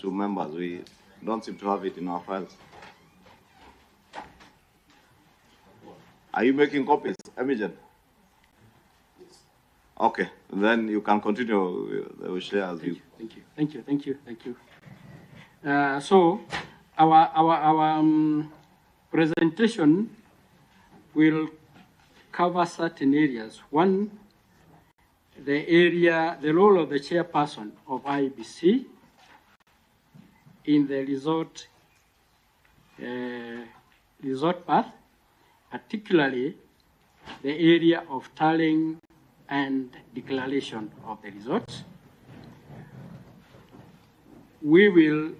to members. We don't seem to have it in our files. Are you making copies, Emigen? Okay, then you can continue. They will share as you. Thank you. So our presentation will cover certain areas. One, the role of the chairperson of IEBC in the resort path, particularly the area of tallying and declaration of the results. We will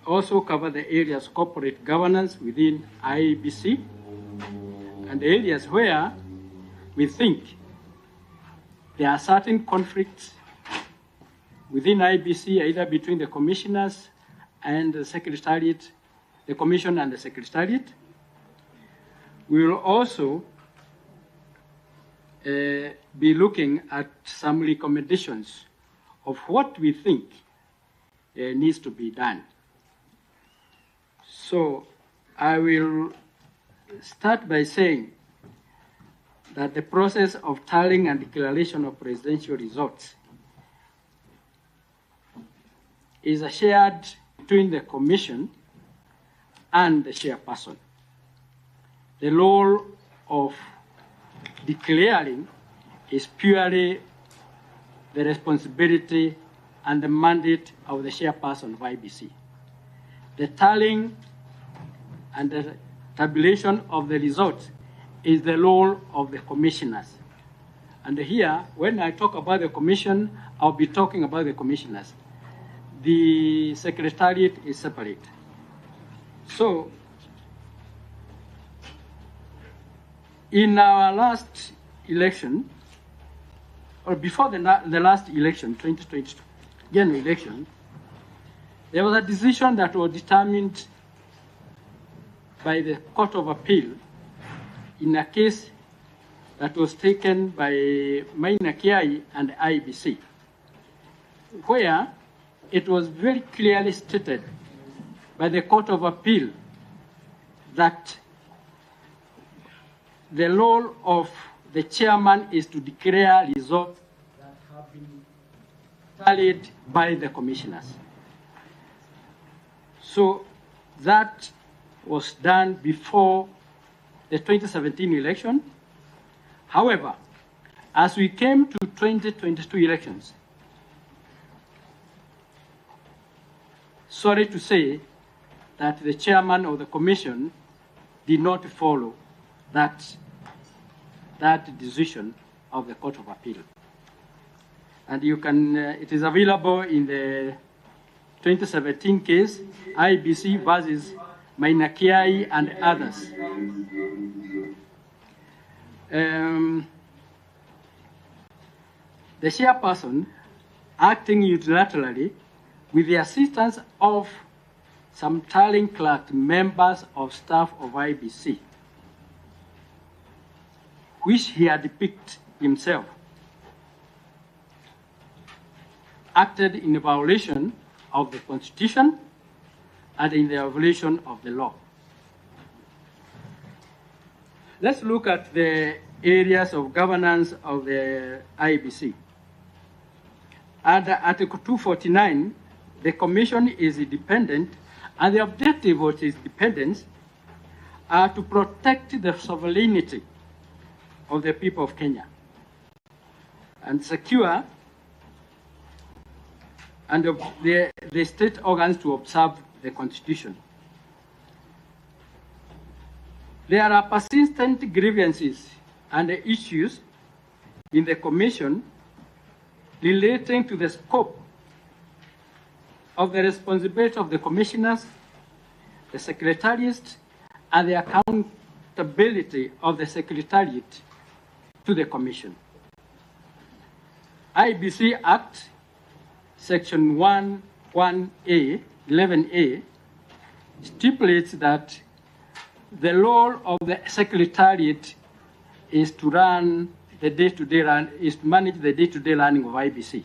also cover the areas of corporate governance within IEBC and areas where we think there are certain conflicts within IEBC, either between the commissioners and the secretariat, the commission and the secretariat. We will also be looking at some recommendations of what we think needs to be done. So I will start by saying that the process of tallying and declaration of presidential results is shared between the commission and the chairperson. The role of declaring is purely the responsibility and the mandate of the chairperson of IEBC. The tallying and the tabulation of the results is the role of the commissioners. And here, when I talk about the commission, I'll be talking about the commissioners. The secretariat is separate. So, in our last election, or before the last election, 2022 general election, there was a decision that was determined by the Court of Appeal in a case that was taken by Maina Kiai and IEBC, where it was very clearly stated by the Court of Appeal that the role of the chairman is to declare results that have been tallied by the commissioners. So that was done before the 2017 election. However, as we came to 2022 elections, sorry to say that the chairman of the commission did not follow that decision of the Court of Appeal. And you can, it is available in the 2017 case, IEBC versus Maina Kiai and others. The chairperson, acting unilaterally with the assistance of some tallying clerk members of staff of IEBC, which he had picked himself, acted in violation of the Constitution and in the violation of the law. Let's look at the areas of governance of the IEBC. Under Article 249, the Commission is independent, and the objective of its independence are to protect the sovereignty of the people of Kenya and secure and the state organs to observe the Constitution. There are persistent grievances and issues in the Commission relating to the scope of the responsibility of the commissioners, the secretariat, and the accountability of the secretariat to the Commission. IEBC Act, Section 11A, stipulates that the role of the secretariat is to run the day-to-day run, is to manage the day-to-day running of IEBC.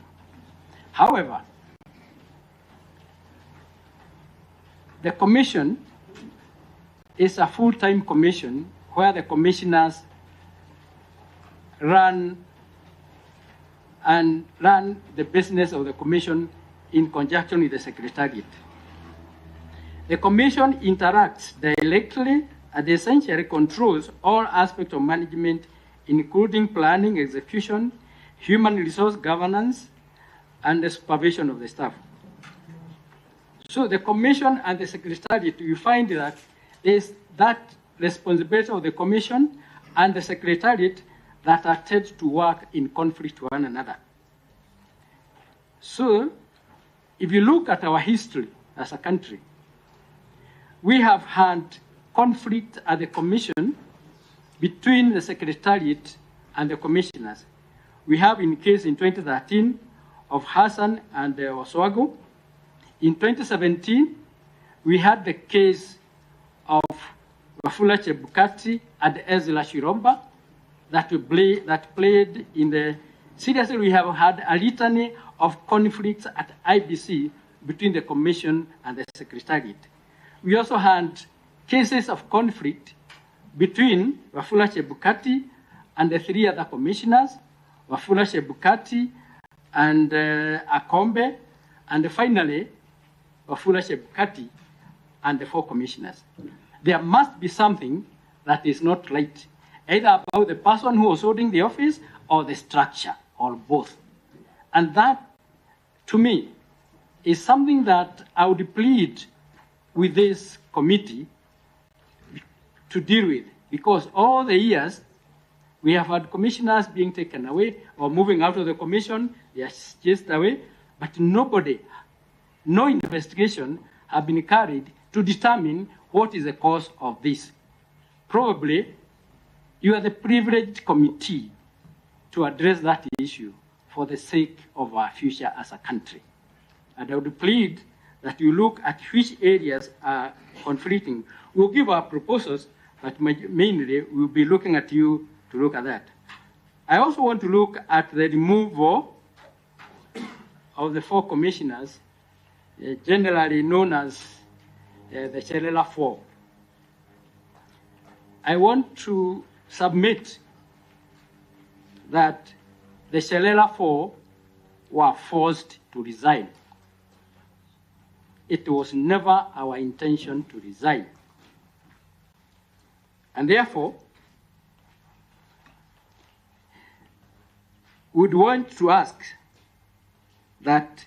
However, The commission is a full-time commission where the commissioners run the business of the commission in conjunction with the secretariat. The commission interacts directly and essentially controls all aspects of management, including planning, execution, human resource governance, and the supervision of the staff. So the commission and the secretariat, you find that there's that responsibility of the commission and the secretariat that are tend to work in conflict with one another. So if you look at our history as a country, we have had conflict at the commission between the secretariat and the commissioners. We have in case in 2013 of Hassan and Oswago. In 2017, we had the case of Wafula Chebukati and Ezra Shiromba that played in the... Seriously, we have had a litany of conflicts at IBC between the commission and the secretariat. We also had cases of conflict between Wafula Chebukati and the three other commissioners, Wafula Chebukati and Akombe, and finally, Wafula Chebukati and the four commissioners. There must be something that is not right, either about the person who was holding the office or the structure, or both. And that, to me, is something that I would plead with this committee to deal with, because all the years we have had commissioners being taken away or moving out of the commission, they are chased away, but no investigation have been carried to determine what is the cause of this. Probably you are the privileged committee to address that issue for the sake of our future as a country. And I would plead that you look at which areas are conflicting. We'll give our proposals, but mainly we'll be looking at you to look at that. I also want to look at the removal of the four commissioners, generally known as the Shelela Four. I want to submit that the Shelela Four were forced to resign. It was never our intention to resign. And therefore, we'd want to ask that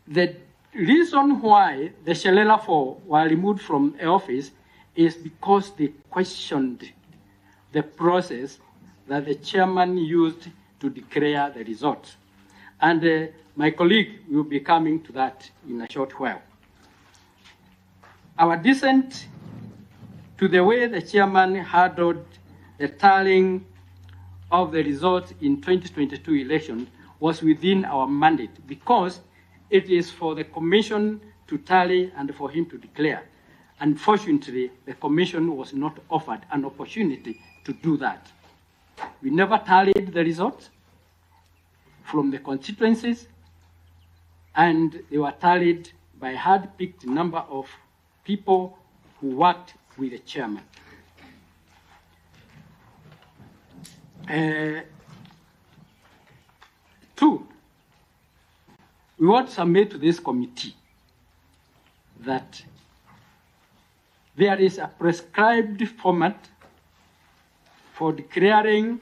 the reason why the Shelela Four were removed from office is because they questioned the process that the chairman used to declare the results. And my colleague will be coming to that in a short while. Our dissent to the way the chairman handled the tallying of the results in 2022 election was within our mandate, because it is for the commission to tally and for him to declare. Unfortunately, the commission was not offered an opportunity to do that. We never tallied the results from the constituencies, and they were tallied by a hand-picked number of people who worked with the chairman. Two, we want to submit to this committee that there is a prescribed format for declaring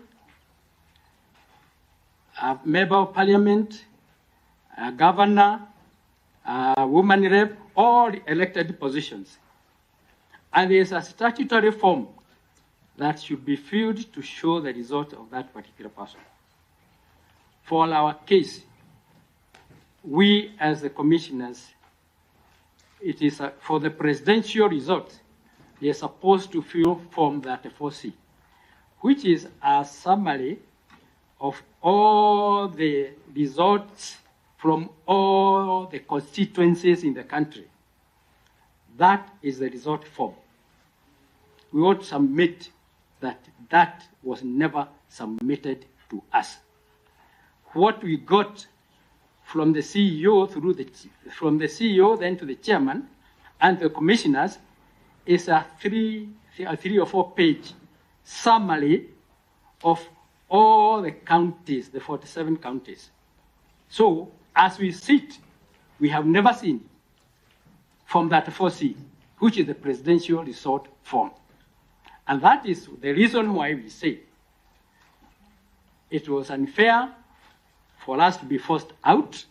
a member of parliament, a governor, a woman rep, all elected positions. And there is a statutory form that should be filled to show the result of that particular person. For our case, we as the commissioners, it is for the presidential result, they are supposed to fill Form 34C, which is a summary of all the results from all the constituencies in the country. That is the result form. We want to submit that was never submitted to us. What we got from the CEO from the CEO then to the chairman and the commissioners is a three or 4 page summary of all the counties, the 47 counties. So as we sit, we have never seen from that 4C, which is the presidential resort form. And that is the reason why we say it was unfair for us to be forced out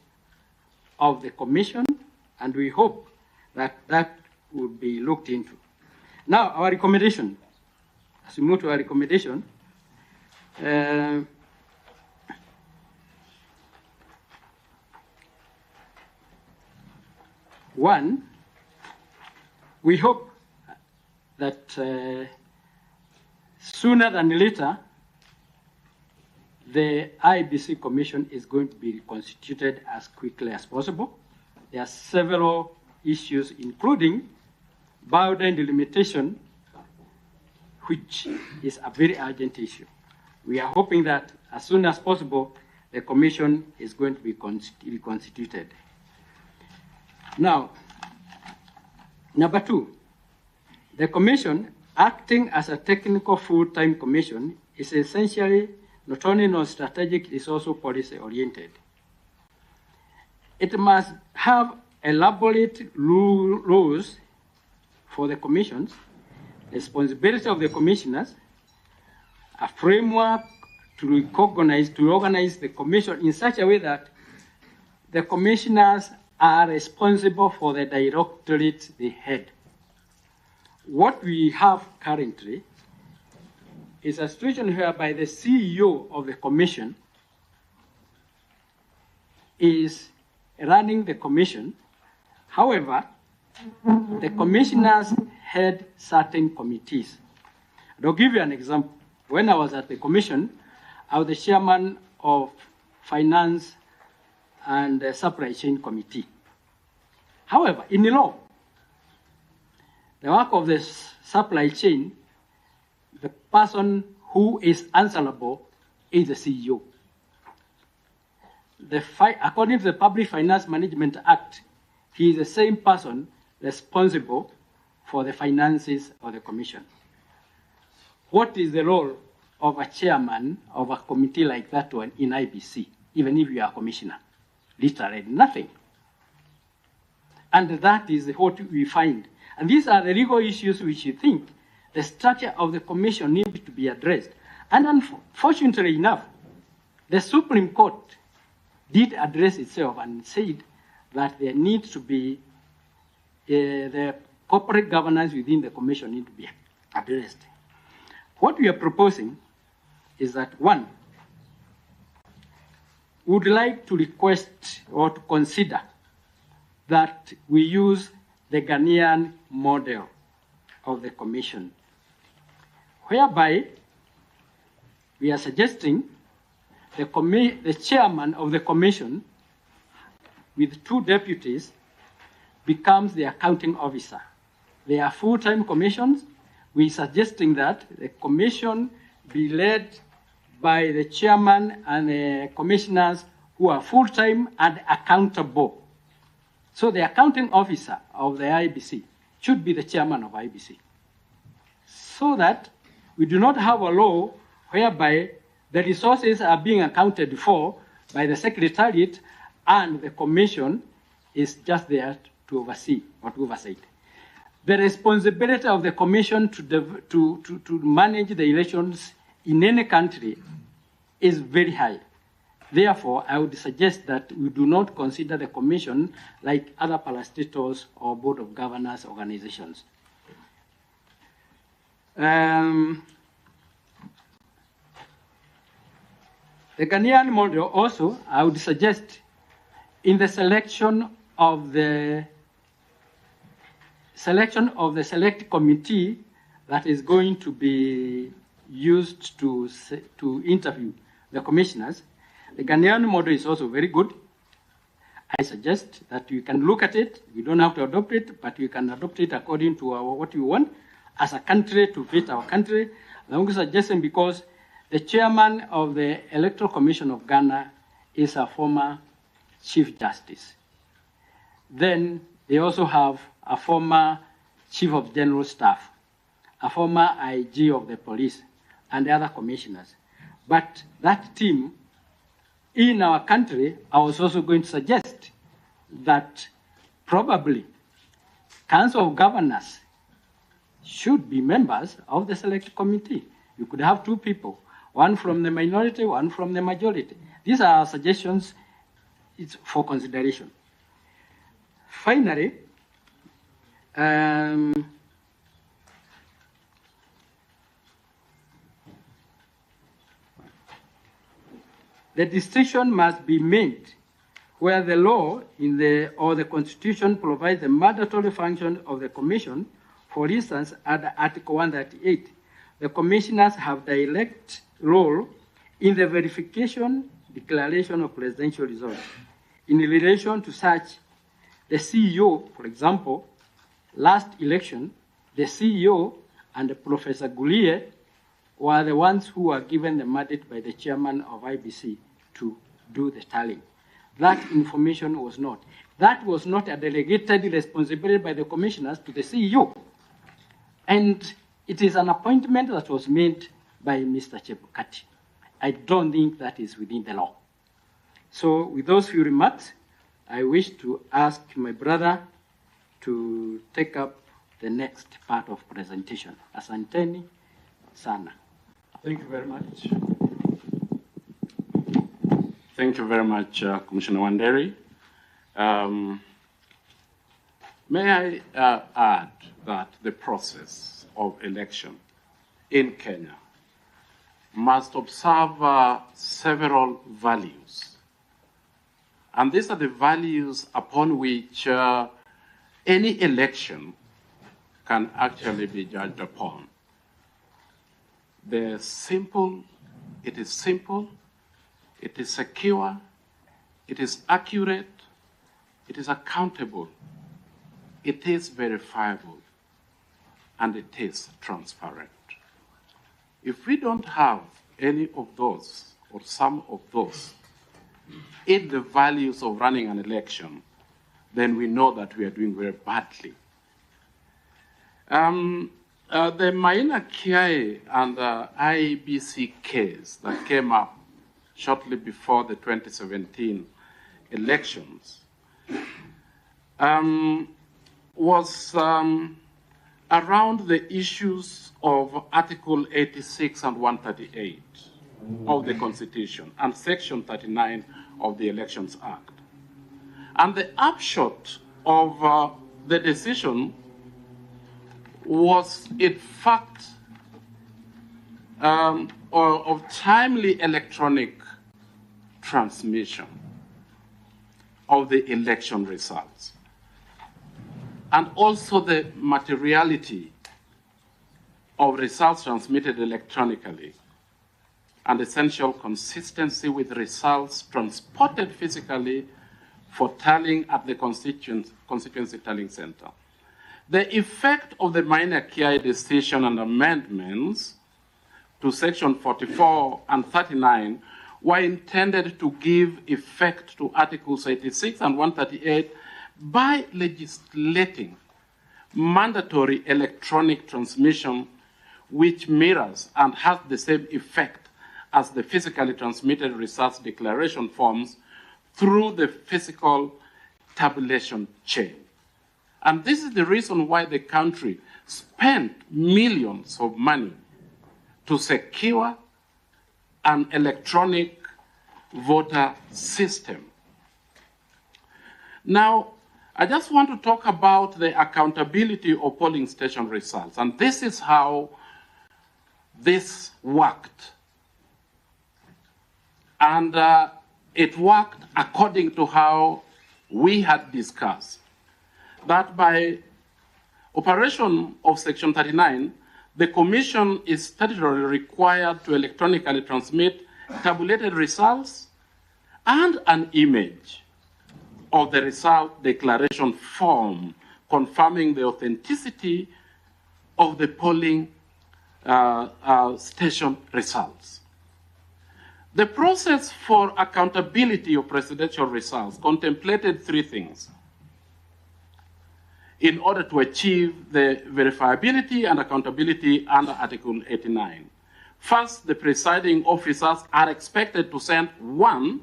of the commission, and we hope that that will be looked into. Now, our recommendation, as we move to our recommendation, one, we hope that sooner than later, the IEBC Commission is going to be reconstituted as quickly as possible. There are several issues, including boundary delimitation, which is a very urgent issue. We are hoping that as soon as possible, the Commission is going to be reconstituted. Now, number 2, the Commission, acting as a technical full-time commission, is essentially not only non-strategic, it is also policy-oriented. It must have elaborate rules for the commissions, responsibility of the commissioners, a framework to organize the commission in such a way that the commissioners are responsible for the directorate they head. What we have currently is a situation whereby the CEO of the commission is running the commission. However, the commissioners head certain committees. And I'll give you an example. When I was at the commission, I was the chairman of Finance and Supply Chain Committee. However, in the law, the work of the supply chain, the person who is answerable is the CEO. According to the Public Finance Management Act, he is the same person responsible for the finances of the commission. What is the role of a chairman of a committee like that one in IBC, even if you are a commissioner? Literally nothing. And that is what we find. And these are the legal issues which you think the structure of the commission needs to be addressed. And unfortunately enough, the Supreme Court did address itself and said that there needs to be the corporate governance within the commission need to be addressed. What we are proposing is that, one, we would like to request or to consider that we use the Ghanaian model of the commission, whereby we are suggesting the chairman of the commission with 2 deputies becomes the accounting officer. They are full-time commissions. We are suggesting that the commission be led by the chairman and the commissioners who are full-time and accountable. So the accounting officer of the IEBC should be the chairman of IEBC, so that we do not have a law whereby the resources are being accounted for by the secretariat and the commission is just there to oversee or to oversight. The responsibility of the commission to manage the elections in any country is very high. Therefore, I would suggest that we do not consider the commission like other parastatals or board of governors organizations. The Ghanaian model also, I would suggest, in the selection of the select committee that is going to be used to interview the commissioners, the Ghanaian model is also very good. I suggest that you can look at it. We don't have to adopt it, but we can adopt it according to what we want as a country to fit our country. I'm suggesting because the chairman of the Electoral Commission of Ghana is a former Chief Justice. Then they also have a former Chief of General Staff, a former IG of the police, and the other commissioners. But that team, in our country, I was also going to suggest that probably Council of Governors should be members of the select committee. You could have two people, one from the minority, one from the majority. These are our suggestions. It's for consideration. Finally, the distinction must be made where the law or the Constitution provides the mandatory function of the Commission. For instance, under Article 138, the commissioners have direct role in the verification, declaration of presidential results. In relation to such, the CEO, for example, last election, the CEO and Professor Gulie were the ones who were given the mandate by the chairman of IEBC to do the tallying. That information was not. That was not a delegated responsibility by the commissioners to the CEO. And it is an appointment that was made by Mr. Chebukati. I don't think that is within the law. So with those few remarks, I wish to ask my brother to take up the next part of presentation. Asanteni sana. Thank you very much. Thank you very much, Commissioner Wanderi. May I add that the process of election in Kenya must observe several values. And these are the values upon which any election can actually be judged upon. It is simple, it is secure, it is accurate, it is accountable, it is verifiable, and it is transparent. If we don't have any of those, or some of those, in the values of running an election, then we know that we are doing very badly. The Maina Kiai and IEBC case that came up shortly before the 2017 elections was around the issues of Article 86 and 138 of the Constitution and Section 39 of the Elections Act. And the upshot of the decision was, in fact, of timely electronic transmission of the election results, and also the materiality of results transmitted electronically, and essential consistency with results transported physically for tallying at the constituency tallying center. The effect of the Maina Kiai decision and amendments to Section 44 and 39 were intended to give effect to Articles 86 and 138 by legislating mandatory electronic transmission, which mirrors and has the same effect as the physically transmitted results declaration forms through the physical tabulation chain. And this is the reason why the country spent millions of money to secure an electronic voter system. Now, I just want to talk about the accountability of polling station results. And this is how this worked. And it worked according to how we had discussed. That by operation of Section 39, the Commission is statutorily required to electronically transmit tabulated results and an image of the result declaration form confirming the authenticity of the polling station results. The process for accountability of presidential results contemplated three things in order to achieve the verifiability and accountability under Article 89. First, the presiding officers are expected to send, one,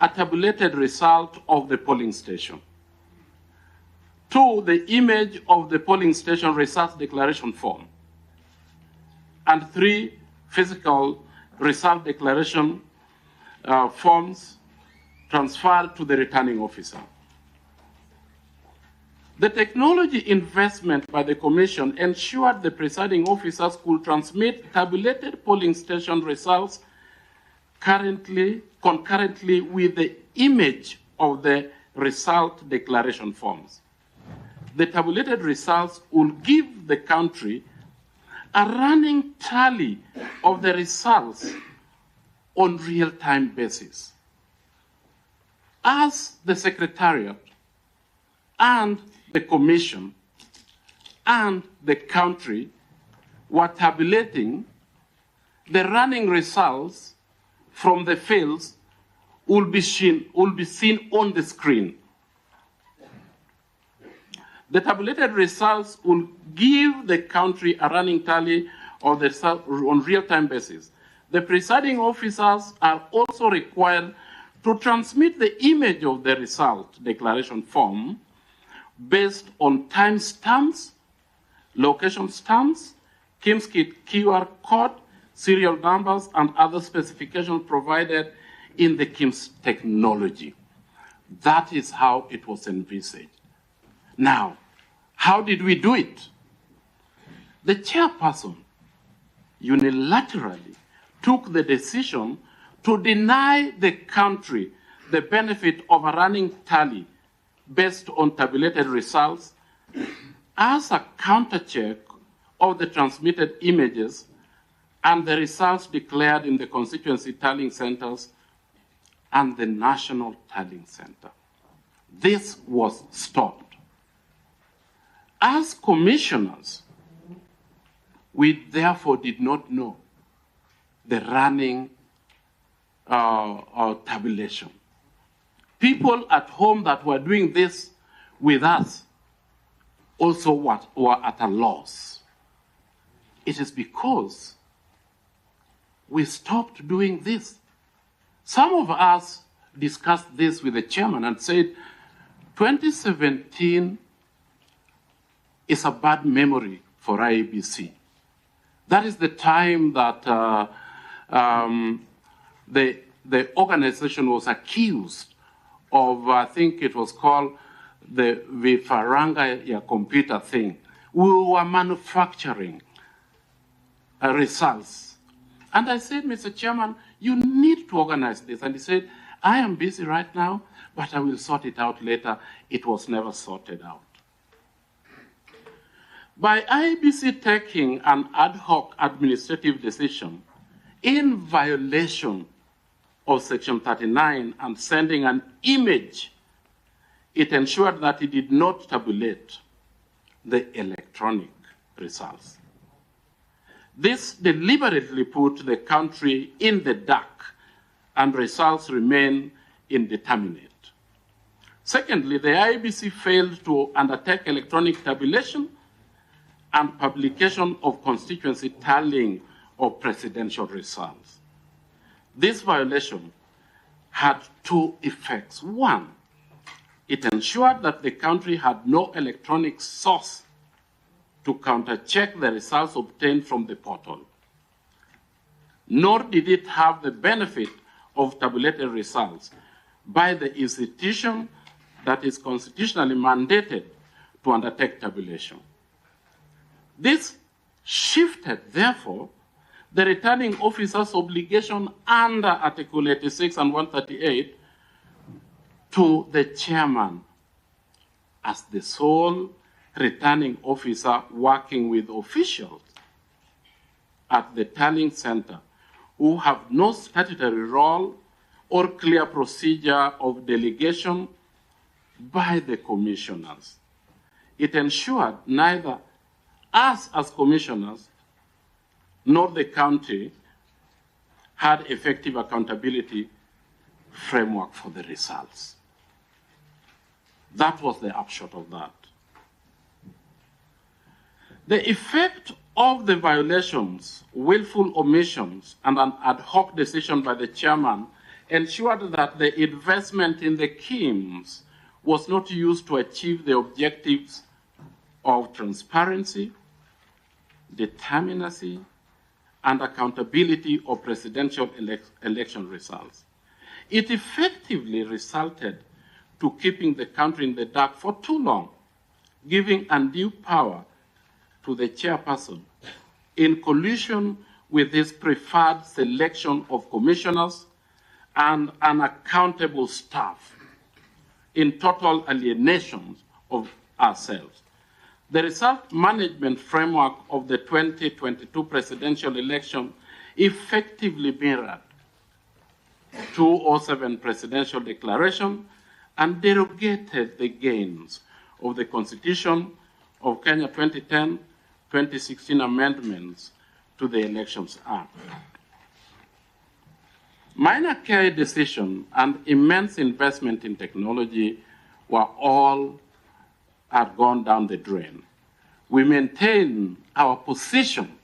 a tabulated result of the polling station. Two, the image of the polling station results declaration form. And three, physical result declaration forms transferred to the returning officer. The technology investment by the Commission ensured the presiding officers could transmit tabulated polling station results concurrently with the image of the result declaration forms. The tabulated results will give the country a running tally of the results on real-time basis. As the Secretariat and the Commission and the country were tabulating, the running results from the fields will be seen on the screen. The tabulated results will give the country a running tally of the result on real-time basis. The presiding officers are also required to transmit the image of the result declaration form based on timestamps, location stamps, KIMS QR code, serial numbers, and other specifications provided in the KIMS technology. That is how it was envisaged. Now, how did we do it? The chairperson unilaterally took the decision to deny the country the benefit of a running tally based on tabulated results as a countercheck of the transmitted images and the results declared in the constituency tallying centers and the national tallying center. This was stopped. As commissioners, we therefore did not know the running tabulation. People at home that were doing this with us also were at a loss. It is because we stopped doing this. Some of us discussed this with the chairman and said, 2017 is a bad memory for IEBC. That is the time that the organization was accused of, I think it was called the Vifaranga computer thing. We were manufacturing results. And I said, Mr. Chairman, you need to organize this. And he said, I am busy right now, but I will sort it out later. It was never sorted out. By IEBC taking an ad hoc administrative decision in violation of Section 39 and sending an image, it ensured that it did not tabulate the electronic results. This deliberately put the country in the dark, and results remain indeterminate. Secondly, the IEBC failed to undertake electronic tabulation and publication of constituency tallying of presidential results. This violation had two effects. One, it ensured that the country had no electronic source to countercheck the results obtained from the portal. Nor did it have the benefit of tabulated results by the institution that is constitutionally mandated to undertake tabulation. This shifted, therefore, the returning officer's obligation under Article 86 and 138 to the chairman as the sole returning officer working with officials at the tallying center who have no statutory role or clear procedure of delegation by the commissioners. It ensured neither us as commissioners nor the country had effective accountability framework for the results. That was the upshot of that. The effect of the violations, willful omissions, and an ad hoc decision by the chairman ensured that the investment in the schemes was not used to achieve the objectives of transparency, determinacy, and accountability of presidential election results. It effectively resulted to keeping the country in the dark for too long, giving undue power to the chairperson in collusion with his preferred selection of commissioners and unaccountable staff, in total alienation of ourselves. The result management framework of the 2022 presidential election effectively mirrored 207 presidential declaration and derogated the gains of the Constitution of Kenya 2010-2016 amendments to the Elections Act. Minor care decision and immense investment in technology were all had gone down the drain. We maintain our position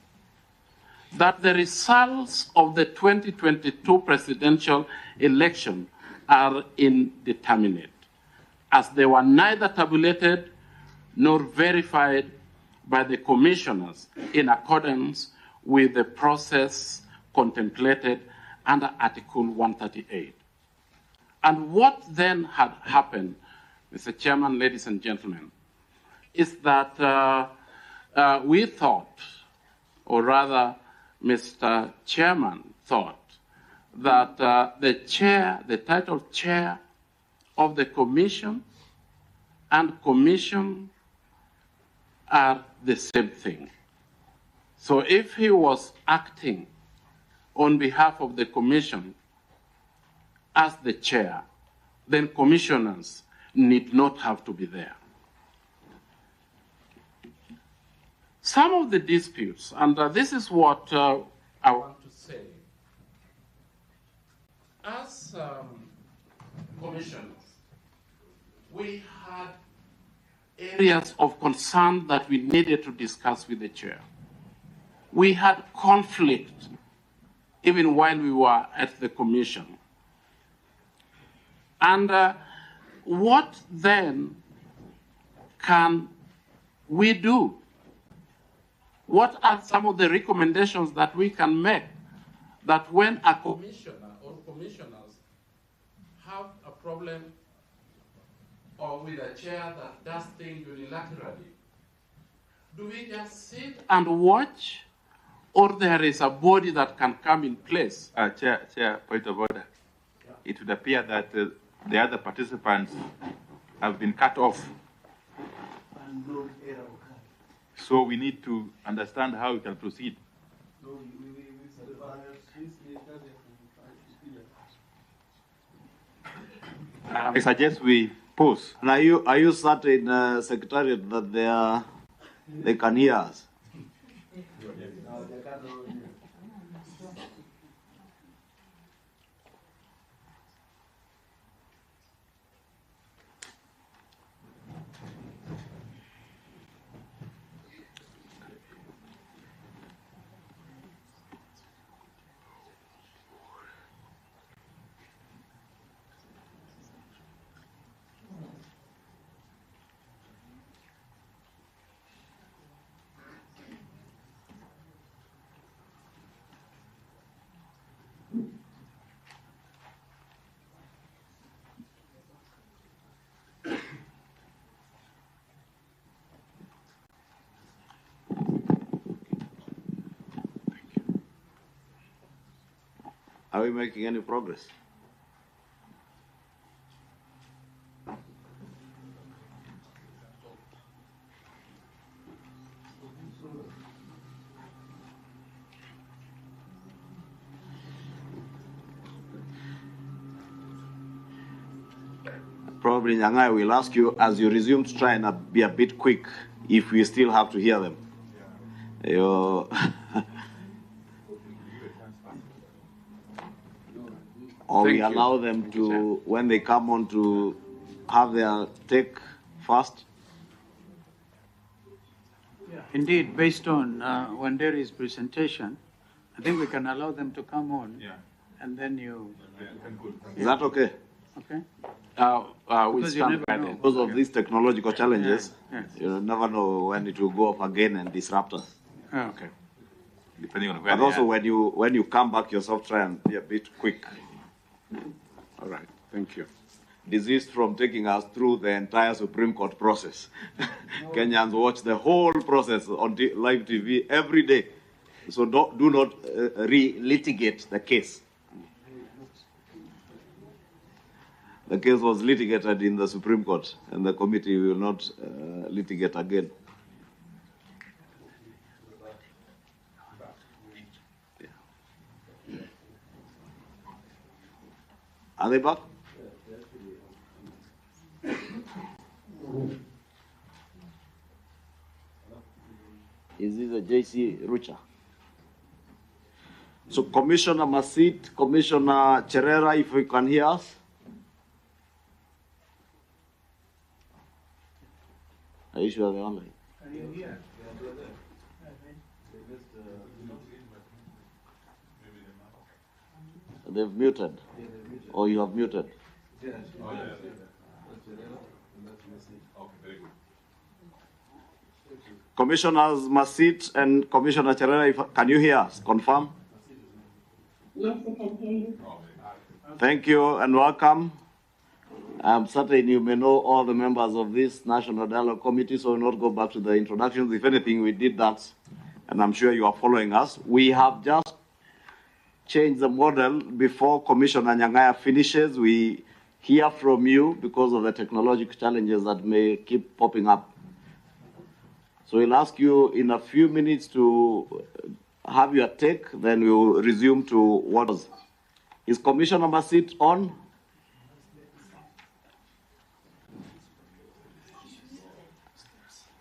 that the results of the 2022 presidential election are indeterminate, as they were neither tabulated nor verified by the commissioners in accordance with the process contemplated under Article 138. And what then had happened, Mr. Chairman, ladies and gentlemen, is that we thought, or rather Mr. Chairman thought, that the title chair of the commission and commission are the same thing. So if he was acting on behalf of the commission as the chair, then commissioners need not have to be there. Some of the disputes, and this is what I want to say, as commissioners, we had areas of concern that we needed to discuss with the chair. We had conflict even while we were at the commission. And what then can we do? What are some of the recommendations that we can make that when a commissioner or commissioners have a problem or with a chair that does things unilaterally, do we just sit and watch, or there is a body that can come in place? Chair, point of order. Yeah. It would appear that the other participants have been cut off. So we need to understand how we can proceed. I suggest we pause. And are you certain, Secretariat, that they can hear us? Are we making any progress? Probably, Nyangai will ask you, as you resume, to try and be a bit quick if we still have to hear them. Yeah. Or Thank we you. allow them Thank you, to, when they come on, to have their take first? Indeed, based on Wanderi's presentation, I think we can allow them to come on, and then you. Is that okay? Okay. We Because you stand never by know. them. Because of these technological challenges, Yeah. you never know when it will go up again and disrupt us. Okay. Depending on where But they also are. when you come back yourself, try and be a bit quick. All right. Thank you. Desist from taking us through the entire Supreme Court process. Kenyans watch the whole process on live TV every day. So do not re-litigate the case. The case was litigated in the Supreme Court, and the committee will not litigate again. Are they back? Is this a JC Rucha? So Commissioner Masit, Commissioner Cherera, if you can hear us. Are you sure they're online? Are you here? They've muted. Or you have muted. Commissioners Masit and Commissioner Cherera, can you hear us? Confirm? Yes, I can hear you. Thank you and welcome. I'm certain you may know all the members of this National Dialogue Committee, so we'll not go back to the introductions. If anything, we did that, and I'm sure you are following us. We have just changed the model. Before Commissioner Nyang'aya finishes, we hear from you because of the technological challenges that may keep popping up. So we'll ask you in a few minutes to have your take, then we'll resume to what was. Is Commissioner Masit on?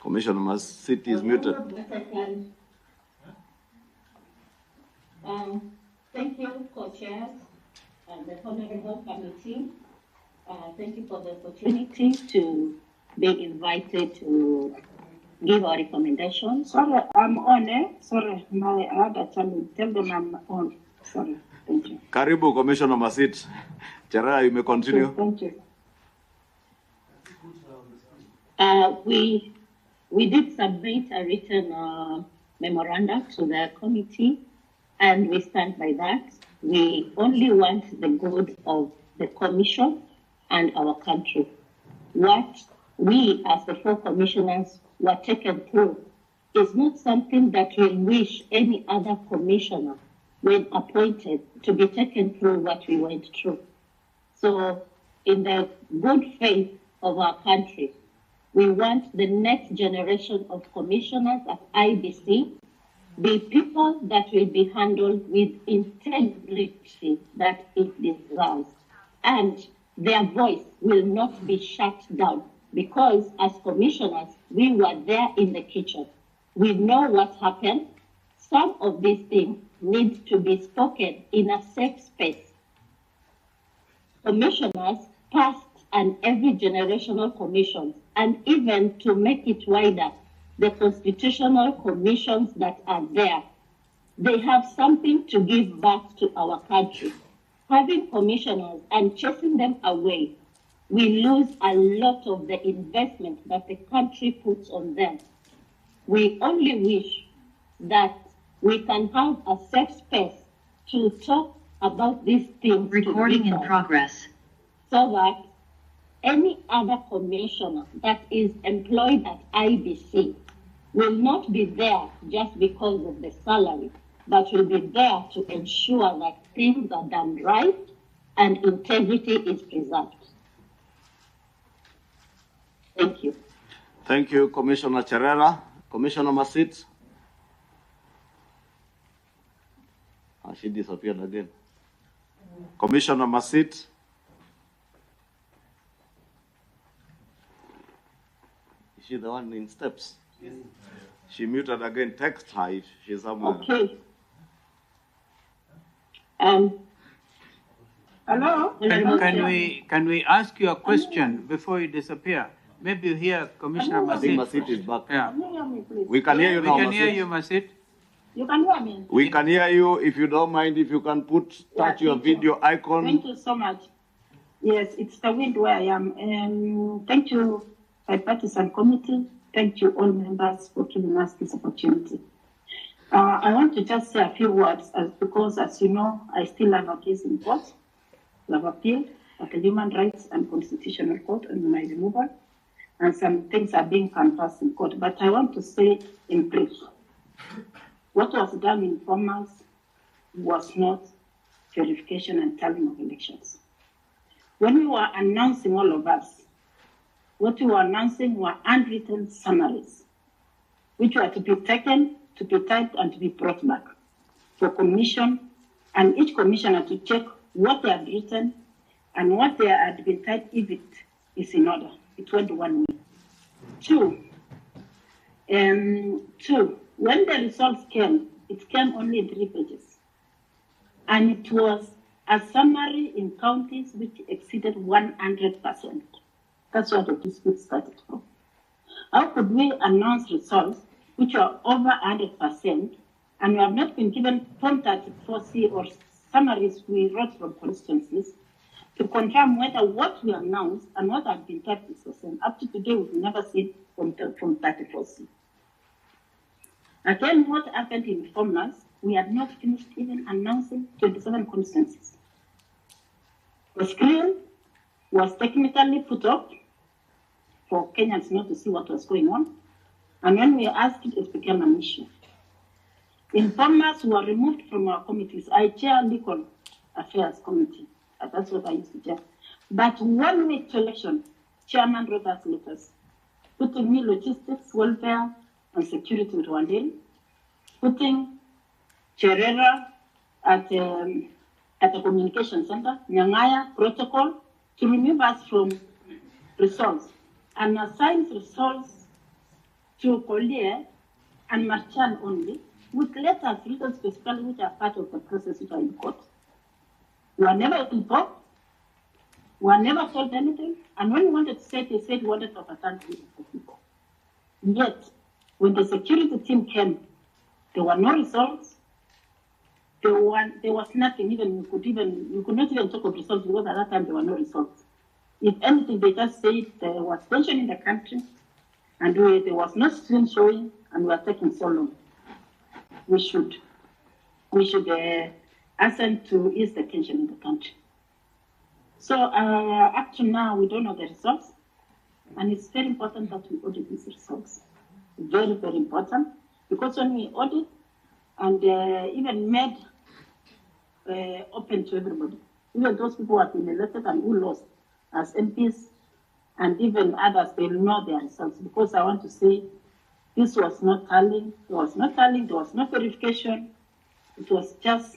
Commissioner Masit is muted. Thank you, co-chairs and the honorable committee. Thank you for the opportunity to be invited to give our recommendations. Sorry, I'm on, eh? Sorry, my other channel. Tell them I'm on. Sorry, thank you. Karibu, Commissioner Masit. Cherera, you may continue. Thank you. We did submit a written memorandum to the committee, and we stand by that. We only want the good of the commission and our country. What we, as the 4 commissioners, were taken through is not something that we wish any other commissioner, when appointed, to be taken through what we went through. So, in the good faith of our country, we want the next generation of commissioners at IEBC be people that will be handled with integrity that it deserves. And their voice will not be shut down, because as commissioners, we were there in the kitchen. We know what happened. Some of these things need to be spoken in a safe space. Commissioners, past and every generational commissions, and even to make it wider, the constitutional commissions that are there, they have something to give back to our country. Having commissioners and chasing them away, we lose a lot of the investment that the country puts on them. We only wish that we can have a safe space to talk about these things. Recording in progress. So that any other commissioner that is employed at IEBC will not be there just because of the salary, but will be there to ensure that things are done right and integrity is preserved. Thank you. Thank you, Commissioner Cherera. Commissioner Masit. She disappeared again. Commissioner Masit. Is she the one in steps? Yes. She muted again. Text her if she's somewhere. Okay. Hello? Can we ask you a question before you disappear? Maybe you hear Commissioner I think Masit. Masit is back. Yeah. Can you hear me, please? We can hear you We now, can hear Masit. you, Masit. You can hear me? We can hear you. If you don't mind, if you can touch your thank you. video icon. Thank you so much. Yes, it's the wind where I am. And thank you, bipartisan committee. Thank you, all members, for giving us this opportunity. I want to just say a few words because, as you know, I still have a case in court. I have appealed at the Human Rights and Constitutional Court on my removal, and some things are being canvassed in court. But I want to say in brief, what was done in Bomas was not verification and tallying of elections. When we were announcing, all of us, what we were announcing were unwritten summaries, which were to be taken, to be typed, and to be brought back for commission, and each commissioner to check what they had written and what they had been typed, if it is in order. It went one way. Two, when the results came, it came only in 3 pages. And it was a summary in counties which exceeded 100%. That's where the dispute started from. How could we announce results which are over 100% and we have not been given Form 34C or summaries we wrote from constituencies to confirm whether what we announced and what had been typed is the same? Up to today, we've never seen from 34C. Again, what happened in Bomas, we had not finished even announcing 27 constituencies. The screen was technically put up for Kenyans not to see what was going on. And when we asked it, it became an issue. In Bomas, we were removed from our committees. I chair Legal Affairs Committee. That's what I used to chair. But 1 week to election, chairman wrote us letters, putting me logistics, welfare, and security with Wandeli, putting Cherera at the communication center, Nyangaya protocol, to remove us from results, and assigns results to Collier and Marchand only, with letters written specifically which are part of the process which are in court. We were never informed, we were never told anything, and when we wanted to say it, they said we wanted to overturn the people. Yet, when the security team came, there were no results. There was nothing. You could not even talk of results because at that time there were no results. If anything, they just said there was tension in the country, and there was no screen showing, and we are taking so long. We should ascend to ease the tension in the country. So up to now, we don't know the results, and it's very important that we audit these results. Very, very important, because when we audit and even made open to everybody, even those people who have been elected and who lost as MPs, and even others, they will know their results. Because I want to say, this was not tallying, there was no verification, it was just,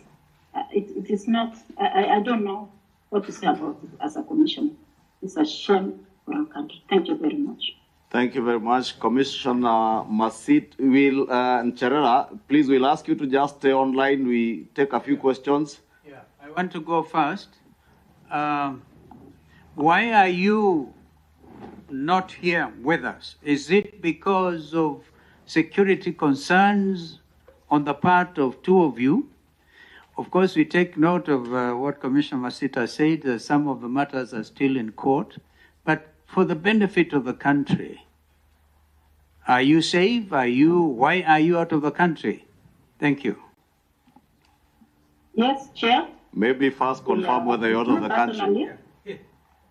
it is not, I don't know what to say about it as a commission. It's a shame for our country. Thank you very much. Thank you very much, Commissioner Masit. And Cherera, please, we'll ask you to just stay online. We take a few questions. Yeah, I want to go first. Why are you not here with us? Is it because of security concerns on the part of 2 of you? Of course, we take note of what Commissioner Masita said. Some of the matters are still in court. But for the benefit of the country, are you safe? Why are you out of the country? Thank you. Yes, Chair. Maybe first confirm whether you're out of the country.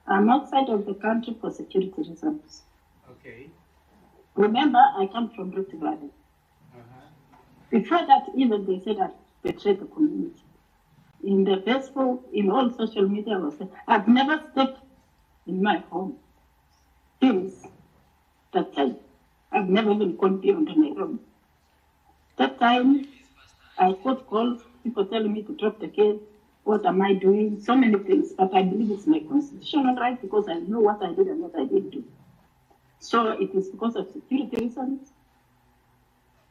I'm outside of the country for security reasons. Okay. Remember, I come from Rift Valley. Before that, even they said I betrayed the community. In the Facebook, in all social media, I was saying, I've never stepped in my home since that time. I've never even gone beyond my room. That time, I got calls, people telling me to drop the case. What am I doing? So many things, but I believe it's my constitutional right because I know what I did and what I didn't do. So it is because of security reasons.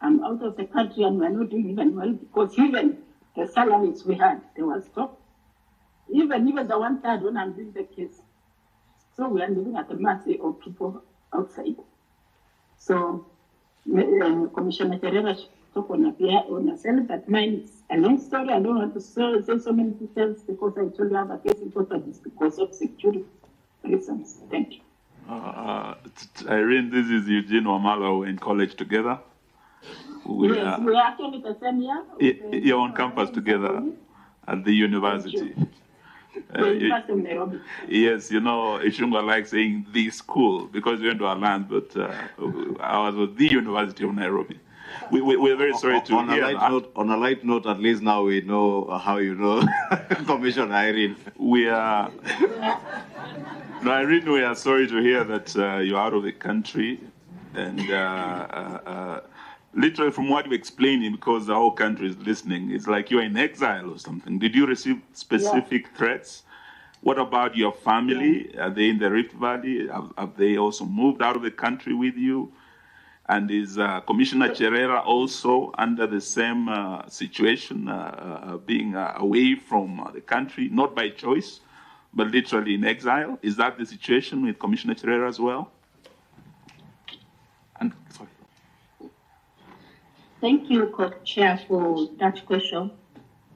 I'm out of the country and we're not doing even well because even the salaries we had, they were stopped. even the 1/3 when I'm doing the case. So we are living at the mercy of people outside. So Commissioner Terera talk on herself, but mine is a long story. I don't want to say so many details because I told you I have a case in court, but it's because of security reasons. Thank you. Irene, this is Eugene Wamala. We're in college together. We are actually the same year. You're on campus together at the university. Yes, you know, Ishunga likes saying the school because we went to our land, but I was at the University of Nairobi. We're very sorry to hear that. On a light note, at least now we know how you know Commissioner Irene. Irene, we are sorry to hear that you're out of the country. And literally from what you're explaining, because the whole country is listening, it's like you're in exile or something. Did you receive specific threats? What about your family? Are they in the Rift Valley? Have they also moved out of the country with you? And is Commissioner Cherera also under the same situation, being away from the country, not by choice, but literally in exile? Is that the situation with Commissioner Cherera as well? And sorry. Thank you, Co-Chair, for that question.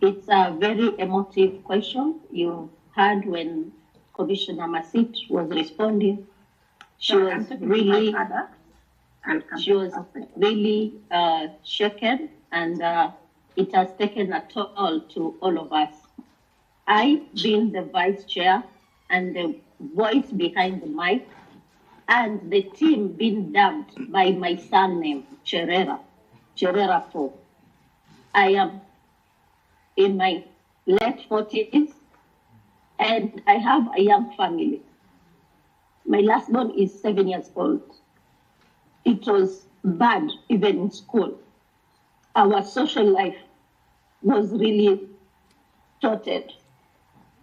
It's a very emotive question. You heard when Commissioner Masit was responding. She was really shaken, and it has taken a toll to all of us. I, being the vice chair and the voice behind the mic, and the team being dubbed by my surname, Cherera 4. I am in my late 40s, and I have a young family. My last born is 7 years old. It was bad, even in school. Our social life was really tortured.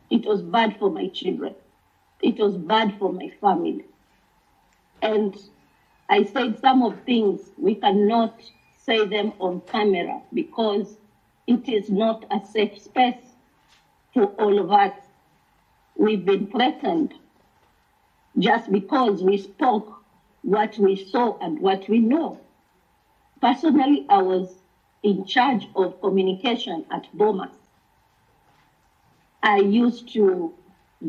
It was bad for my children. It was bad for my family. And I said some of things, we cannot say them on camera because it is not a safe space for all of us. We've been threatened just because we spoke what we saw and what we know. Personally, I was in charge of communication at Bomas. I used to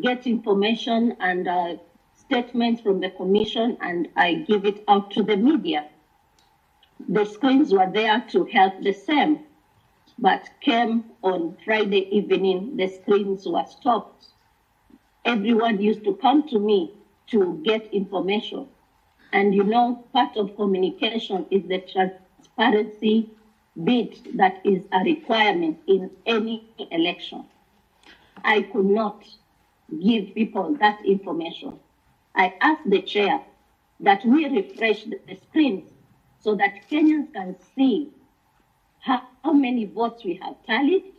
get information and statements from the commission, and I give it out to the media. The screens were there to help the same, but came on Friday evening, the screens were stopped. Everyone used to come to me to get information. And you know, part of communication is the transparency bit that is a requirement in any election. I could not give people that information. I asked the chair that we refresh the screens so that Kenyans can see how many votes we have tallied,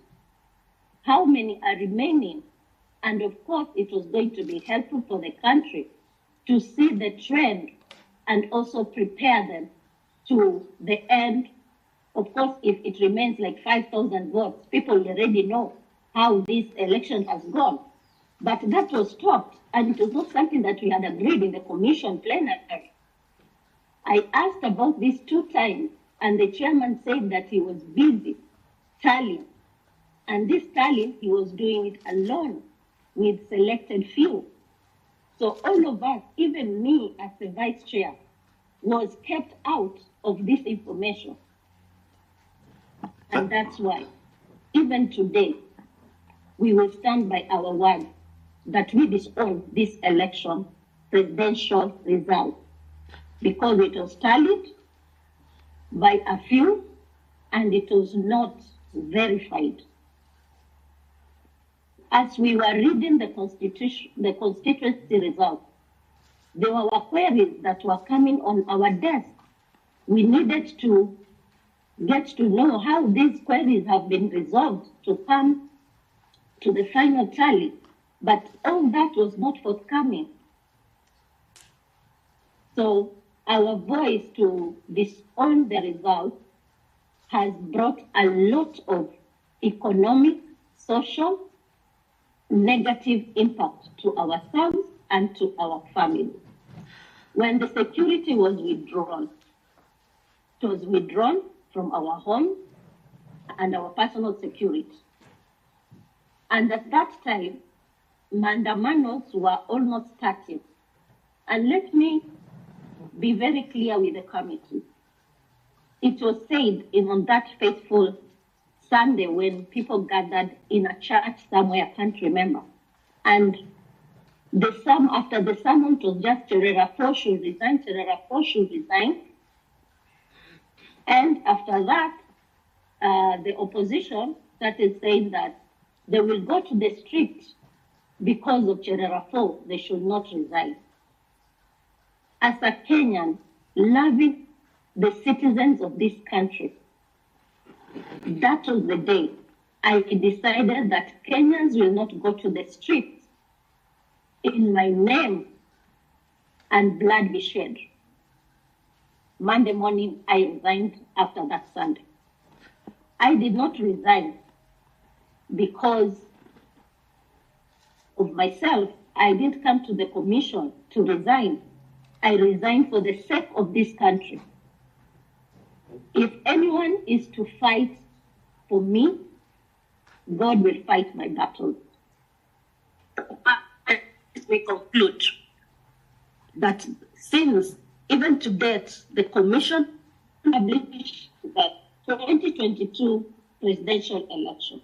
how many are remaining, and of course it was going to be helpful for the country to see the trend and also prepare them to the end. Of course, if it remains like 5,000 votes, people already know how this election has gone. But that was stopped, and it was not something that we had agreed in the commission plenary. I asked about this 2 times, and the chairman said that he was busy tallying. And this tallying, he was doing it alone with selected few. So all of us, even me as the vice chair, was kept out of this information. And that's why, even today, we will stand by our word that we disown this election presidential result because it was tallied by a few and it was not verified. As we were reading the constituency results, there were queries that were coming on our desk. We needed to get to know how these queries have been resolved to come to the final tally, but all that was not forthcoming. So our voice to disown the result has brought a lot of economic, social, negative impact to ourselves and to our family. When the security was withdrawn, it was withdrawn from our home and our personal security. And at that time, mandamanos were almost starting. And let me be very clear with the committee. It was said on that fateful Sunday when people gathered in a church somewhere, I can't remember, and after the sermon was just Cherera 4 should resign, Cherera 4 should resign. And after that, the opposition started saying that they will go to the street because of Cherera 4, they should not resign. As a Kenyan, loving the citizens of this country, that was the day I decided that Kenyans will not go to the streets in my name and blood be shed. Monday morning, I resigned after that Sunday. I did not resign because of myself. I didn't come to the commission to resign. I resigned for the sake of this country. If anyone is to fight for me, God will fight my battles. We conclude that since even to date, the Commission published the 2022 presidential election,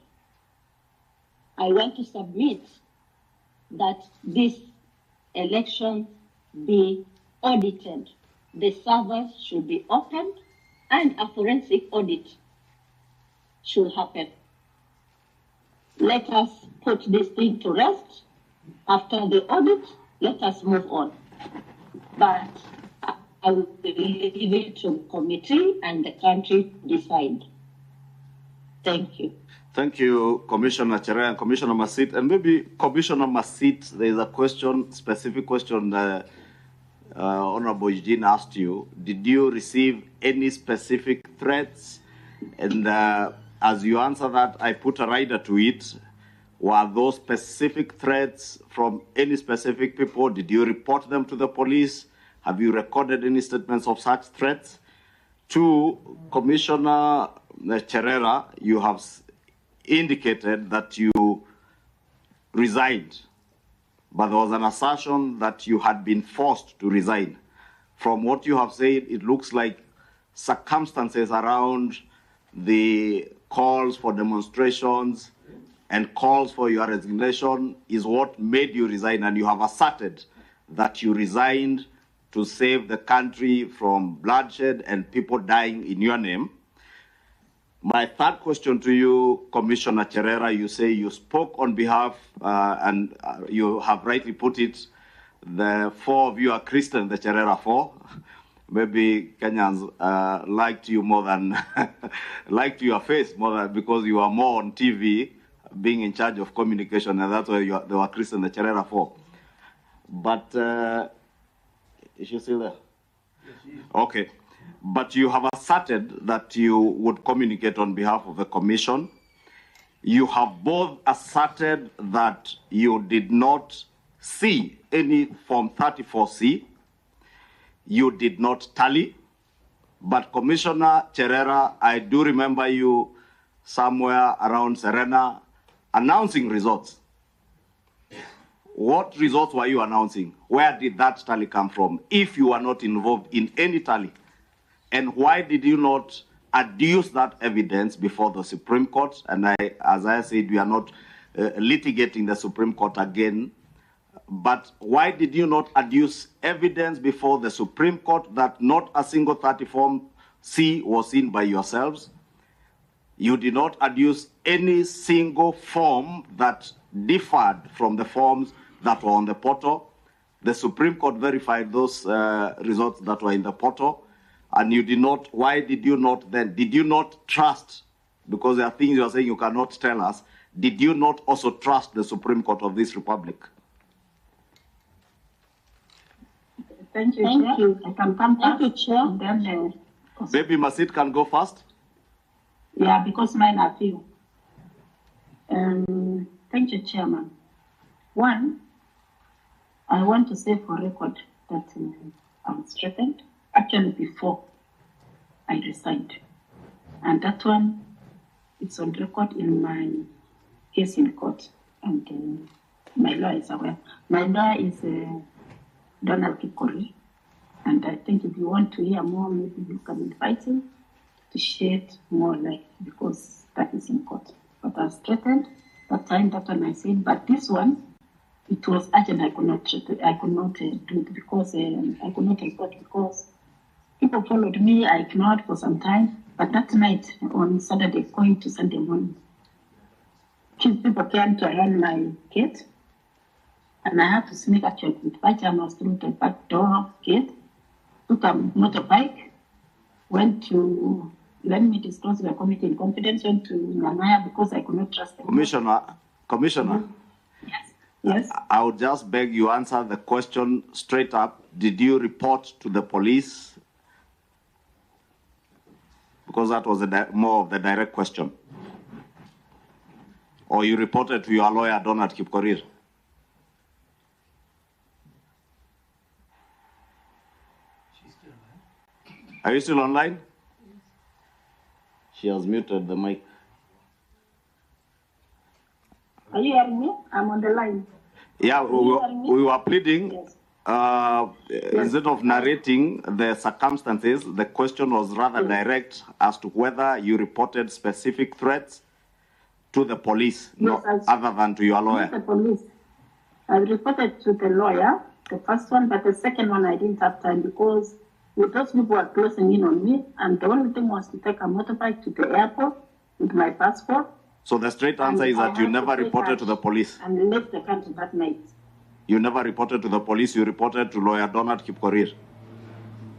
I want to submit that this election be audited. The servers should be opened and a forensic audit should happen. Let us put this thing to rest. After the audit, let us move on. But I will leave it to the committee and the country to decide. Thank you. Thank you, Commissioner Chere and Commissioner Masit. And maybe Commissioner Masit, there is a question, specific question Honorable Eugene asked you. Did you receive any specific threats? And as you answer that, I put a rider to it. Were those specific threats from any specific people? Did you report them to the police? Have you recorded any statements of such threats? To Commissioner Cherera, you have indicated that you resigned, but there was an assertion that you had been forced to resign. From what you have said, it looks like circumstances around the calls for demonstrations and calls for your resignation is what made you resign, and you have asserted that you resigned to save the country from bloodshed and people dying in your name. My third question to you, Commissioner Cherera, you say you spoke on behalf, and you have rightly put it, the 4 of you are Christian, the Cherera 4. Maybe Kenyans liked you more than, liked your face more than, because you are more on TV, being in charge of communication, and that's why they were Christian, the Cherera 4. But, is she still there? Yes, she is. Okay. But you have asserted that you would communicate on behalf of the Commission. You have both asserted that you did not see any Form 34C. You did not tally. But Commissioner Cherera, I do remember you somewhere around Serena announcing results. What results were you announcing? Where did that tally come from, if you were not involved in any tally? And why did you not adduce that evidence before the Supreme Court? And as I said, we are not litigating the Supreme Court again. But why did you not adduce evidence before the Supreme Court that not a single 34C was seen by yourselves? You did not adduce any single form that differed from the forms that were on the portal. The Supreme Court verified those results that were in the portal. And you did not, why did you not then, did you not trust, because there are things you are saying you cannot tell us, did you not also trust the Supreme Court of this Republic? Thank you, Chair. Thank you. I can come Thank you, first, Chair. and then Maybe Masit can go first. yeah, because mine are few. Thank you, Chairman. One, I want to say for record that I was threatened, actually before I resigned. And that one, it's on record in my case in court. And my lawyer is aware. My lawyer is Donald Kikori. And I think if you want to hear more, maybe you can invite him to shed more light, because that is in court. But I was threatened that time, that one I said, but this one, it was urgent. I could not do it because I could not report because people followed me. I ignored for some time. But that night on Saturday, going to Sunday morning, people came to around my gate, and I had to sneak actually with pajamas through the back door gate, took a motorbike, went to, let me disclose the committee in confidence, went to Nyanaya because I could not trust them. Commissioner. Yes. Yes. I would just beg you answer the question straight up. Did you report to the police? Because that was more of the direct question. Or you reported to your lawyer, Donald Kipkorir? Are you still online? She has muted the mic. Are you hearing me? I'm on the line. Yeah, we were pleading. Yes. Instead of narrating the circumstances, the question was rather direct as to whether you reported specific threats to the police, other than to your lawyer. The police. I reported to the lawyer, the first one, but the second one I didn't have time because those people were closing in on me, and the only thing was to take a motorbike to the airport with my passport. So the straight answer is that you never reported to the police. And left the country that night. You never reported to the police, you reported to lawyer Donald Kipkorir.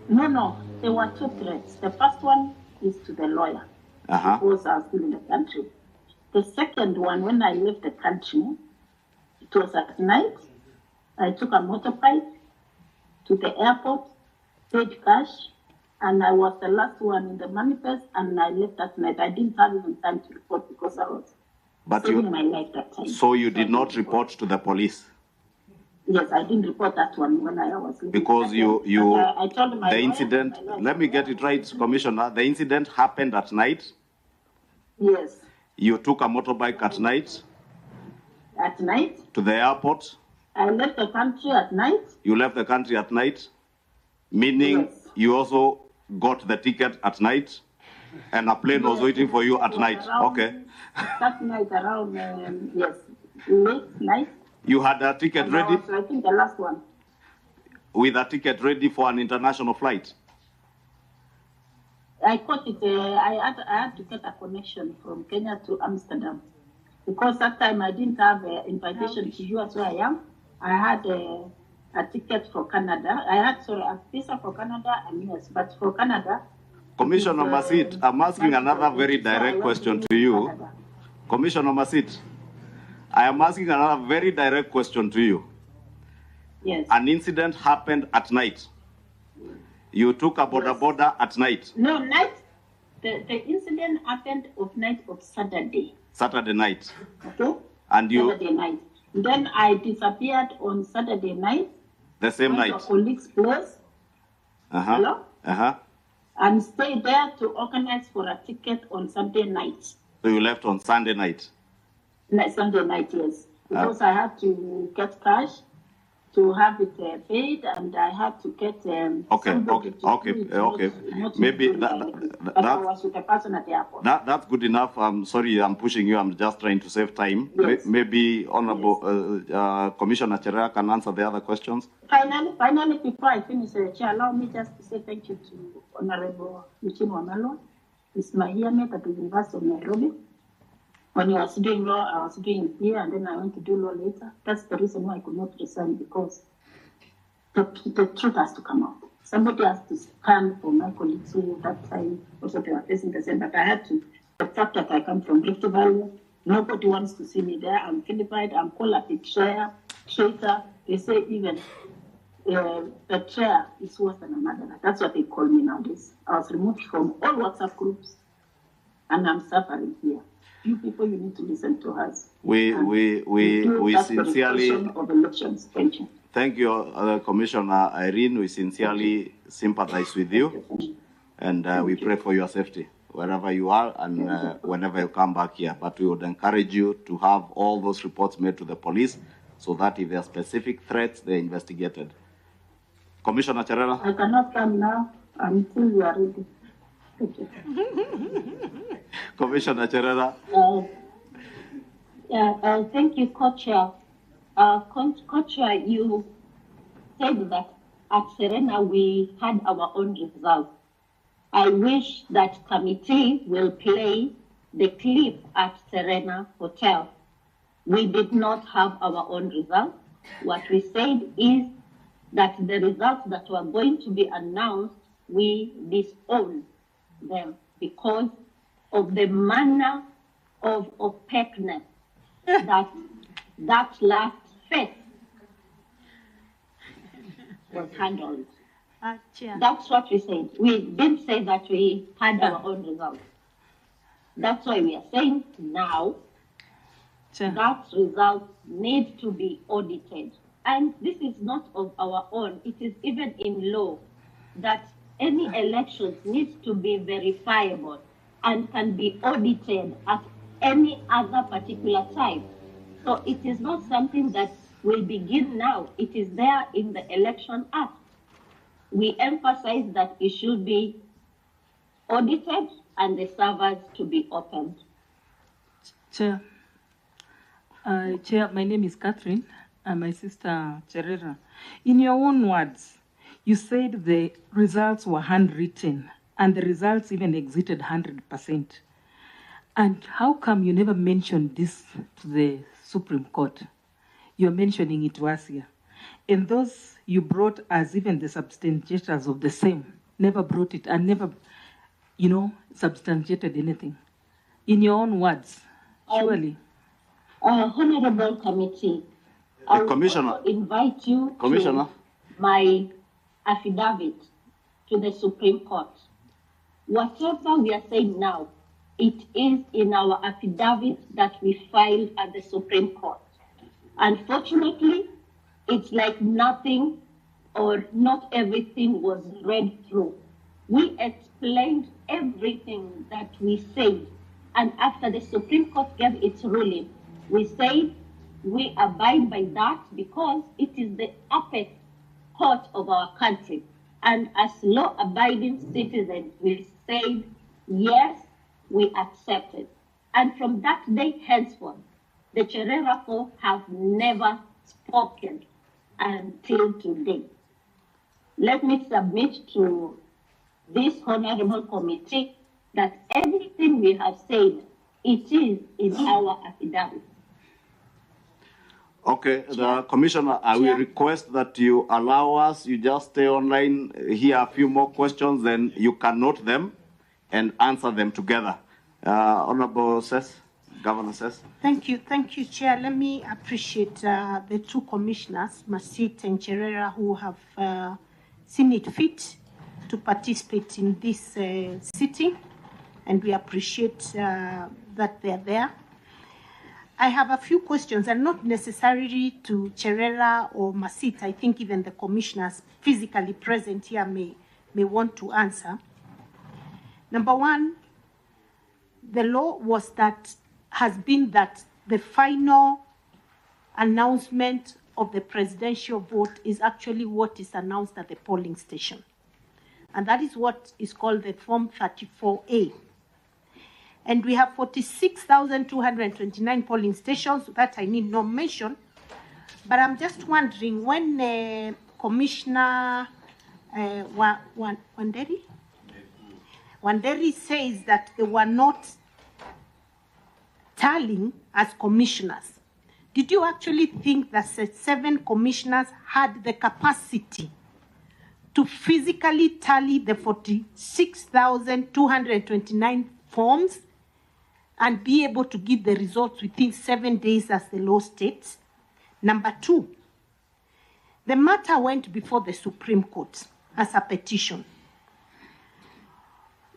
No, there were two threats. The first one is to the lawyer, because I was still in the country. The second one, when I left the country, it was at night. I took a motorbike to the airport, paid cash, and I was the last one in the manifest, and I left that night. I didn't have even time to report because I was saving my life that time. So you did not report to the police? Yes, I didn't report that one when I was leaving. Because I told my the incident, let me get it right, Commissioner, the incident happened at night? Yes. You took a motorbike at night? At night? To the airport? I left the country at night. You left the country at night? Meaning you also got the ticket at night? And a plane was waiting for you at night? Okay. That night around, late night. You had a ticket ready? I think the last one. With a ticket ready for an international flight? I caught it. I had to get a connection from Kenya to Amsterdam. Because that time I didn't have an invitation to US where I am. I had a ticket for Canada. I had, a visa for Canada and US. But for Canada... Commissioner Masit, I'm asking another very direct question to you. Commissioner Masit, I am asking another very direct question to you. Yes. An incident happened at night. You took a border at night. No, night. The incident happened of night of Saturday. Saturday night. Okay. And you. Saturday night. Then I disappeared on Saturday night. The same night. To a colleague's place. Hello. And stayed there to organize for a ticket on Sunday night. So you left on Sunday night. Sunday night, yes. Because I had to get cash to have it paid, and I had to get okay. Maybe I was with a person at the airport. That's good enough. I'm sorry, I'm pushing you. I'm just trying to save time. Yes. Maybe Honorable Commissioner Cherea can answer the other questions. Finally, before I finish, Chair, allow me just to say thank you to Honorable Eugene Wamalo. He's my yearmate at the University of Nairobi. When he was doing law, I was doing here, and then I went to do law later. That's the reason why I could not resign, because the truth has to come out. Somebody has to stand for my colleagues who that time also they were facing the same. But I had to. The fact that I come from Rift Valley, nobody wants to see me there. I'm vilified. I'm called a betrayer, traitor. They say even betrayer is worse than a murderer. That's what they call me nowadays. I was removed from all WhatsApp groups. and I'm suffering here. You people, you need to listen to us. We sincerely of elections. Thank you. Thank you, Commissioner Irene. We sincerely sympathize with you, and we pray for your safety wherever you are and whenever you come back here. But we would encourage you to have all those reports made to the police so that if there are specific threats, they're investigated. Commissioner Cherera? I cannot come now until you are ready. Thank you. Commissioner Cherera? Thank you, Co-Chair. Co-Chair, you said that at Serena we had our own results. I wish that committee will play the clip at Serena Hotel. We did not have our own results. What we said is that the results that were going to be announced, we disown them because of the manner of opaqueness that last phase was handled. That's what we said. We didn't say that we had our own results. That's why we are saying now that results need to be audited. And this is not of our own. It is even in law that any elections need to be verifiable and can be audited at any other particular time. So it is not something that will begin now. It is there in the Election Act. We emphasize that it should be audited and the servers to be opened. Chair, my name is Catherine, and my sister Cherera. In your own words, you said the results were handwritten, and the results even exceeded 100%. And how come you never mentioned this to the Supreme Court? You're mentioning it to us here. And those you brought as even the substantiators of the same never brought it and never, substantiated anything. In your own words, surely. Honorable Committee, I will also invite you to my affidavit to the Supreme Court. Whatever we are saying now, it is in our affidavit that we filed at the Supreme Court. Unfortunately, it's like nothing or not everything was read through. We explained everything that we said, and after the Supreme Court gave its ruling, we said we abide by that because it is the apex court of our country. And as law-abiding citizens, we said, yes, we accept it. And from that day henceforth, the Cherera folk have never spoken until today. Let me submit to this honorable committee that everything we have said, it is in our affidavit. Okay, the Commissioner, I will request that you allow us, you just stay online, hear a few more questions, then you can note them and answer them together. Honorable Governor says. Thank you, Chair. Let me appreciate the two commissioners, Masit and Cherera, who have seen it fit to participate in this sitting, and we appreciate that they're there. I have a few questions, and not necessarily to Cherera or Masit. I think even the commissioners physically present here may want to answer. Number one, the law has been that the final announcement of the presidential vote is actually what is announced at the polling station. And that is what is called the Form 34A. And we have 46,229 polling stations that I need no mention. But I'm just wondering, when Commissioner Wanderi says that they were not tallying as commissioners, did you actually think that 7 commissioners had the capacity to physically tally the 46,229 forms and be able to give the results within 7 days as the law states? Number 2, the matter went before the Supreme Court as a petition.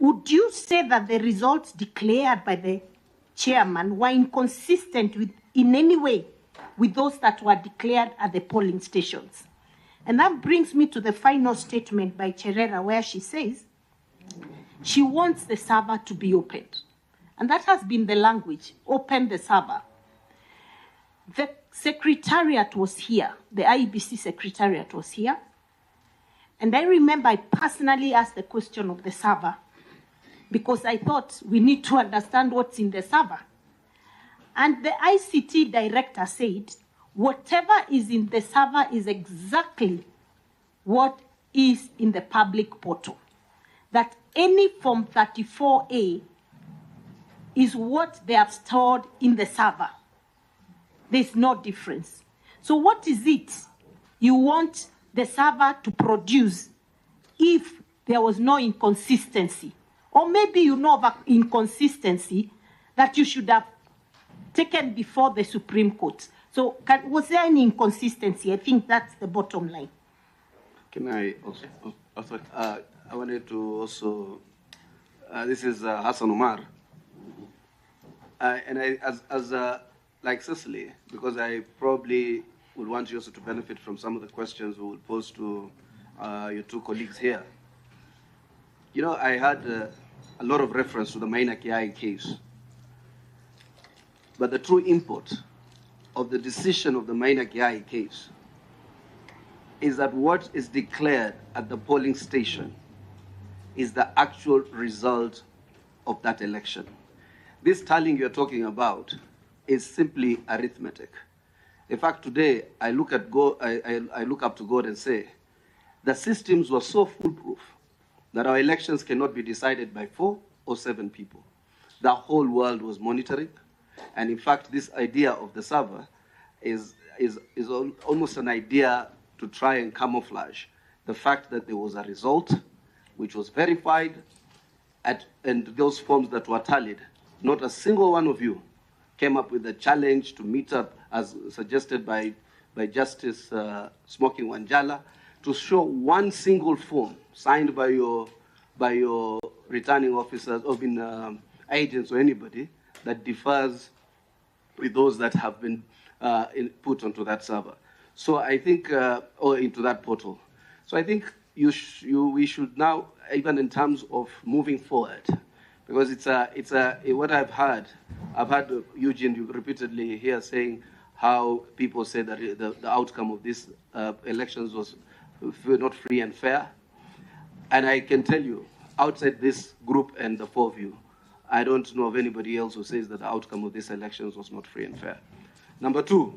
would you say that the results declared by the chairman were inconsistent in any way with those that were declared at the polling stations? And that brings me to the final statement by Cherera, where she says she wants the server to be opened. And that has been the language, open the server. The secretariat was here, the IEBC secretariat was here. And I remember I personally asked the question of the server because I thought we need to understand what's in the server. And the ICT director said, whatever is in the server is exactly what is in the public portal. That any Form 34A is what they have stored in the server. There's no difference. So what is it you want the server to produce if there was no inconsistency? Or maybe you know of an inconsistency that you should have taken before the Supreme Court. So was there any inconsistency? I think that's the bottom line. Can I also? I wanted to also, this is Hassan Omar. And I, like Cecily, because I probably would want you also to benefit from some of the questions we will pose to your two colleagues here. You know, I had a lot of reference to the Maina Kiai case. But the true import of the decision of the Maina Kiai case is that what is declared at the polling station is the actual result of that election. This tallying you're talking about is simply arithmetic. In fact, today I look up to God and say, the systems were so foolproof that our elections cannot be decided by 4 or 7 people. The whole world was monitoring. And in fact, this idea of the server is almost an idea to try and camouflage the fact that there was a result which was verified and those forms that were tallied. Not a single one of you came up with a challenge to meet up, as suggested by Justice Smoking Wanjala, to show one single form signed by your returning officers or agents or anybody that differs with those that have been put onto that server. So I think, or into that portal. So I think we should now, even in terms of moving forward, because what I've heard Eugene, you repeatedly here saying how people say that the outcome of these elections was not free and fair. And I can tell you, outside this group and the 4 of you, I don't know of anybody else who says that the outcome of these elections was not free and fair. Number two,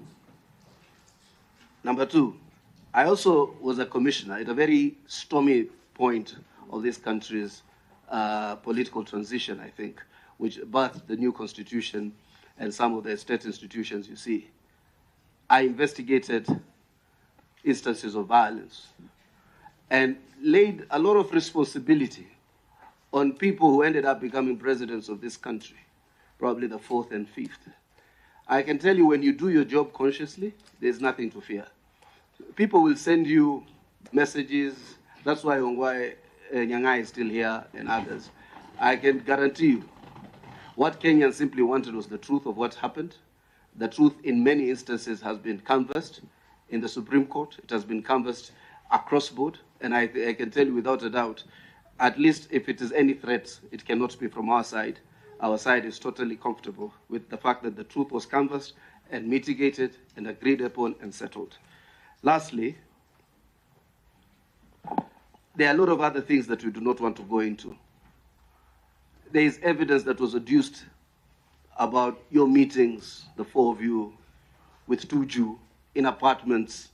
I also was a commissioner at a very stormy point of this country's political transition, I think, which birthed the new constitution and some of the state institutions you see. I investigated instances of violence and laid a lot of responsibility on people who ended up becoming presidents of this country, probably the 4th and 5th. I can tell you, when you do your job consciously, there's nothing to fear. People will send you messages. That's why Ongwae Nyangai is still here and others. I can guarantee you, what Kenyans simply wanted was the truth of what happened. The truth in many instances has been canvassed in the Supreme Court. It has been canvassed across board. And I can tell you without a doubt, at least if it is any threat, it cannot be from our side. Our side is totally comfortable with the fact that the truth was canvassed and mitigated and agreed upon and settled. Lastly, there are a lot of other things that we do not want to go into. There is evidence that was adduced about your meetings, the 4 of you, with Tuju in apartments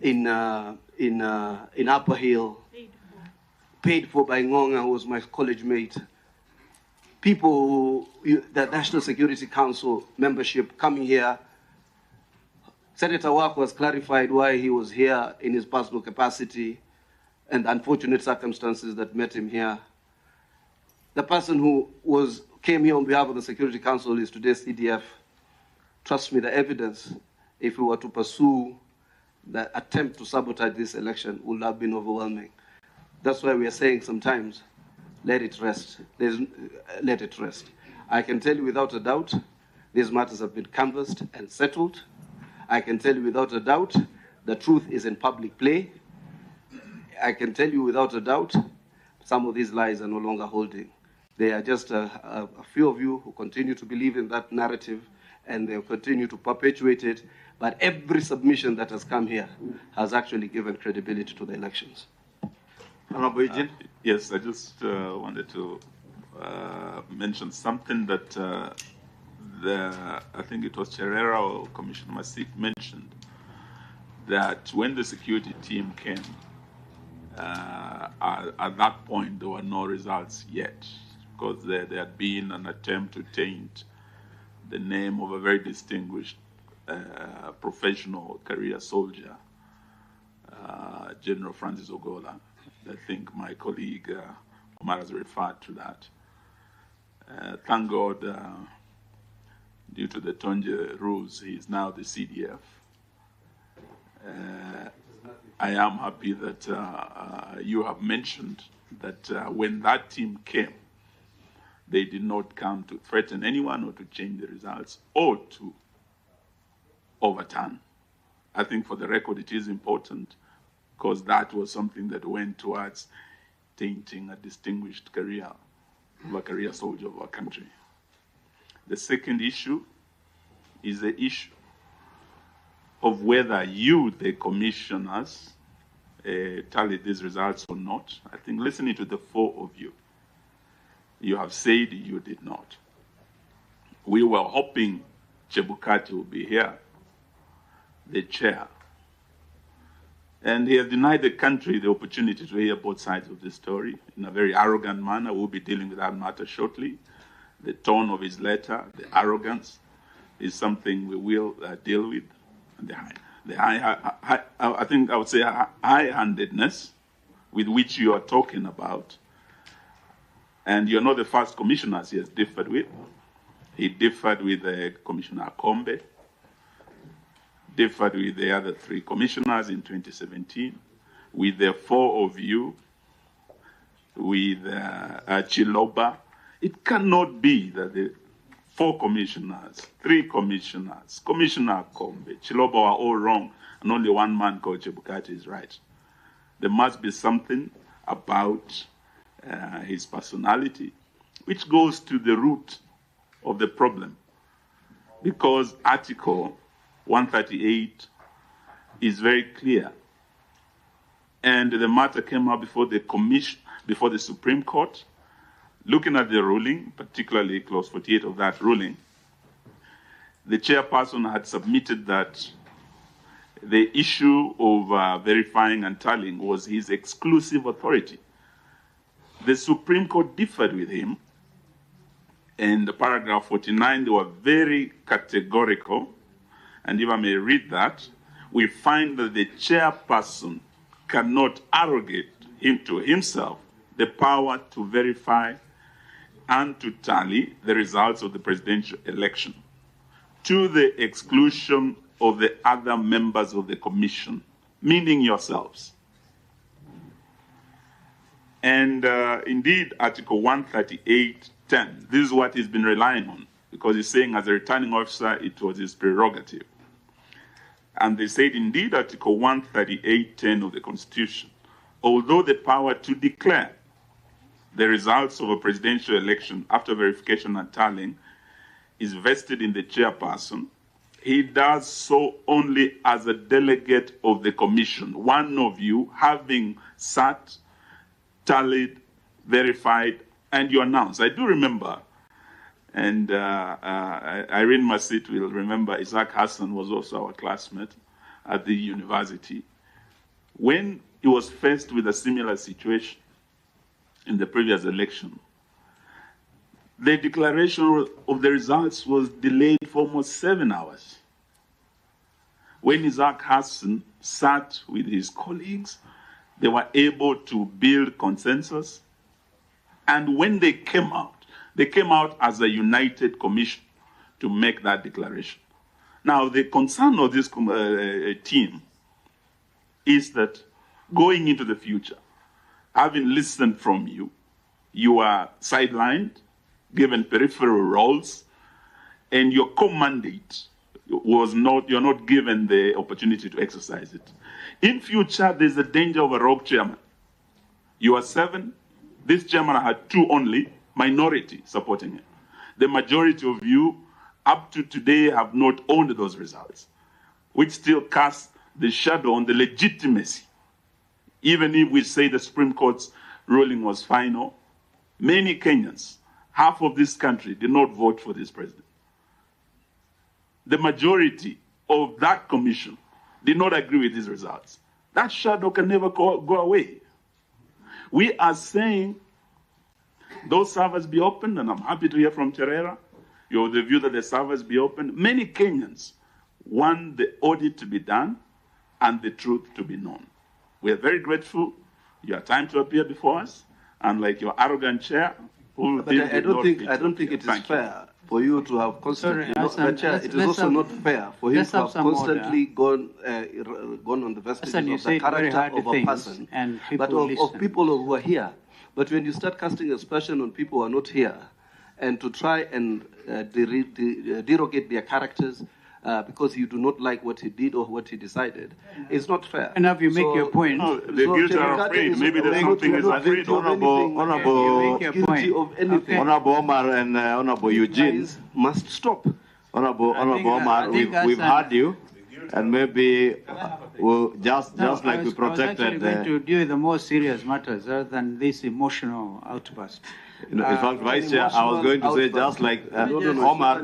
in Upper Hill, paid for by Ngonga, who was my college mate. People who, the National Security Council membership coming here. Senator Wako was clarified why he was here in his personal capacity and the unfortunate circumstances that met him here. The person who came here on behalf of the Security Council is today's CDF. Trust me, the evidence, if we were to pursue the attempt to sabotage this election, would have been overwhelming. That's why we are saying sometimes let it rest. Let it rest. I can tell you without a doubt, these matters have been canvassed and settled. I can tell you without a doubt, the truth is in public play. I can tell you without a doubt, some of these lies are no longer holding. There are just a few of you who continue to believe in that narrative, and they'll continue to perpetuate it. But every submission that has come here has actually given credibility to the elections. Honorable Eugene? Yes, I just wanted to mention something that I think it was Cherera or Commissioner Masip mentioned, that when the security team came, at that point there were no results yet, because there had been an attempt to taint the name of a very distinguished professional career soldier, General Francis Ogola. I think my colleague Omar has referred to that. Thank God, due to the Tonje rules, he is now the CDF. I am happy that you have mentioned that when that team came, they did not come to threaten anyone or to change the results or to overturn. I think for the record it is important, because that was something that went towards tainting a distinguished career of a career soldier of our country. The second issue is the issue of whether you, the commissioners, tallied these results or not. I think listening to the four of you, you have said you did not. We were hoping Chebukati would be here, the chair, and he has denied the country the opportunity to hear both sides of the story in a very arrogant manner. We'll be dealing with that matter shortly. The tone of his letter, the arrogance, is something we will deal with. And I think I would say high-handedness with which you are talking about. And you're not the first commissioners he has differed with. He differed with Commissioner Akombe, differed with the other three commissioners in 2017, with the four of you, with Chiloba. It cannot be that the four commissioners, three commissioners, Commissioner Akombe, Chiloba are all wrong, and only one man called Chebukati is right. There must be something about his personality which goes to the root of the problem, because Article 138 is very clear, and the matter came up before the commission, before the Supreme Court. Looking at the ruling, particularly clause 48 of that ruling, the chairperson had submitted that the issue of verifying and tallying was his exclusive authority. The Supreme Court differed with him, and the paragraph 49, they were very categorical. And if I may read that, we find that the chairperson cannot arrogate to himself the power to verify and to tally the results of the presidential election to the exclusion of the other members of the commission, meaning yourselves. And indeed, Article 138.10, this is what he's been relying on, because he's saying as a returning officer, it was his prerogative. And they said, indeed, Article 138.10 of the Constitution, although the power to declare the results of a presidential election after verification and tallying is vested in the chairperson, he does so only as a delegate of the commission, one of you having sat, tallied, verified, and you announced. I do remember, and Irene Masit will remember, Isaac Hassan was also our classmate at the university. When he was faced with a similar situation in the previous election, the declaration of the results was delayed for almost 7 hours. When Isaac Hassan sat with his colleagues, they were able to build consensus. And when they came out as a united commission to make that declaration. Now, the concern of this team is that going into the future, having listened from you, you are sidelined, given peripheral roles, and your core mandate was not, you're not given the opportunity to exercise it. In future, there's a danger of a rogue chairman. You are 7, this chairman had 2 only, minority supporting him. The majority of you, up to today, have not owned those results, which still casts the shadow on the legitimacy. Even if we say the Supreme Court's ruling was final, many Kenyans, half of this country, did not vote for this president. The majority of that commission did not agree with these results. That shadow can never go away. We are saying those servers be opened, and I'm happy to hear from Cherera, you have the view that the servers be opened. Many Kenyans want the audit to be done and the truth to be known. We are very grateful. You have time to appear before us, and like your arrogant chair, who but I don't think it is fair for you to have constantly. It is also not fair for you to have constantly gone on the vestiges of the character of a person, but of people who are here. But when you start casting aspersion on people who are not here, and to try and derogate their characters because you do not like what he did or what he decided, it's not fair. And if you make your point, no, the guilty are afraid. Maybe there's something is afraid. Honorable Omar and Honorable Eugene must stop. Honorable Omar, we've heard you, and maybe we'll just like we protected. I was actually going to deal with the more serious matters rather than this emotional outburst. In fact, Vice Chair, I was going to say just like Omar.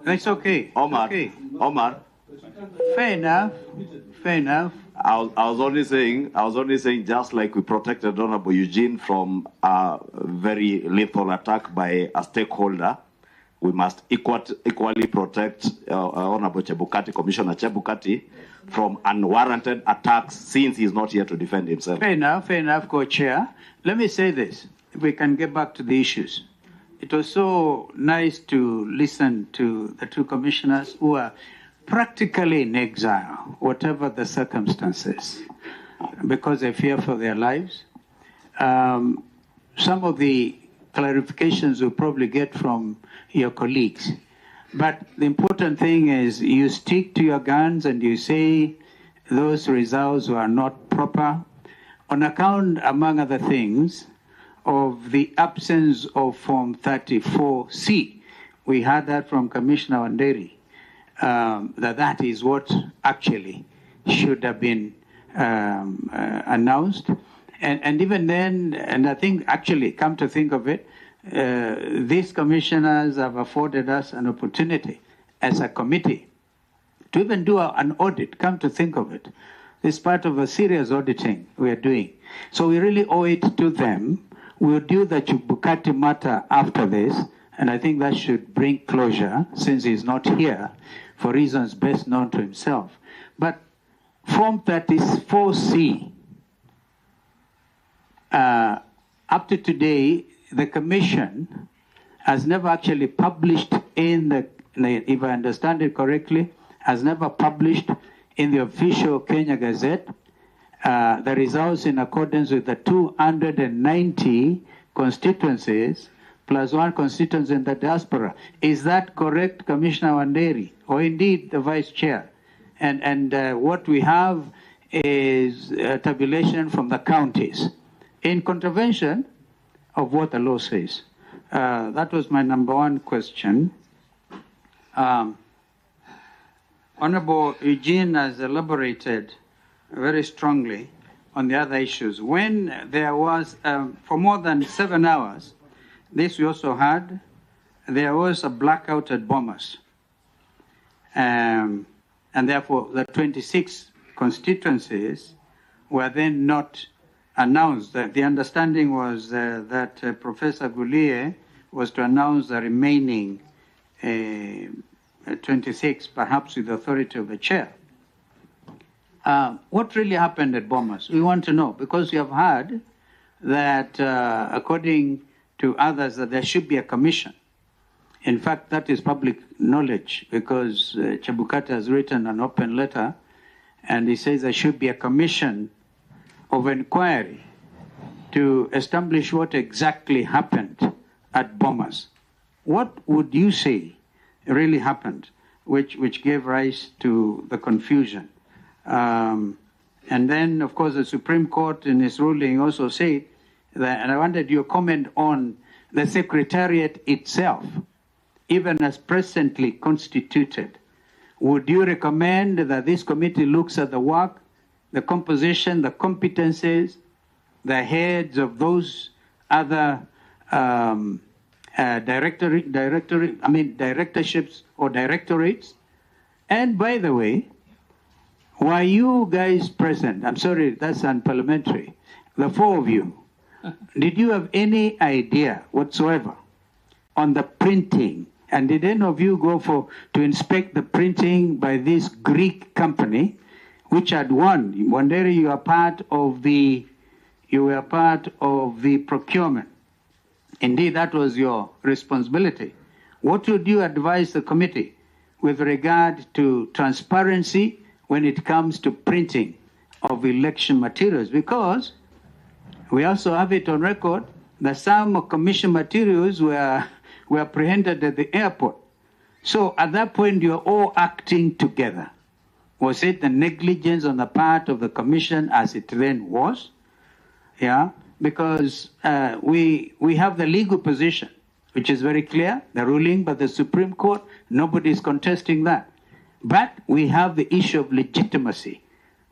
It's okay. Omar. Fair enough. I was only saying just like we protected Honorable Eugene from a very lethal attack by a stakeholder, we must equally protect Honorable Chebukati, Commissioner Chebukati, from unwarranted attacks since he's not here to defend himself. Fair enough, Co-Chair. Let me say this, if we can get back to the issues. It was so nice to listen to the 2 commissioners who are practically in exile, whatever the circumstances, because they fear for their lives. Some of the clarifications we'll probably get from your colleagues. But the important thing is you stick to your guns and you say those results were not proper on account, among other things, of the absence of Form 34C. We heard that from Commissioner Wanderi, that is what actually should have been announced. And even then, and I think actually, come to think of it, these commissioners have afforded us an opportunity as a committee to even do an audit, come to think of it. It's part of a serious auditing we are doing. So we really owe it to them. We'll do the Chebukati matter after this, and I think that should bring closure since he's not here for reasons best known to himself. But Form 34C, up to today, the Commission has never actually published in the, if I understand it correctly, has never published in the official Kenya Gazette the results in accordance with the 290 constituencies plus 1 constituency in the diaspora. Is that correct, Commissioner Wanderi, or indeed the Vice Chair? And what we have is a tabulation from the counties in contravention of what the law says. That was my number 1 question. Honorable Eugene has elaborated very strongly on the other issues. When there was, for more than 7 hours, this we also had, there was a blackout at Bomas. And therefore, the 26 constituencies were then not announced. The understanding was that Professor Gulie was to announce the remaining 26, perhaps with the authority of the chair. What really happened at Bomas? We want to know, because we have heard that, according to others, that there should be a commission. In fact, that is public knowledge, because Chebukati has written an open letter, and he says there should be a commission of inquiry to establish what exactly happened at Bomas. What would you say really happened, which gave rise to the confusion? And then, of course, the Supreme Court in its ruling also said that, and I wanted your comment on the Secretariat itself, even as presently constituted. Would you recommend that this committee looks at the work, the composition, the competencies, the heads of those other directorships or directorates? And by the way, were you guys present? I'm sorry, that's unparliamentary. The four of you, did you have any idea whatsoever on the printing? And did any of you go to inspect the printing by this Greek company, which had won? One day you were part of the procurement. Indeed, that was your responsibility. What would you advise the committee with regard to transparency when it comes to printing of election materials? Because we also have it on record that some commission materials were apprehended at the airport. So at that point, you're all acting together. Was it the negligence on the part of the commission as it then was? Yeah, because we have the legal position, which is very clear, the ruling by the Supreme Court, nobody is contesting that. But we have the issue of legitimacy,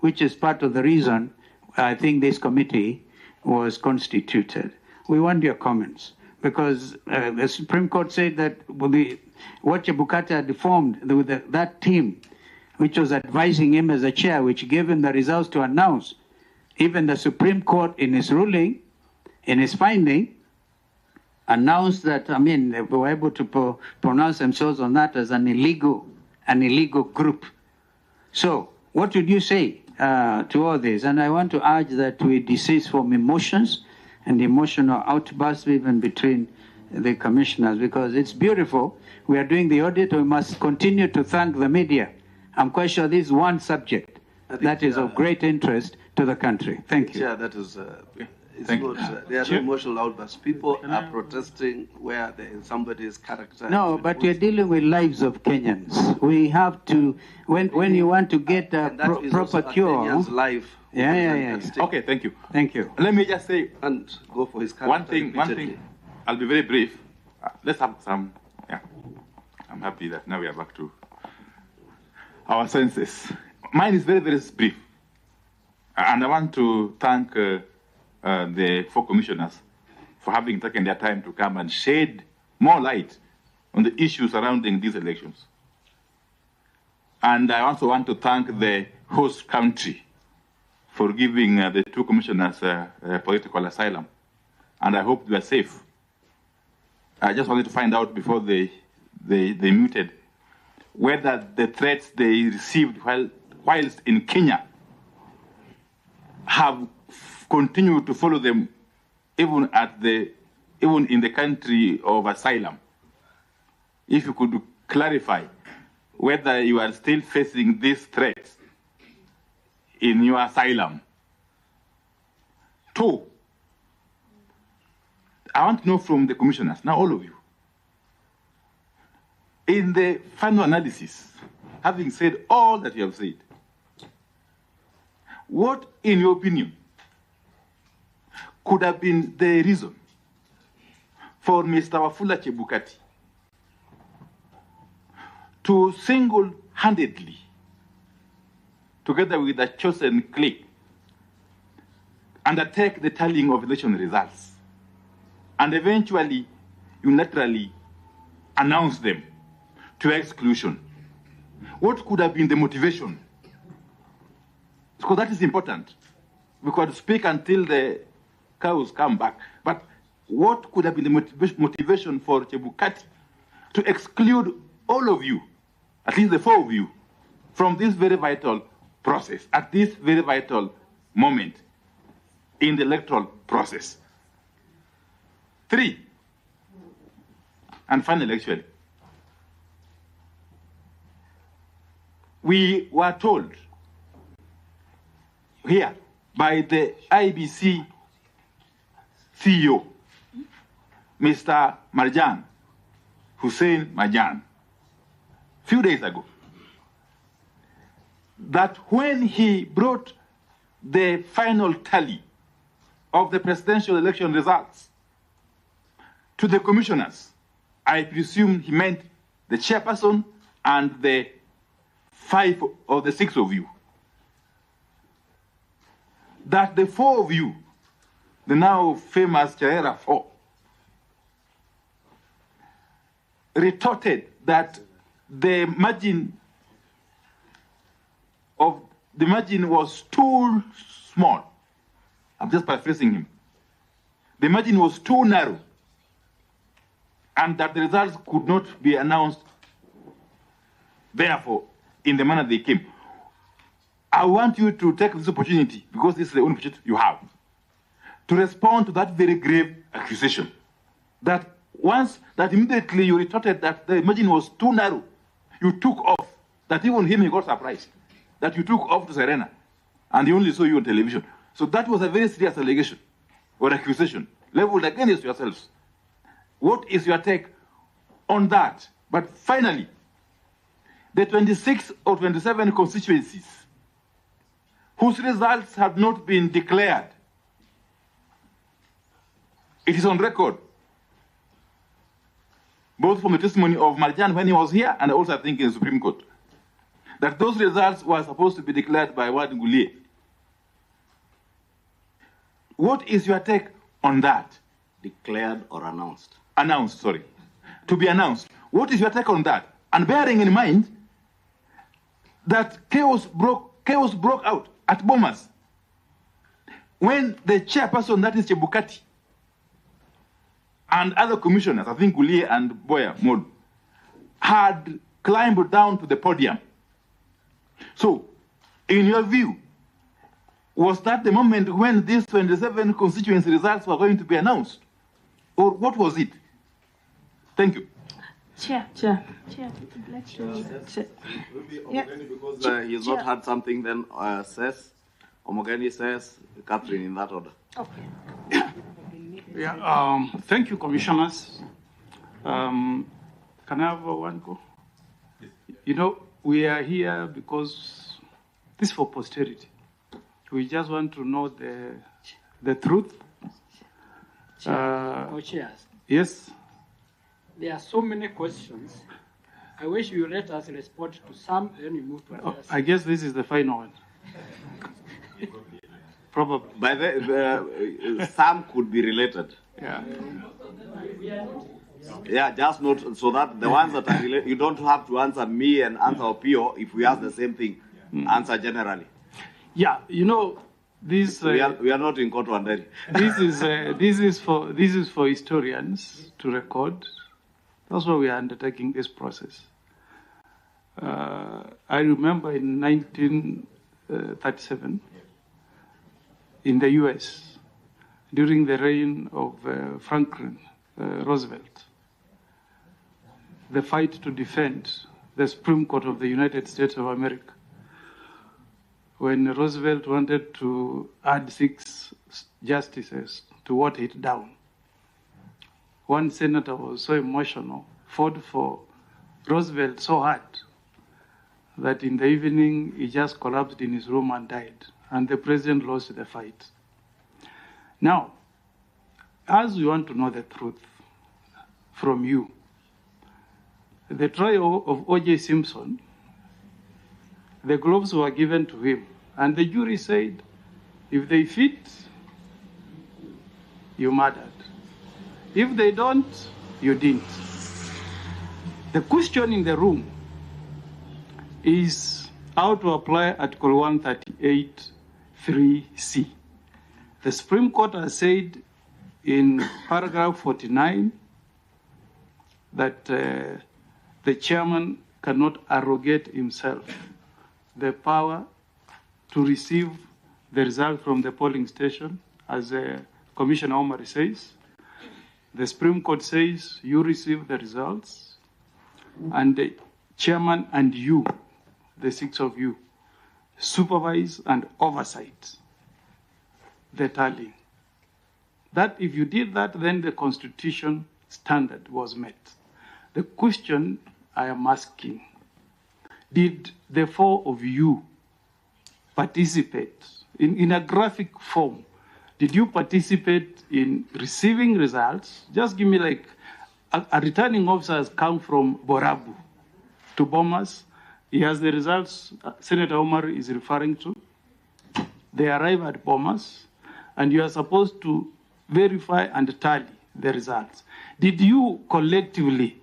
which is part of the reason I think this committee was constituted. We want your comments, because the Supreme Court said that what Chebukati had formed with that team, which was advising him as a chair, which gave him the results to announce, even the Supreme Court in its ruling, in its finding, announced that, they were able to pronounce themselves on that as an illegal group. So what would you say to all this? And I want to urge that we desist from emotions and emotional outbursts even between the commissioners, because it's beautiful. We are doing the audit. We must continue to thank the media. I'm quite sure this is one subject that is of great interest to the country. Thank you. Yeah, that is. It's not, there are no emotional outbursts. People are protesting where there is somebody's character. No, but we're dealing with lives of Kenyans. We have to, when you want to get a proper cure. Kenyan's life. Yeah. Okay, thank you. Thank you. Let me just say and go for his character. One thing. I'll be very brief. Let's have some. Yeah, I'm happy that now we are back to our senses. Mine is very, very brief, and I want to thank the four commissioners for having taken their time to come and shed more light on the issues surrounding these elections. And I also want to thank the host country for giving the two commissioners political asylum. And I hope they are safe. I just wanted to find out before they muted whether the threats they received whilst in Kenya have continued to follow them even in the country of asylum. If you could clarify whether you are still facing these threats in your asylum. 2, I want to know from the commissioners, now all of you, in the final analysis, having said all that you have said, what, in your opinion, could have been the reason for Mr. Wafula Chebukati to single-handedly, together with the chosen clique, undertake the tallying of election results and eventually unilaterally announce them to exclusion? What could have been the motivation? Because that is important. We could speak until the cows come back. But what could have been the motivation for Chebukati to exclude all of you, at least the 4 of you, from this very vital process, at this very vital moment in the electoral process? 3, and finally, actually, we were told here by the IEBC CEO, Mr. Marjan, Hussein Marjan, few days ago, that when he brought the final tally of the presidential election results to the commissioners, I presume he meant the chairperson and the 5 or the 6 of you, that the 4 of you, the now famous Chaera 4, retorted that the margin was too small. I'm just paraphrasing him. The margin was too narrow, and that the results could not be announced, therefore, in the manner they came. I want you to take this opportunity, because this is the only opportunity you have, to respond to that very grave accusation. That immediately you retorted that the margin was too narrow, you took off, that even him, he got surprised, that you took off to Serena, and he only saw you on television. So that was a very serious allegation or accusation leveled against yourselves. What is your take on that? But finally, the 26 or 27 constituencies whose results have not been declared, it is on record, both from the testimony of Marjan when he was here and also I think in the Supreme Court, that those results were supposed to be declared by Ward Ngulie. What is your take on that? Declared or announced? Announced, sorry. To be announced. What is your take on that? And bearing in mind that chaos broke out at Bomas when the chairperson, that is Chebukati, and other commissioners, I think Ngulie and Boya Mod, had climbed down to the podium. So, in your view, was that the moment when these 27 constituency results were going to be announced? Or what was it? Thank you. Chair. Let's Yeah. Because he's not had something, then says, Omogeni says, Catherine, in that order. Okay. Yeah, thank you, commissioners. Can I have one go? You know, we are here because this is for posterity. We just want to know the truth. Co-chairs. Yes. There are so many questions. I wish you let us respond to some, then we move to others. I guess this is the final one. Probably. By the some could be related. Yeah. Yeah, just not so that the ones that are related, you don't have to answer me and answer Opio if we ask the same thing. Answer generally. Yeah, you know, this we are not in court one day. This is for historians to record. That's why we are undertaking this process. I remember in 1937 in the U.S. during the reign of Franklin Roosevelt, the fight to defend the Supreme Court of the United States of America. When Roosevelt wanted to add 6 justices to water it down, one senator was so emotional, fought for Roosevelt so hard that in the evening he just collapsed in his room and died, and the president lost the fight. Now, as we want to know the truth from you, the trial of O.J. Simpson, the gloves were given to him, and the jury said, if they fit, you murdered. If they don't, you didn't. The question in the room is how to apply Article 138(3)(c). The Supreme Court has said in paragraph 49 that the chairman cannot arrogate himself the power to receive the result from the polling station, as Commissioner Omar says. The Supreme Court says you receive the results, and the chairman and you, the 6 of you, supervise and oversight the tallying. That if you did that, then the constitution standard was met. The question I am asking, did the four of you participate in a graphic form? Did you participate in receiving results? Just give me like a returning officer has come from Borabu to Bomas. He has the results Senator Omar is referring to. They arrive at Bomas, and you are supposed to verify and tally the results. Did you collectively,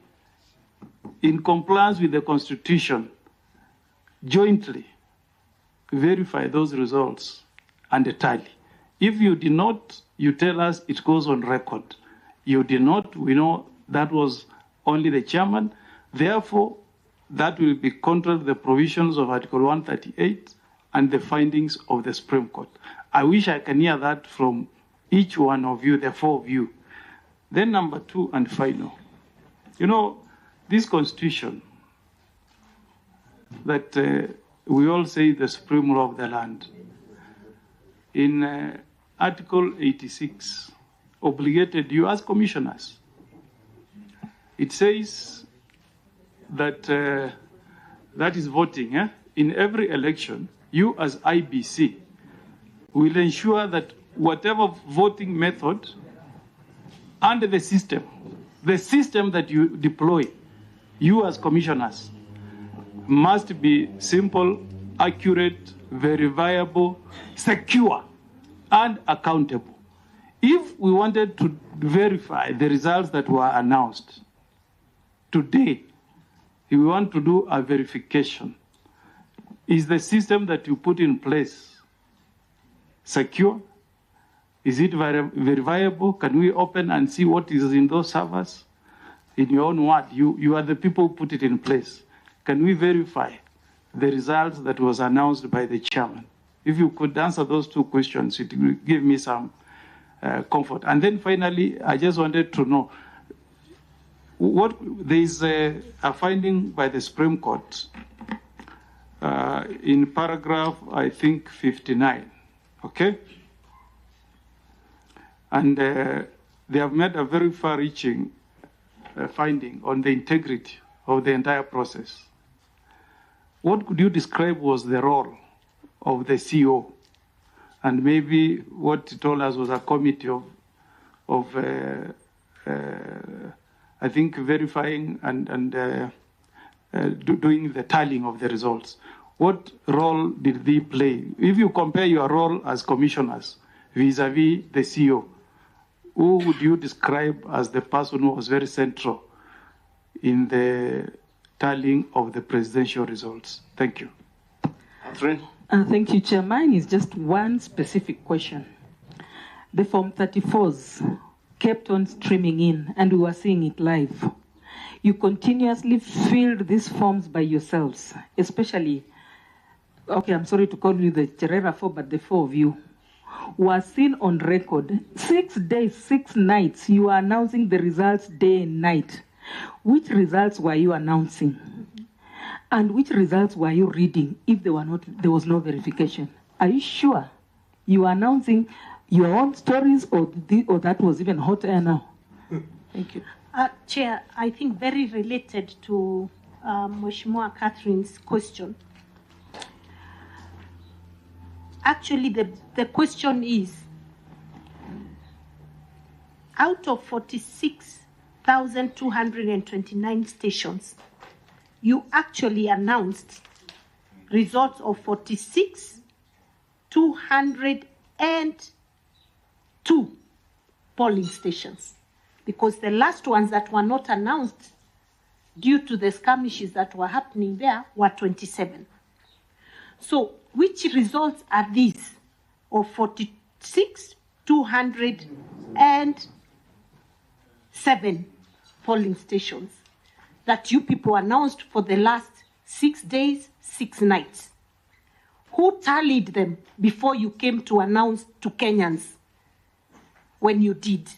in compliance with the Constitution, jointly verify those results and tally? If you did not, you tell us it goes on record. You did not, we know that was only the chairman. Therefore, that will be contrary to the provisions of Article 138 and the findings of the Supreme Court. I wish I can hear that from each one of you, the four of you. Then number two and final. You know, this constitution that we all say the supreme law of the land, in Article 86, obligated you as commissioners. It says that that is voting. In every election, you as IEBC will ensure that whatever voting method and the system that you deploy, you as commissioners, must be simple, accurate, verifiable, secure, and accountable. If we wanted to verify the results that were announced today, if we want to do a verification, is the system that you put in place secure? Is it verifiable? Can we open and see what is in those servers? In your own word, you are the people who put it in place. Can we verify the results that was announced by the chairman? If you could answer those two questions, it will give me some comfort. And then finally, I just wanted to know, there is a finding by the Supreme Court in paragraph, I think, 59, okay? And they have made a very far-reaching finding on the integrity of the entire process. What could you describe was the role of the CEO? And maybe what he told us was a committee of I think, verifying and doing the tallying of the results. What role did they play? If you compare your role as commissioners vis-a-vis the CEO, who would you describe as the person who was very central in the tallying of the presidential results? Thank you. Catherine? Thank you, Chair. Mine is just one specific question. The Form 34s kept on streaming in, and we were seeing it live. You continuously filled these forms by yourselves, especially, okay, I'm sorry to call you the Cherera 4, but the four of you were seen on record. 6 days, 6 nights, you were announcing the results day and night. Which results were you announcing? And which results were you reading if there was no verification? Are you sure you were announcing your own stories, or that was even hot air now? Thank you. Chair, I think very related to Mheshimiwa Catherine's question. Actually, the question is, out of 46,229 stations, you actually announced results of 46,202 polling stations, because the last ones that were not announced due to the skirmishes that were happening there were 27. So which results are these of 46,207 polling stations that you people announced for the last 6 days, 6 nights? Who tallied them before you came to announce to Kenyans when you did?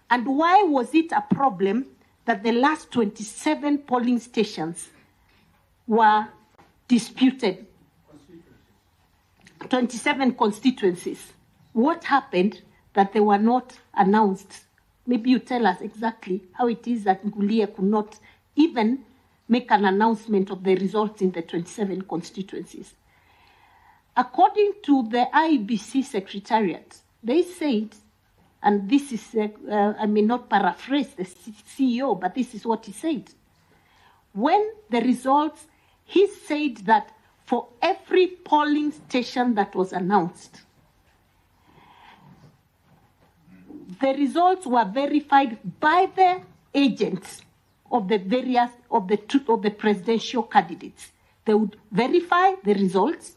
And why was it a problem that the last 27 polling stations were disputed? 27 constituencies. What happened that they were not announced. Maybe you tell us exactly how it is that Ngulia could not even make an announcement of the results in the 27 constituencies. According to the IEBC Secretariat, they said, and this is, I may not paraphrase the CEO, but this is what he said. When the results, he said that for every polling station that was announced, the results were verified by the agents of the various, of the presidential candidates. They would verify the results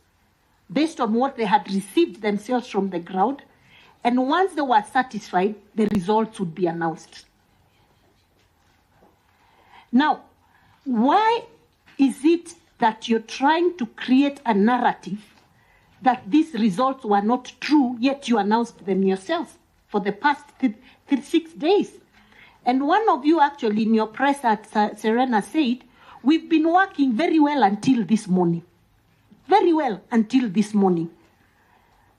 based on what they had received themselves from the ground, and once they were satisfied, the results would be announced. Now, why is it that you're trying to create a narrative that these results were not true, yet you announced them yourself for the past 6 days? And one of you actually in your press at Serena said, we've been working very well until this morning. Very well until this morning.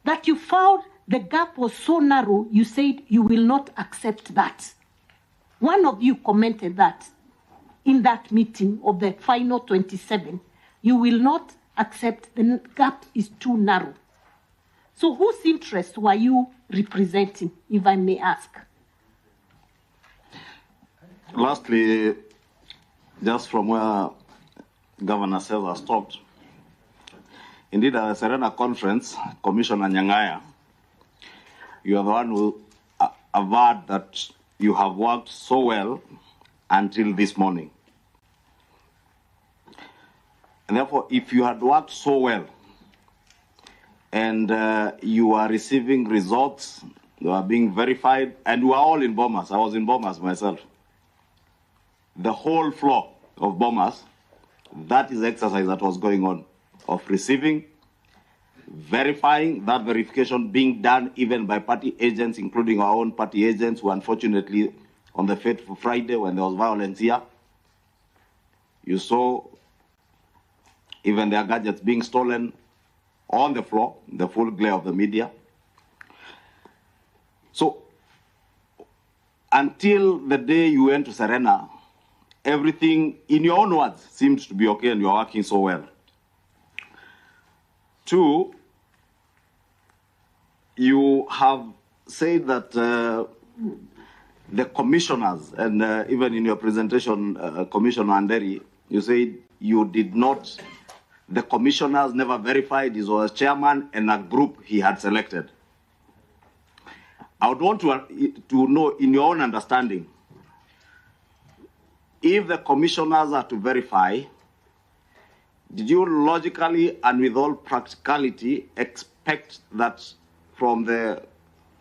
That you found the gap was so narrow, you said you will not accept that. One of you commented that in that meeting of the final 27. You will not accept, the gap is too narrow. So whose interest were you representing, if I may ask? Lastly, just from where Governor Seza stopped, indeed at the Serena conference, Commissioner Nyang'aya, you are the one who averred that you have worked so well until this morning. And therefore, if you had worked so well and you are receiving results, they are being verified, and we are all in Bomas. I was in Bomas myself. The whole floor of Bomas, that is the exercise that was going on, of receiving, verifying, that verification being done even by party agents, including our own party agents, who unfortunately, on the fateful Friday when there was violence here, you saw even their gadgets being stolen on the floor, the full glare of the media. So, until the day you went to Serena, everything, in your own words, seems to be okay and you're working so well. 2, you have said that the commissioners, and even in your presentation, Commissioner Anderi, you said you did not, the commissioners never verified he was chairman and a group he had selected. I would want to know, in your own understanding, if the commissioners are to verify, did you logically and with all practicality expect that from the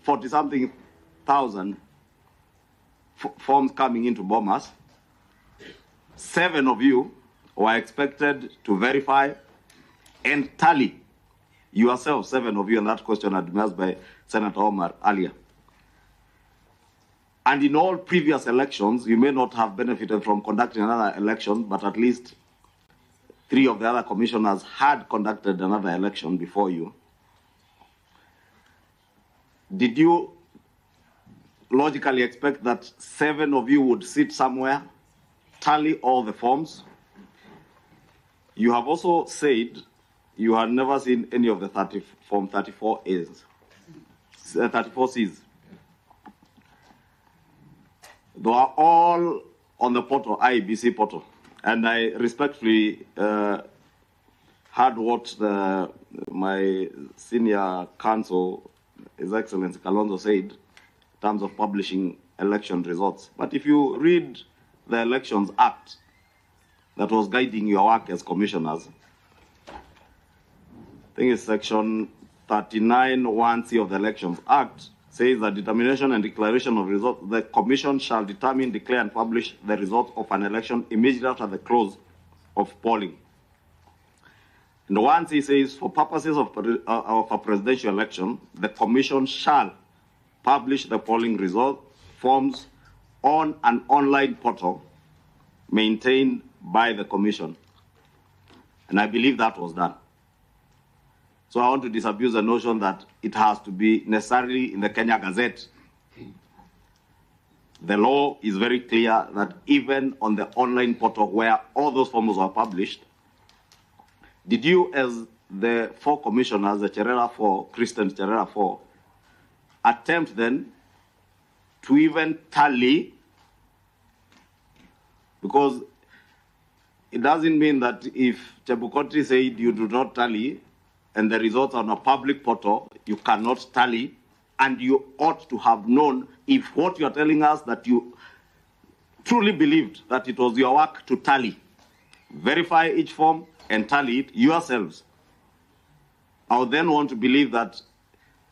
40-something thousand forms coming into Bomas, 7 of you were expected to verify and tally yourself, 7 of you, and that question had been asked by Senator Omar earlier. And in all previous elections, you may not have benefited from conducting another election, but at least 3 of the other commissioners had conducted another election before you. Did you logically expect that 7 of you would sit somewhere, tally all the forms? You have also said you had never seen any of the Form 34As, 34Cs. They are all on the portal, IEBC portal. And I respectfully heard what my senior counsel, His Excellency Kalonzo, said in terms of publishing election results. But if you read the Elections Act that was guiding your work as commissioners, I think it's section 39(1)(c) of the Elections Act, says that determination and declaration of results, the commission shall determine, declare, and publish the results of an election immediately after the close of polling. And 1C says, for purposes of a presidential election, the commission shall publish the polling result forms on an online portal maintained by the commission. And I believe that was done. So I want to disabuse the notion that it has to be necessarily in the Kenya Gazette. The law is very clear that even on the online portal where all those forms were published, did you, as the 4 commissioners, the Cherera 4, Christian Cherera 4, attempt then to even tally? Because it doesn't mean that if Chebukati said you do not tally and the results are on a public portal, you cannot tally, and you ought to have known if what you are telling us that you truly believed that it was your work to tally. Verify each form and tally it yourselves. I would then want to believe that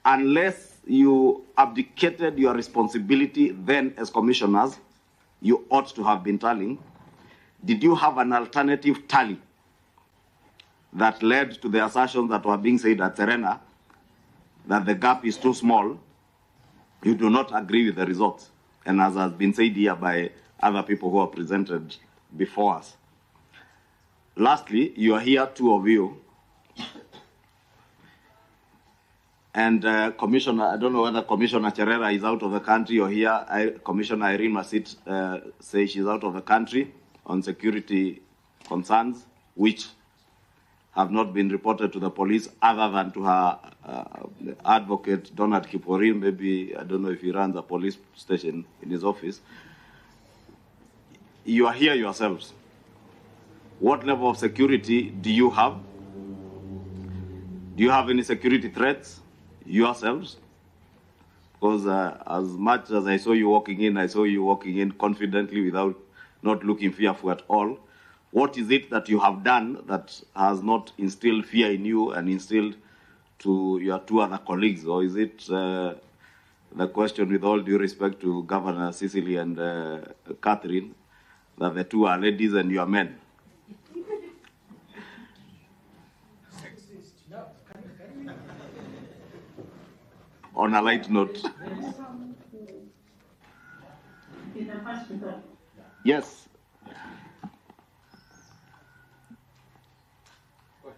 unless you abdicated your responsibility then as commissioners, you ought to have been tallying. Did you have an alternative tally that led to the assertions that were being said at Serena, that the gap is too small? You do not agree with the results, and as has been said here by other people who are presented before us. Lastly, you are here, 2 of you, and Commissioner, I don't know whether Commissioner Cherera is out of the country or here. Commissioner Irene Masit says she's out of the country on security concerns, which have not been reported to the police other than to her advocate, Donald Kiporin. Maybe, I don't know if he runs a police station in his office. You are here yourselves. What level of security do you have? Do you have any security threats yourselves? Because as much as I saw you walking in confidently without not looking fearful at all. What is it that you have done that has not instilled fear in you and instilled to your 2 other colleagues? Or is it the question, with all due respect to Governor Cicely and Catherine, that the 2 are ladies and you are men? On a light note. Yes.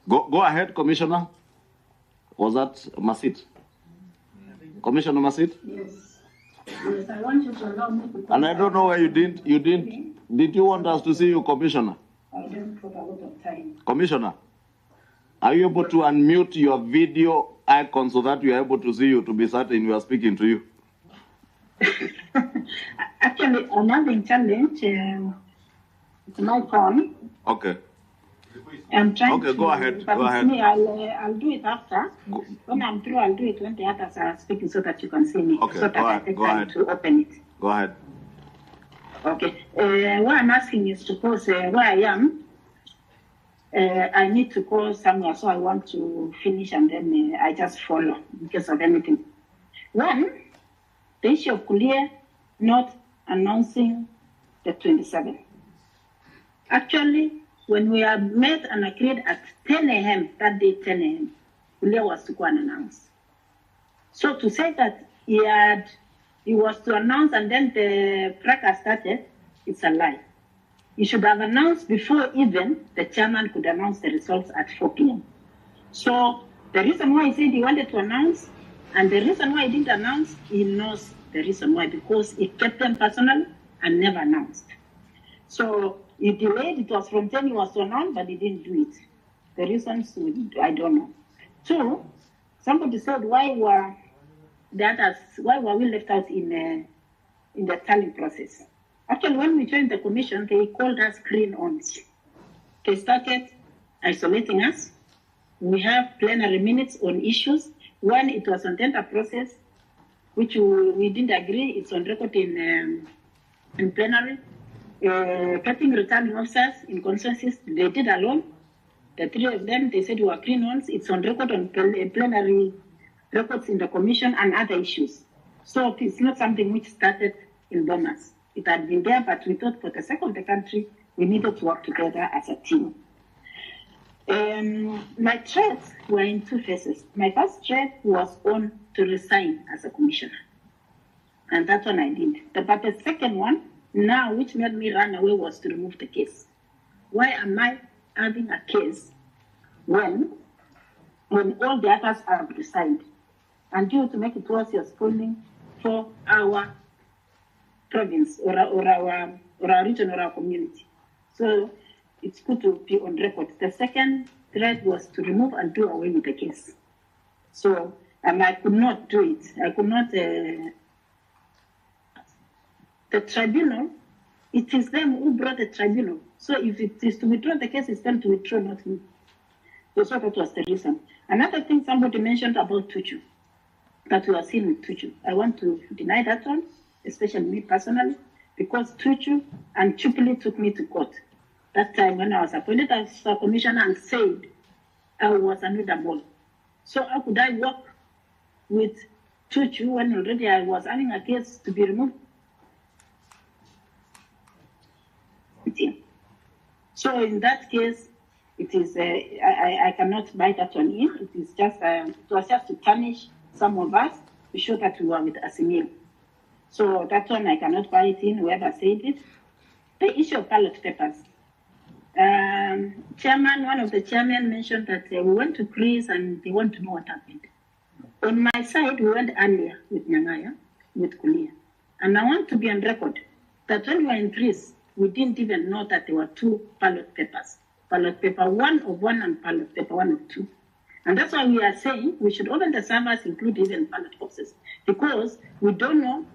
Go ahead, Commissioner. Was that Masit? Commissioner Masit? Yes. Yes, I want you to allow me to... And I don't know why you didn't. Did you want us to see you, Commissioner? I don't put a lot of time. Commissioner, are you able to unmute your video icon so that we are able to see you, to be certain we are speaking to you? Actually, I'm having challenge. It's my phone. Okay. I'm trying to... Okay, go ahead. But Go ahead. Me, I'll do it after. When I'm through, I'll do it when the others are speaking so that you can see me. Okay, so that I take time to open it. Go ahead. Okay. What I'm asking is to pause where I am. I need to go somewhere, so I want to finish and then I just follow because of anything. One, the issue of Kulia not announcing the 27th. Actually, when we had met and agreed at 10 a.m., that day 10 a.m., Kulia was to go and announce. So to say that he was to announce and then the fracas started, it's a lie. He should have announced before even the chairman could announce the results at 4 p.m. So the reason why he said he wanted to announce and the reason why he didn't announce, he knows the reason why, because he kept them personal and never announced. So he delayed, it was from 10 he was to announce, but he didn't do it. The reasons, I don't know. 2, somebody said, why were we left out in the tallying process? Actually, when we joined the commission, they called us green-ons. They started isolating us. We have plenary minutes on issues. One, it was on tender process, which we didn't agree. It's on record in plenary. Cutting returning officers in consensus, they did alone. The 3 of them, they said we were green-ons. It's on record on plenary records in the commission and other issues. So it's not something which started in Bomas. It had been there, but we thought for the sake of the country, we needed to work together as a team. My threats were in 2 phases. My first threat was on to resign as a commissioner. And that one I did. But the second one, now, which made me run away, was to remove the case. Why am I having a case when when all the others are resigned. And due to make it worse, you're spoiling for our province or our region or our community. So it's good to be on record. The second threat was to remove and do away with the case. So, and I could not do it. I could not. The tribunal, it is them who brought the tribunal. So if it is to withdraw the case, it's them to withdraw, not me. So that was the reason. Another thing somebody mentioned about Tuchu, that we are seeing with Tuchu. I want to deny that one, especially me personally, because Tuchu and Chupili took me to court. That time when I was appointed as a commissioner and said I was another ball. So how could I work with Tuchu when already I was having a case to be removed? So in that case, it is I cannot buy that one in. It is just it was just to tarnish some of us to show that we were with Asimil. So that one I cannot buy it in. Whoever said it. The issue of ballot papers. One of the chairmen mentioned that we went to Greece and they want to know what happened. On my side, we went earlier with Nyangaya, with Kulia. And I want to be on record that when we were in Greece, we didn't even know that there were two ballot papers. Ballot paper 1 of 1 and ballot paper 1 of 2. And that's why we are saying we should open the servers, include even ballot boxes, because we don't know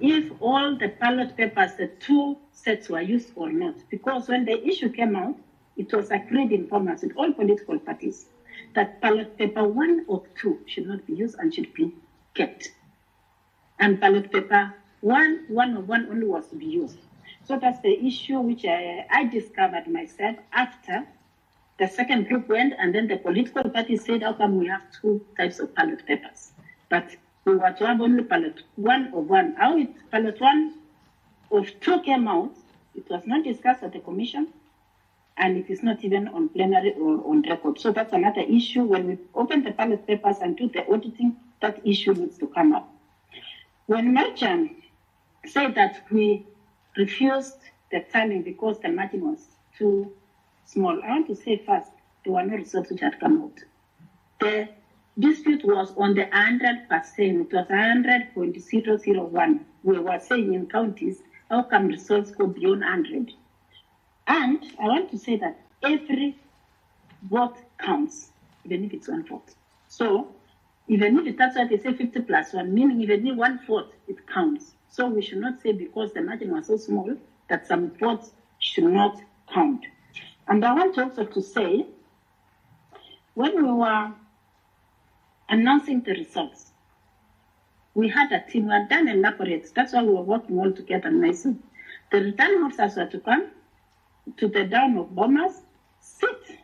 if all the ballot papers, the two sets were used or not. Because when the issue came out, it was agreed in Bomas with all political parties that ballot paper 1 of 2 should not be used and should be kept. And ballot paper 1 of 1 only was to be used. So that's the issue which I discovered myself after the second group went, and then the political party said, how come we have two types of ballot papers? But we were to have only ballot 1 of 1. How ballot 1 of 2 came out, it was not discussed at the commission, and it is not even on plenary or on record. So that's another issue. When we open the ballot papers and do the auditing, that issue needs to come up. When Merchant said that we refused the timing because the margin was too small, I want to say first, there were no results which had come out. The dispute was on the 100%. It was 100.001. We were saying in counties, how come results go beyond 100? And I want to say that every vote counts, even if it's 1 vote. So even if that's why they say 50 plus 1, meaning even if 1 vote, it counts. So we should not say because the margin was so small that some votes should not count. And I want also to say, when we were announcing the results, we had a team, we had done elaborate, that's why we were working all together nicely. The returning officers were to come to the down of Bomas, sit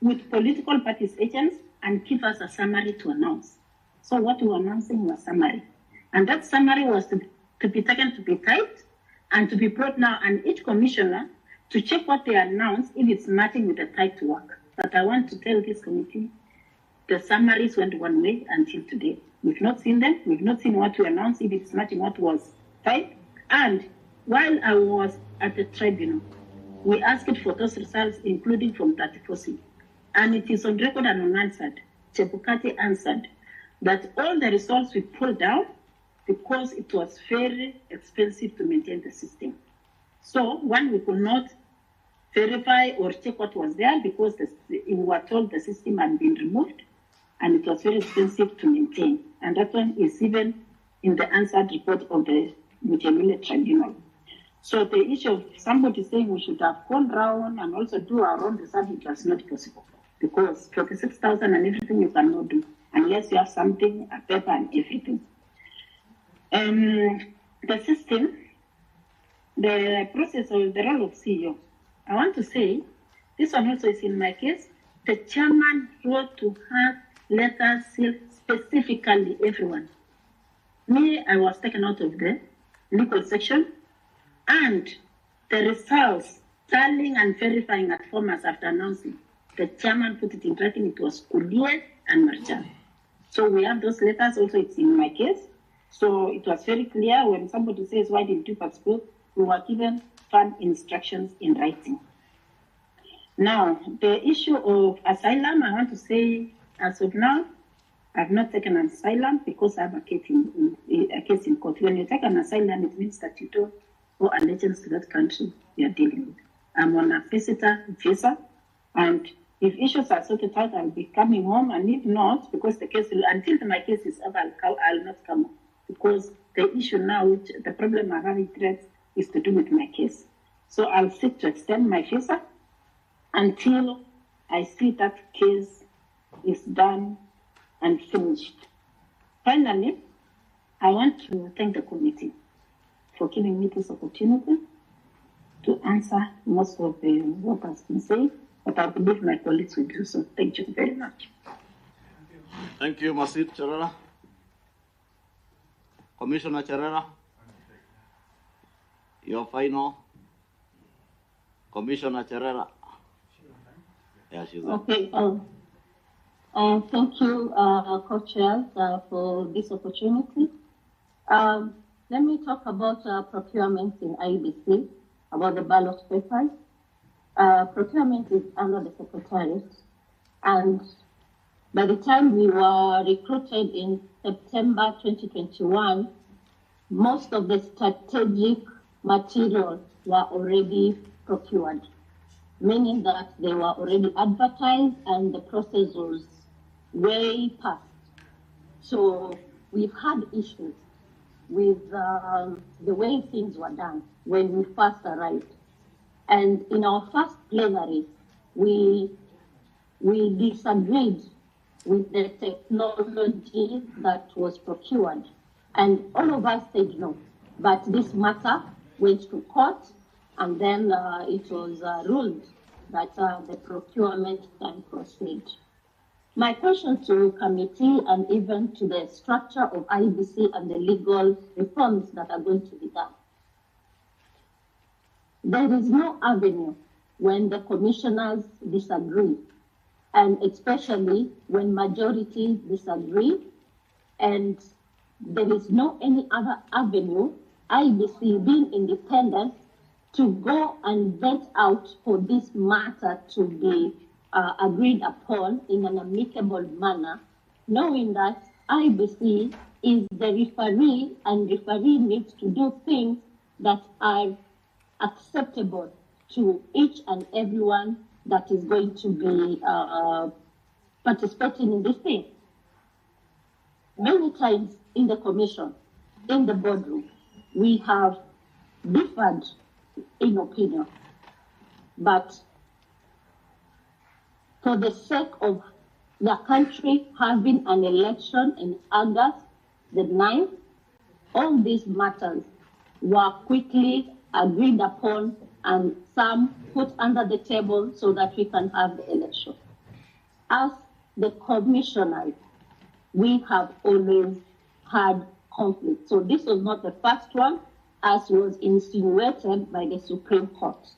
with political parties agents and give us a summary to announce. So what we were announcing was summary. And that summary was to be taken to be typed and to be brought now, and each commissioner to check what they announce if it's matching with the typed work. But I want to tell this committee, the summaries went one way until today. We've not seen them. We've not seen what we announced, if it's matching what was typed. And while I was at the tribunal, we asked for those results, including from 34C. And it is on record and unanswered. Chebukati answered that all the results we pulled down because it was very expensive to maintain the system. So, one, we could not verify or check what was there because we were told the system had been removed and it was very expensive to maintain. And that one is even in the answered report of the Mutemile Tribunal. So the issue of somebody saying we should have gone round and also do our own research, it was not possible because 26,000 and everything you cannot do unless you have something, a paper and everything. The system, the process of the role of CEO, I want to say, this one also is in my case, the chairman wrote to have letters sealed specifically everyone. Me, I was taken out of the legal section, and the results, tallying and verifying at Bomas after announcing, the chairman put it in writing, it was Kulie and Marchand. So we have those letters, also it's in my case. So it was very clear when somebody says, why didn't you participate? We were given firm instructions in writing. Now, the issue of asylum, I want to say As of now, I've not taken an asylum because I have a case in court. When you take an asylum, it means that you don't owe allegiance to that country you're dealing with. I'm on a visitor visa, and if issues are sorted out, I'll be coming home, and if not, because the case, until my case is over, I'll not come home. Because the issue now, which the problem I have is to do with my case. So I'll seek to extend my visa until I see that case is done and finished. Finally, I want to thank the committee for giving me this opportunity to answer most of what has been said, but I believe my colleagues will do so. Thank you very much. Thank you, Masit Cherera. Commissioner Cherera, your final. Commissioner Cherera. Yeah, she's okay. Thank you, co-chairs, for this opportunity. Let me talk about procurement in IEBC, about the ballot papers. Procurement is under the Secretariat, and by the time we were recruited in September 2021, most of the strategic materials were already procured, meaning that they were already advertised and the process was way past. So we've had issues with the way things were done when we first arrived. And in our first plenary, we disagreed with the technology that was procured. And all of us said no. But this matter went to court, and then it was ruled that the procurement can proceed. My question to committee and even to the structure of IEBC and the legal reforms that are going to be done. There is no avenue when the commissioners disagree, and especially when majority disagree, and there is no any other avenue, IEBC being independent, to go and vet out for this matter to be agreed upon in an amicable manner, knowing that IEBC is the referee, and referee needs to do things that are acceptable to each and everyone that is going to be participating in this thing. Many times in the commission, in the boardroom, we have differed in opinion, but for the sake of the country having an election in August the 9th, all these matters were quickly agreed upon and some put under the table so that we can have the election. As the commissioners, we have always had conflict. So this was not the first one, as was insinuated by the Supreme Court.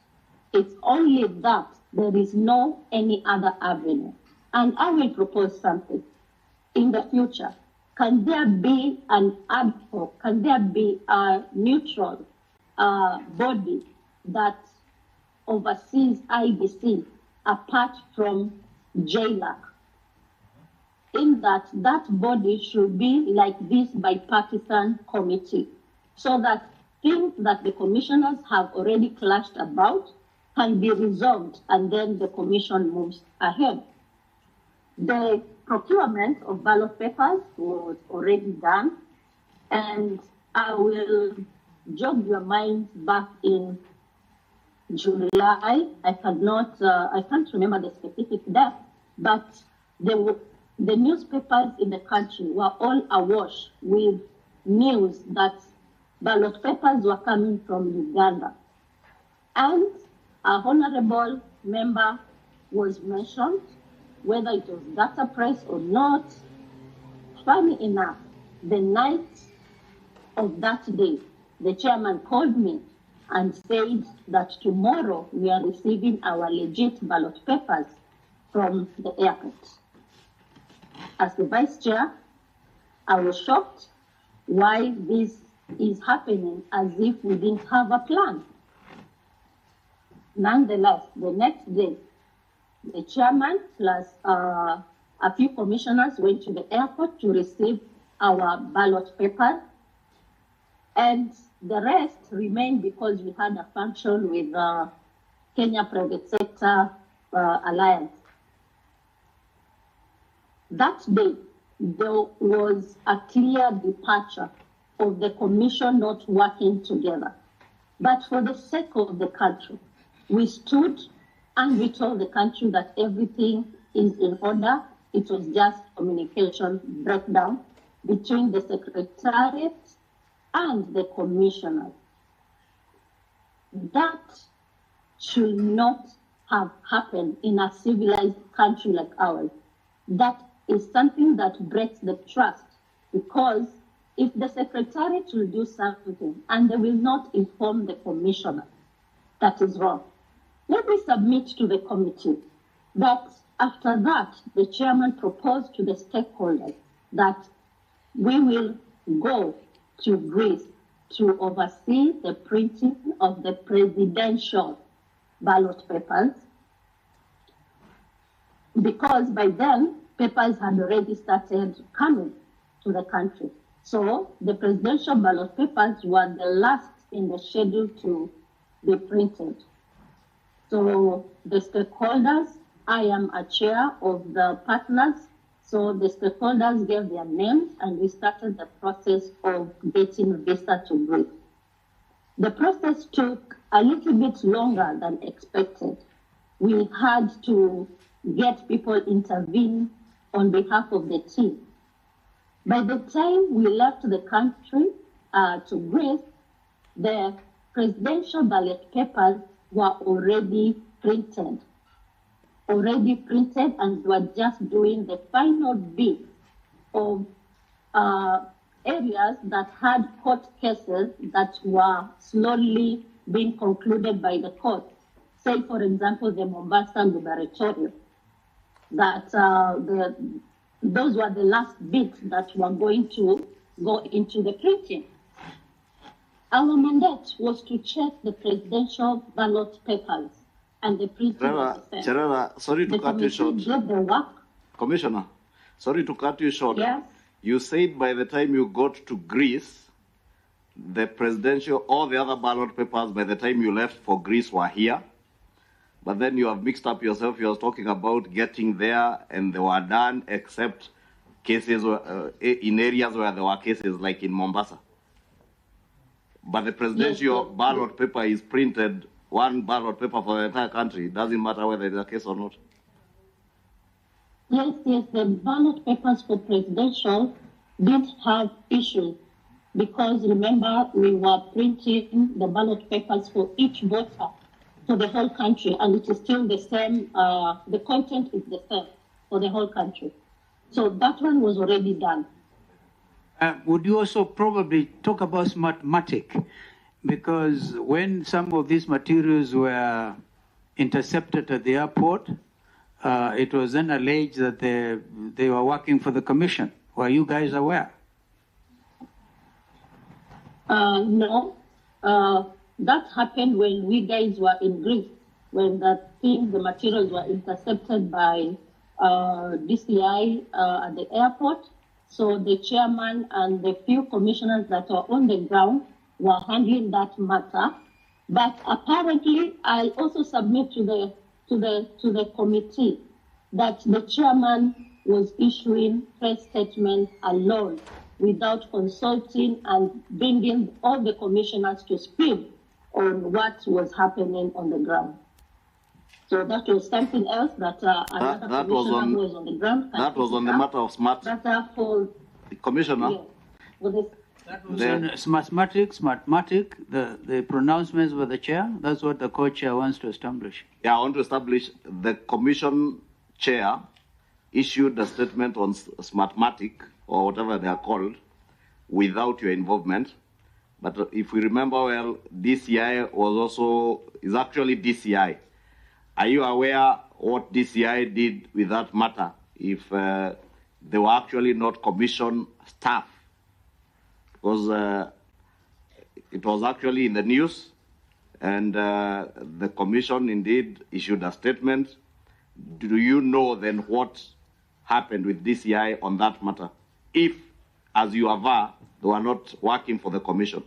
It's only that there is no any other avenue. And I will propose something. In the future, can there be an ad hoc, can there be a neutral body that oversees IEBC apart from JLAC? In that body should be like this bipartisan committee, so that things that the commissioners have already clashed about can be resolved, and then the commission moves ahead. The procurement of ballot papers was already done, and I will jog your minds back in July. I can't remember the specific date, but the newspapers in the country were all awash with news that ballot papers were coming from Uganda. And a honorable member was mentioned, whether it was data press or not. Funny enough, the night of that day, the chairman called me and said that tomorrow we are receiving our legit ballot papers from the airport. As the vice chair, I was shocked why this is happening, as if we didn't have a plan. Nonetheless, the next day, the chairman plus A few commissioners went to the airport to receive our ballot papers, and the rest remained because we had a function with Kenya Private Sector Alliance. That day, there was a clear departure of the commission not working together. But for the sake of the country, we stood and we told the country that everything is in order. It was just communication breakdown between the secretariat and the commissioners. That should not have happened in a civilized country like ours. That is something that breaks the trust, because if the secretariat will do something and they will not inform the commissioner, that is wrong. Let me submit to the committee that after that, the chairman proposed to the stakeholders that we will go to Greece to oversee the printing of the presidential ballot papers, because by then, papers had already started coming to the country. So the presidential ballot papers were the last in the schedule to be printed. So the stakeholders, I am a chair of the partners, so the stakeholders gave their names and we started the process of getting visa to Greece. The process took a little bit longer than expected. We had to get people intervene on behalf of the team. By the time we left the country to Greece, the presidential ballot papers were already printed, and were just doing the final bit of areas that had court cases that were slowly being concluded by the court. Say, for example, the Mombasa gubernatorial, that those were the last bits that were going to go into the printing. Our mandate was to check the presidential ballot papers and the printing of the Cherera, sorry to cut you short. Did the work. Commissioner, sorry to cut you short. Yes. You said by the time you got to Greece, the presidential, all the other ballot papers by the time you left for Greece were here. But then you have mixed up yourself. You were talking about getting there and they were done, except cases in areas where there were cases like in Mombasa. But the presidential ballot paper is printed, one ballot paper for the entire country. It doesn't matter whether it's a case or not. Yes, the ballot papers for presidential did have issues, because remember, we were printing the ballot papers for each voter for the whole country, and it is still the same, the content is the same for the whole country. So that one was already done. Would you also probably talk about Smartmatic? Because when some of these materials were intercepted at the airport, it was then alleged that they were working for the commission. Were you guys aware? No. That happened when we guys were in Greece, when the materials were intercepted by DCI at the airport. So the chairman and the few commissioners that were on the ground were handling that matter. But apparently, I also submit to the committee that the chairman was issuing press statements alone, without consulting and bringing all the commissioners to speed on what was happening on the ground. So that was something else that another commissioner was on the ground. That was on the matter of smart. For Commissioner. Yeah. That was on Smartmatic, the pronouncements by the chair. That's what the co-chair wants to establish. Yeah, I want to establish the commission chair issued a statement on Smartmatic, or whatever they are called, without your involvement. But if we remember well, DCI is actually DCI. Are you aware what DCI did with that matter if they were actually not commission staff? Because it was actually in the news, and the commission indeed issued a statement. Do you know then what happened with DCI on that matter, if, as you aver, they were not working for the commission?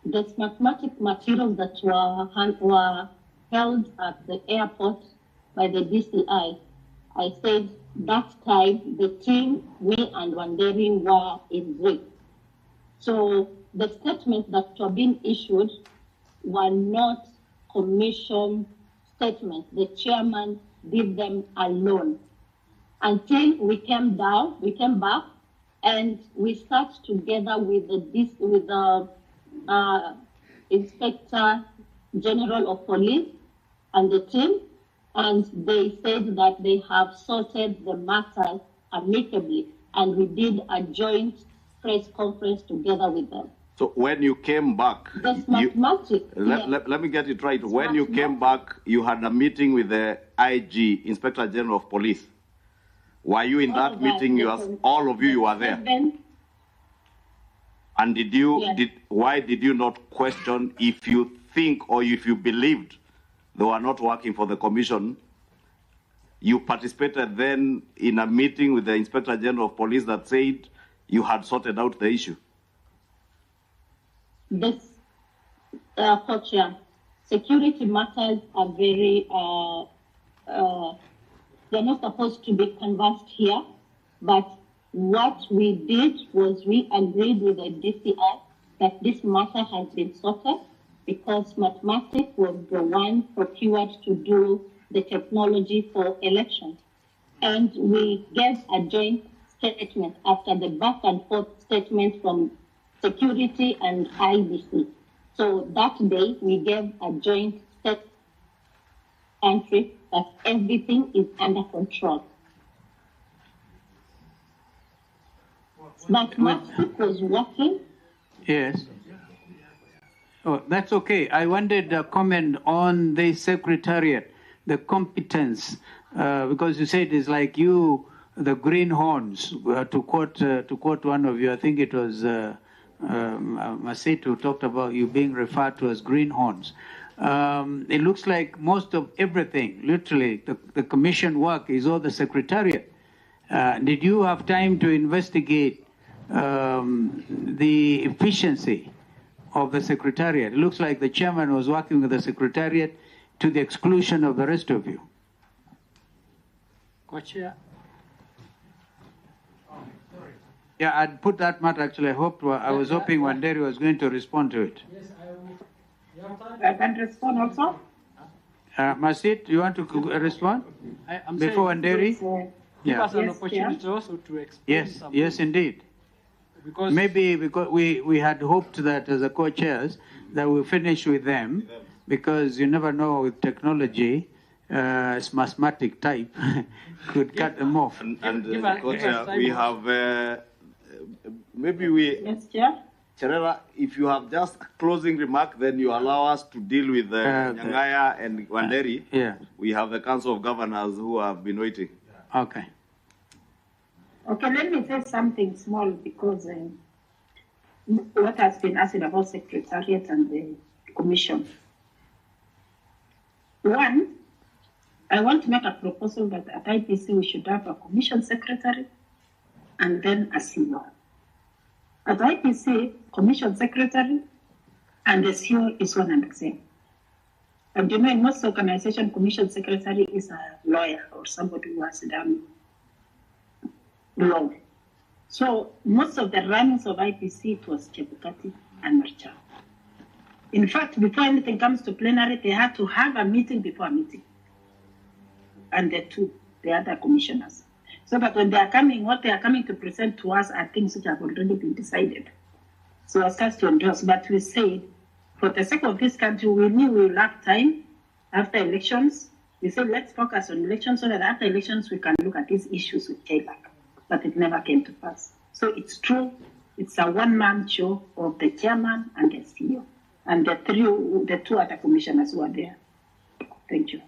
The mathematic materials that were held at the airport by the DCI, I said that time the team, we and Wanderi were in break. So the statements that were being issued were not commission statements. The chairman did them alone. Until we came back, and we sat together with the Inspector General of Police and the team, and they said that they have sorted the matter amicably, and we did a joint press conference together with them. So when you came back, That's mathematics. let me get it right. When you came back, you had a meeting with the IG, Inspector General of Police. Were you in that meeting? All of you were there. And why did you not question if you think or if you believed they were not working for the commission? You participated then in a meeting with the Inspector General of Police that said you had sorted out the issue. This, Co-Chair, security matters are very, they're not supposed to be conversed here, but what we did was we agreed with the DCI that this matter has been sorted because mathematics was the one procured to do the technology for elections. And we gave a joint statement after the back and forth statement from security and IEBC. So that day we gave a joint statement entry that everything is under control. Mathematics was working. Yes. Oh, that's okay. I wanted a comment on the secretariat, the competence, because you said it's like you, the greenhorns. To quote one of you, I think it was Masit who talked about you being referred to as greenhorns. It looks like most of everything, literally, the commission work is all the secretariat. Did you have time to investigate the efficiency of the secretariat? It looks like the chairman was working with the secretariat to the exclusion of the rest of you. Co-Chair. Yeah, I'd put that matter actually. I was hoping Wanderi was going to respond to it. Yes, I can respond also. Masit, you want to respond? I'm before Wanderi? Give us an Yes, opportunity also to explain something. Yes, indeed. Because maybe because we had hoped that as a co-chairs that we'll finish with them, because you never know with technology, it's mathematic type, could cut them off. And co-chair, we have maybe we. Yes, Chair. Cherera, if you have just a closing remark, then you allow us to deal with Nyangaya and Wanderi. Yeah. We have the Council of Governors who have been waiting. Okay. Okay, let me say something small because what has been asked about Secretariat and the Commission. One, I want to make a proposal that at IEBC we should have a Commission Secretary and then a CEO. At IEBC, Commission Secretary and the CEO is one and the same. And you know, in most organizations, Commission Secretary is a lawyer or somebody who has done law. So most of the runnings of IEBC, it was Chebukati and Marchal. In fact, before anything comes to plenary, they had to have a meeting before a meeting. And the other commissioners. So that when they are coming, what they are coming to present to us are things which have already been decided. So as such to endorse, but we said, for the sake of this country, we knew we will have time after elections. We said, let's focus on elections so that after elections, we can look at these issues with Taylor. But it never came to pass. So it's true, it's a one-man show of the chairman and the CEO, and the two other commissioners who are there. Thank you.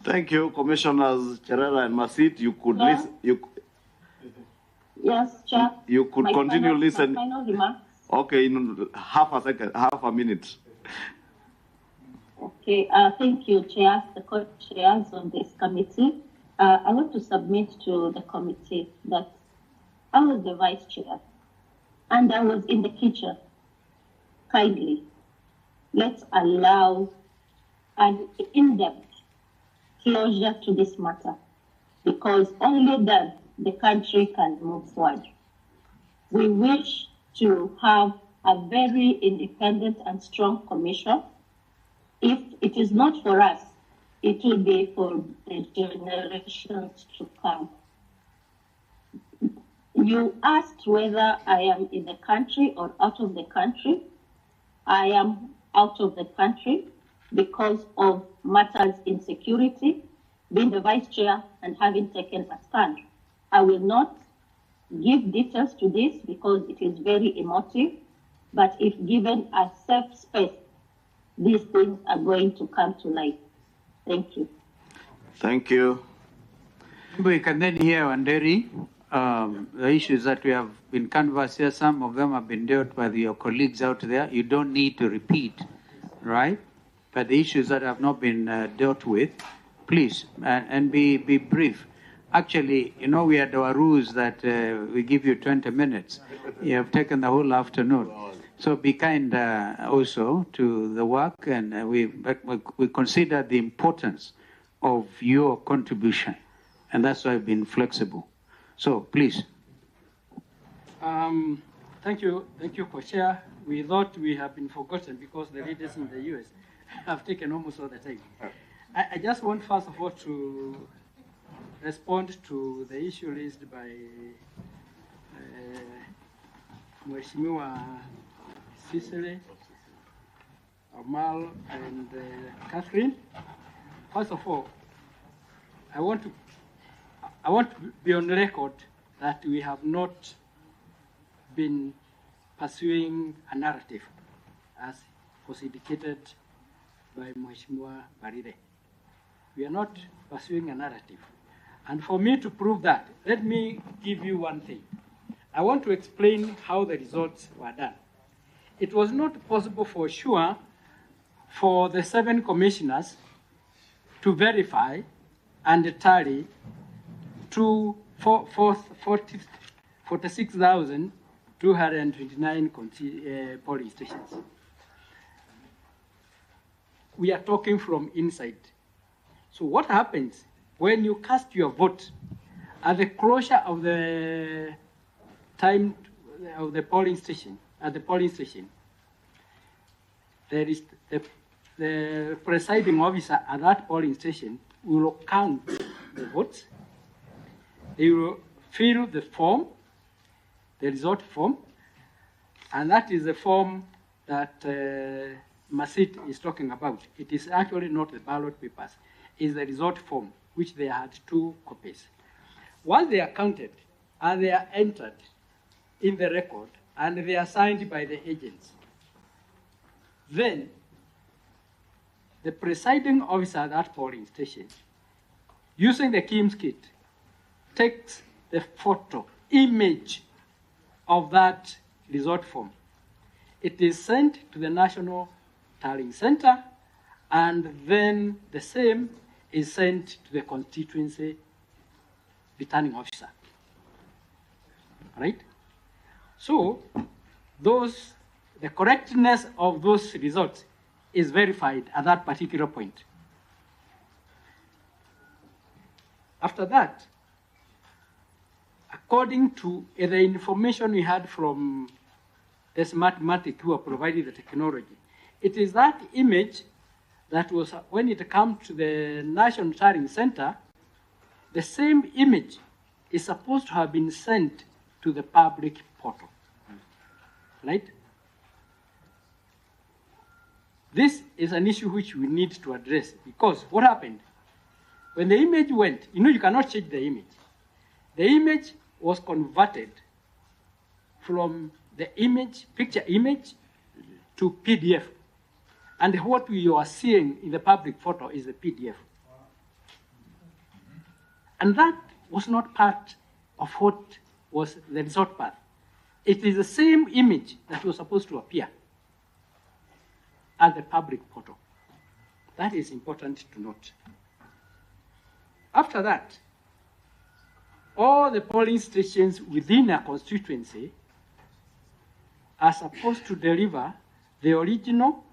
Thank you, Commissioners Cherera and Masit. You could listen. Yes, Chair. You could continue listen. My final remarks. Okay, in half a minute. Okay, thank you, chairs, the co-chairs of this committee. I want to submit to the committee that I was the vice chair and I was in the kitchen. Kindly, let's allow an in-depth closure to this matter, because only then the country can move forward. We wish to have a very independent and strong commission. If it is not for us, it will be for the generations to come. You asked whether I am in the country or out of the country. I am out of the country because of matters in security, being the vice chair and having taken a stand. I will not give details to this because it is very emotive, but if given a safe space, these things are going to come to light. Thank you. Thank you. We can then hear, Wanderi, the issues that we have been canvassed here. Some of them have been dealt by your colleagues out there. You don't need to repeat, right? But the issues that have not been dealt with, please, and be brief. Actually, you know, we had our rules that we give you 20 minutes. You have taken the whole afternoon. So be kind also to the work, and we consider the importance of your contribution, and that's why I've been flexible. So please. Thank you, Co-Chair. We thought we have been forgotten because the leaders in the US have taken almost all the time. I just want, first of all, to respond to the issue raised by Mheshimiwa Cicely, Amal, and Catherine. First of all, I want to be on record that we have not been pursuing a narrative as was indicated by Mheshimiwa Barire. We are not pursuing a narrative. And for me to prove that, let me give you one thing. I want to explain how the results were done. It was not possible for sure for the 7 commissioners to verify and tally 46,229 polling stations. We are talking from inside. So what happens when you cast your vote at the closure of the time of the polling station, there is the presiding officer at that polling station will count the votes. They will fill the form, the result form, and that is the form that Masit is talking about. It is actually not the ballot papers, it's the result form, which they had 2 copies. Once they are counted and they are entered in the record and they are signed by the agents, then the presiding officer at that polling station, using the KIMS kit, takes the photo, image of that result form. It is sent to the National Tallying Center, and then the same is sent to the constituency returning officer. Right? So, the correctness of those results is verified at that particular point. After that, according to the information we had from the Smartmatic who are providing the technology, it is that image that was, when it comes to the National Tallying Center, the same image is supposed to have been sent to the public portal, right? This is an issue which we need to address, because what happened? When the image went, you cannot change the image. The image was converted from the image, picture image, to PDF. And what we are seeing in the public photo is the PDF. And that was not part of what was the result path. It is the same image that was supposed to appear at the public portal. That is important to note. After that, all the polling stations within a constituency are supposed to deliver the original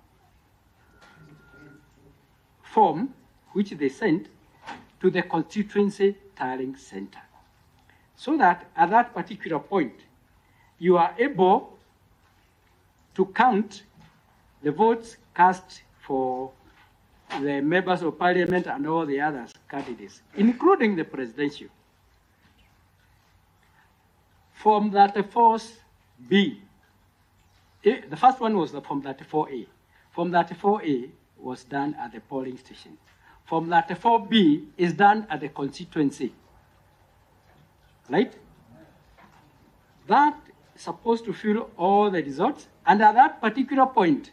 form which they sent to the constituency tallying center, so that at that particular point, you are able to count the votes cast for the members of parliament and all the other candidates, including the presidential. Form 34B, the first one was the Form 34A. Form 34A was done at the polling station. Form 34B is done at the constituency, right? That is supposed to fill all the results, and at that particular point,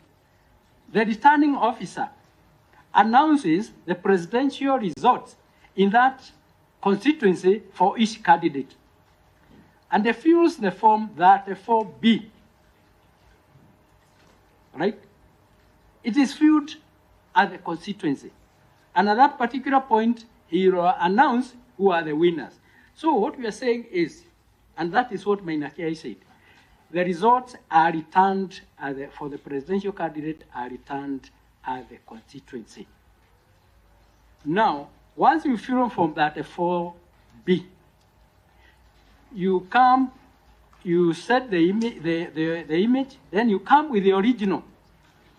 the returning officer announces the presidential results in that constituency for each candidate. And they fills the Form 34B, right? It is filled at the constituency. And at that particular point, he will announce who are the winners. So what we are saying is, and that is what Maina Kiai said, the results are returned for the presidential candidate are returned at the constituency. Now, once you fill Form 34B, you come, you set the image, then you come with the original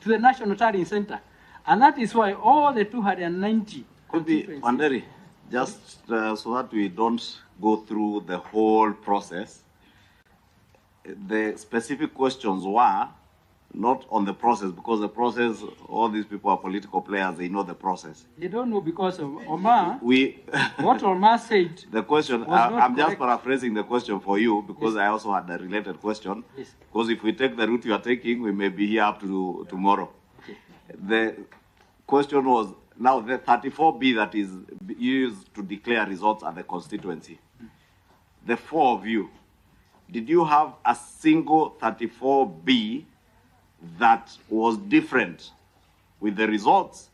to the National Tallying Center. And that is why all the 290 could be, Wanderi, just so that we don't go through the whole process, the specific questions were not on the process, because the process, all these people are political players, they know the process. They don't know because of Omar. What Omar said. The question, I'm just paraphrasing the question for you, because yes. I also had a related question. Yes. Because if we take the route you are taking, we may be here up to tomorrow. Okay. The question was, now the 34B that is used to declare results at the constituency, the four of you, did you have a single 34B that was different with the results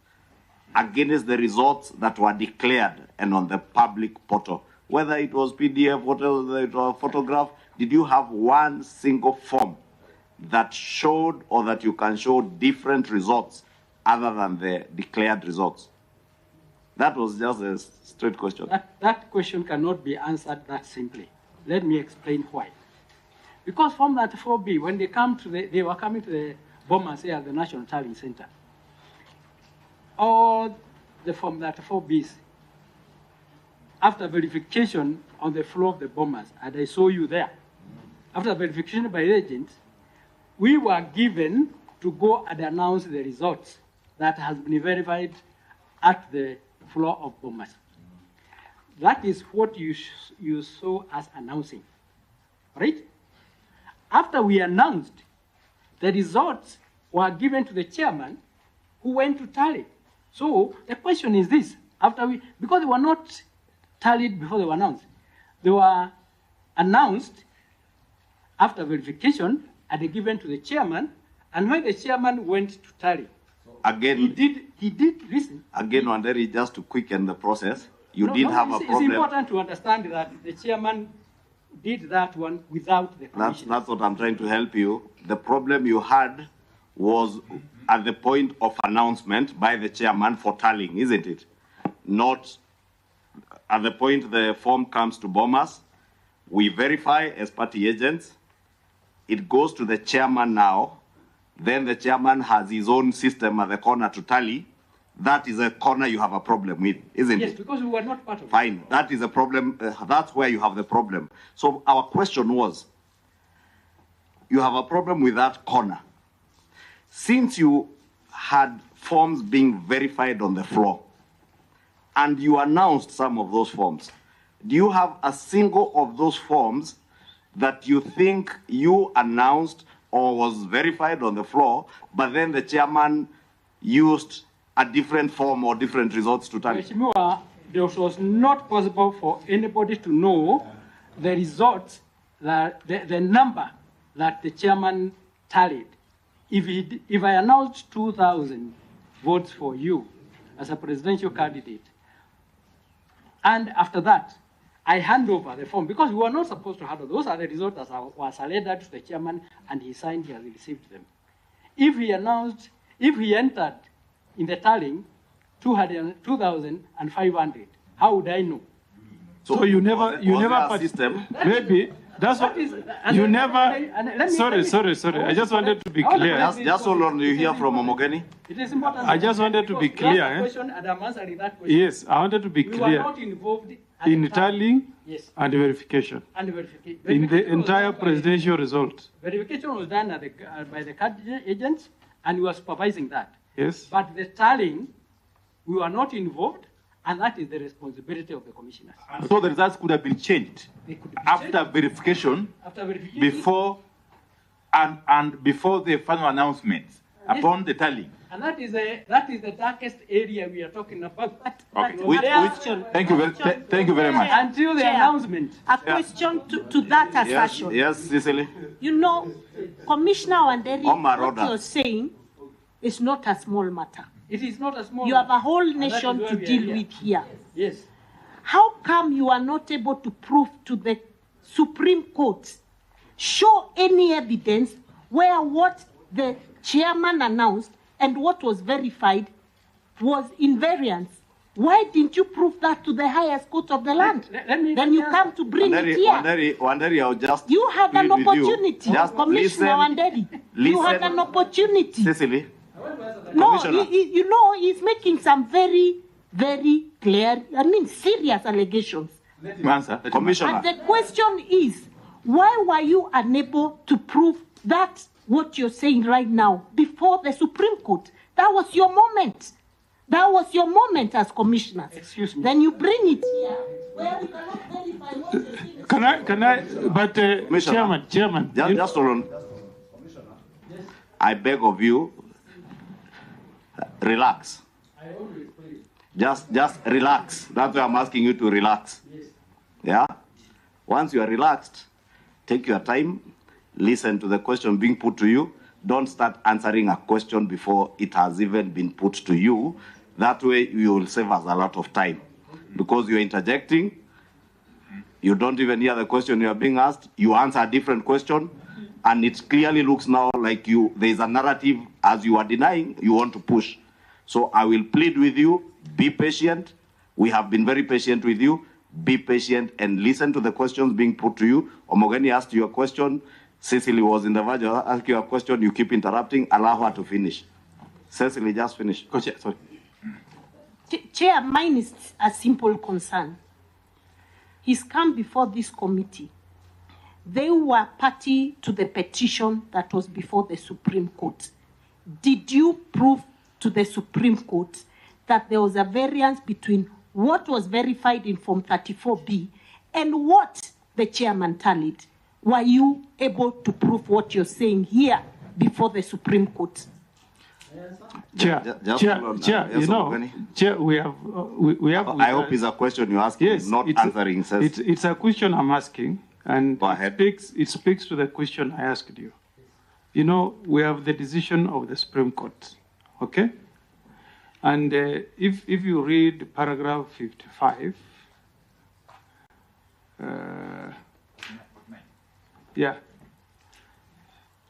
against the results that were declared and on the public portal? Whether it was PDF, whether it was photograph, did you have one single form that showed or that you can show different results other than the declared results? That was just a straight question. That question cannot be answered that simply. Let me explain why. Because Form 34B, when they were coming to the Bomas here at the National Tallying Center, all the Form 34Bs, after verification on the floor of the Bomas, and I saw you there, after verification by the agents, we were given to go and announce the results that has been verified at the floor of Bomas. That is what you saw us announcing, right? After we announced, the results were given to the chairman who went to tally. So the question is this, because they were not tallied before they were announced, they were announced after verification and they given to the chairman, and when the chairman went to tally, again, he did listen. Again, Wanderi, just to quicken the process, you did have a problem. It's important to understand that the chairman did that one without the commissioners. That's what I'm trying to help you. The problem you had was at the point of announcement by the chairman for tallying, isn't it? Not at the point the form comes to Bomas, we verify as party agents, it goes to the chairman now, then the chairman has his own system at the corner to tally. That is a corner you have a problem with, isn't it? Yes, because we were not part of it. Fine, that is a problem, that's where you have the problem. So our question was, you have a problem with that corner. Since you had forms being verified on the floor, and you announced some of those forms, do you have a single of those forms that you think you announced or was verified on the floor, but then the chairman used a different form or different results to tally? It was not possible for anybody to know the results, the number that the chairman tallied. If I announced 2,000 votes for you, as a presidential candidate. And after that, I hand over the form, because we were not supposed to handle. Those are the results that were surrendered to the chairman, and he signed, he has received them. If he entered in the tallying 2,500, how would I know? So you never system. Maybe that's what you never. Sorry. I just wanted to be clear. Just hold on. You hear from Omogeni? It is important. I just wanted to be clear. Question, and I'm answering that question. Yes, I wanted to be clear. We were not involved in tallying, yes, and verification. And verification. In the entire presidential result. Verification was done by the card agents, and we were supervising that. Yes. But the tallying, we were not involved, and that is the responsibility of the commissioners. So the results could have been changed after verification, before and before the final announcement upon the tallying. And that is the darkest area we are talking about. Okay. Thank you very much. Until the announcement. A question to that assertion. Yes, Cicely. You know, Commissioner Wanderi, what you're saying is not a small matter. It is not a small You have a whole nation to deal with here. Yes. How come you are not able to prove to the Supreme Court, show any evidence where what the chairman announced and what was verified was invariance? Why didn't you prove that to the highest court of the land? Then you come to bring it here. Wanderi, I'll just you had an opportunity, Commissioner Wanderi. You had an opportunity. Cicely. No, you know, he's making some very, very clear, serious allegations. Commissioner. And the question is, why were you unable to prove that what you're saying right now before the Supreme Court? That was your moment. That was your moment as commissioners. Excuse me. Then you bring it here where we cannot verify what you're saying. Can I, but Chairman. Just hold on. I beg of you, relax. Just relax. That's why I'm asking you to relax. Yeah? Once you are relaxed, take your time, listen to the question being put to you. Don't start answering a question before it has even been put to you. That way you will save us a lot of time. Because you're interjecting, you don't even hear the question you are being asked, you answer a different question, and it clearly looks now like there is a narrative, as you are denying, you want to push. So I will plead with you, be patient. We have been very patient with you. Be patient and listen to the questions being put to you. Omogeni asked you a question. Cecily was in the verge of asking you a question. You keep interrupting. Allow her to finish. Cecily, just finish. Sorry. Chair, mine is a simple concern. He's come before this committee. They were party to the petition that was before the Supreme Court. Did you prove to the Supreme Court that there was a variance between what was verified in Form 34B and what the chairman tallied? Were you able to prove what you're saying here before the Supreme Court? Chair, we have. I hope it's a question you're asking, yes, not answering. It's a question I'm asking, and it speaks to the question I asked you. You know, we have the decision of the Supreme Court, okay? And if you read paragraph 55,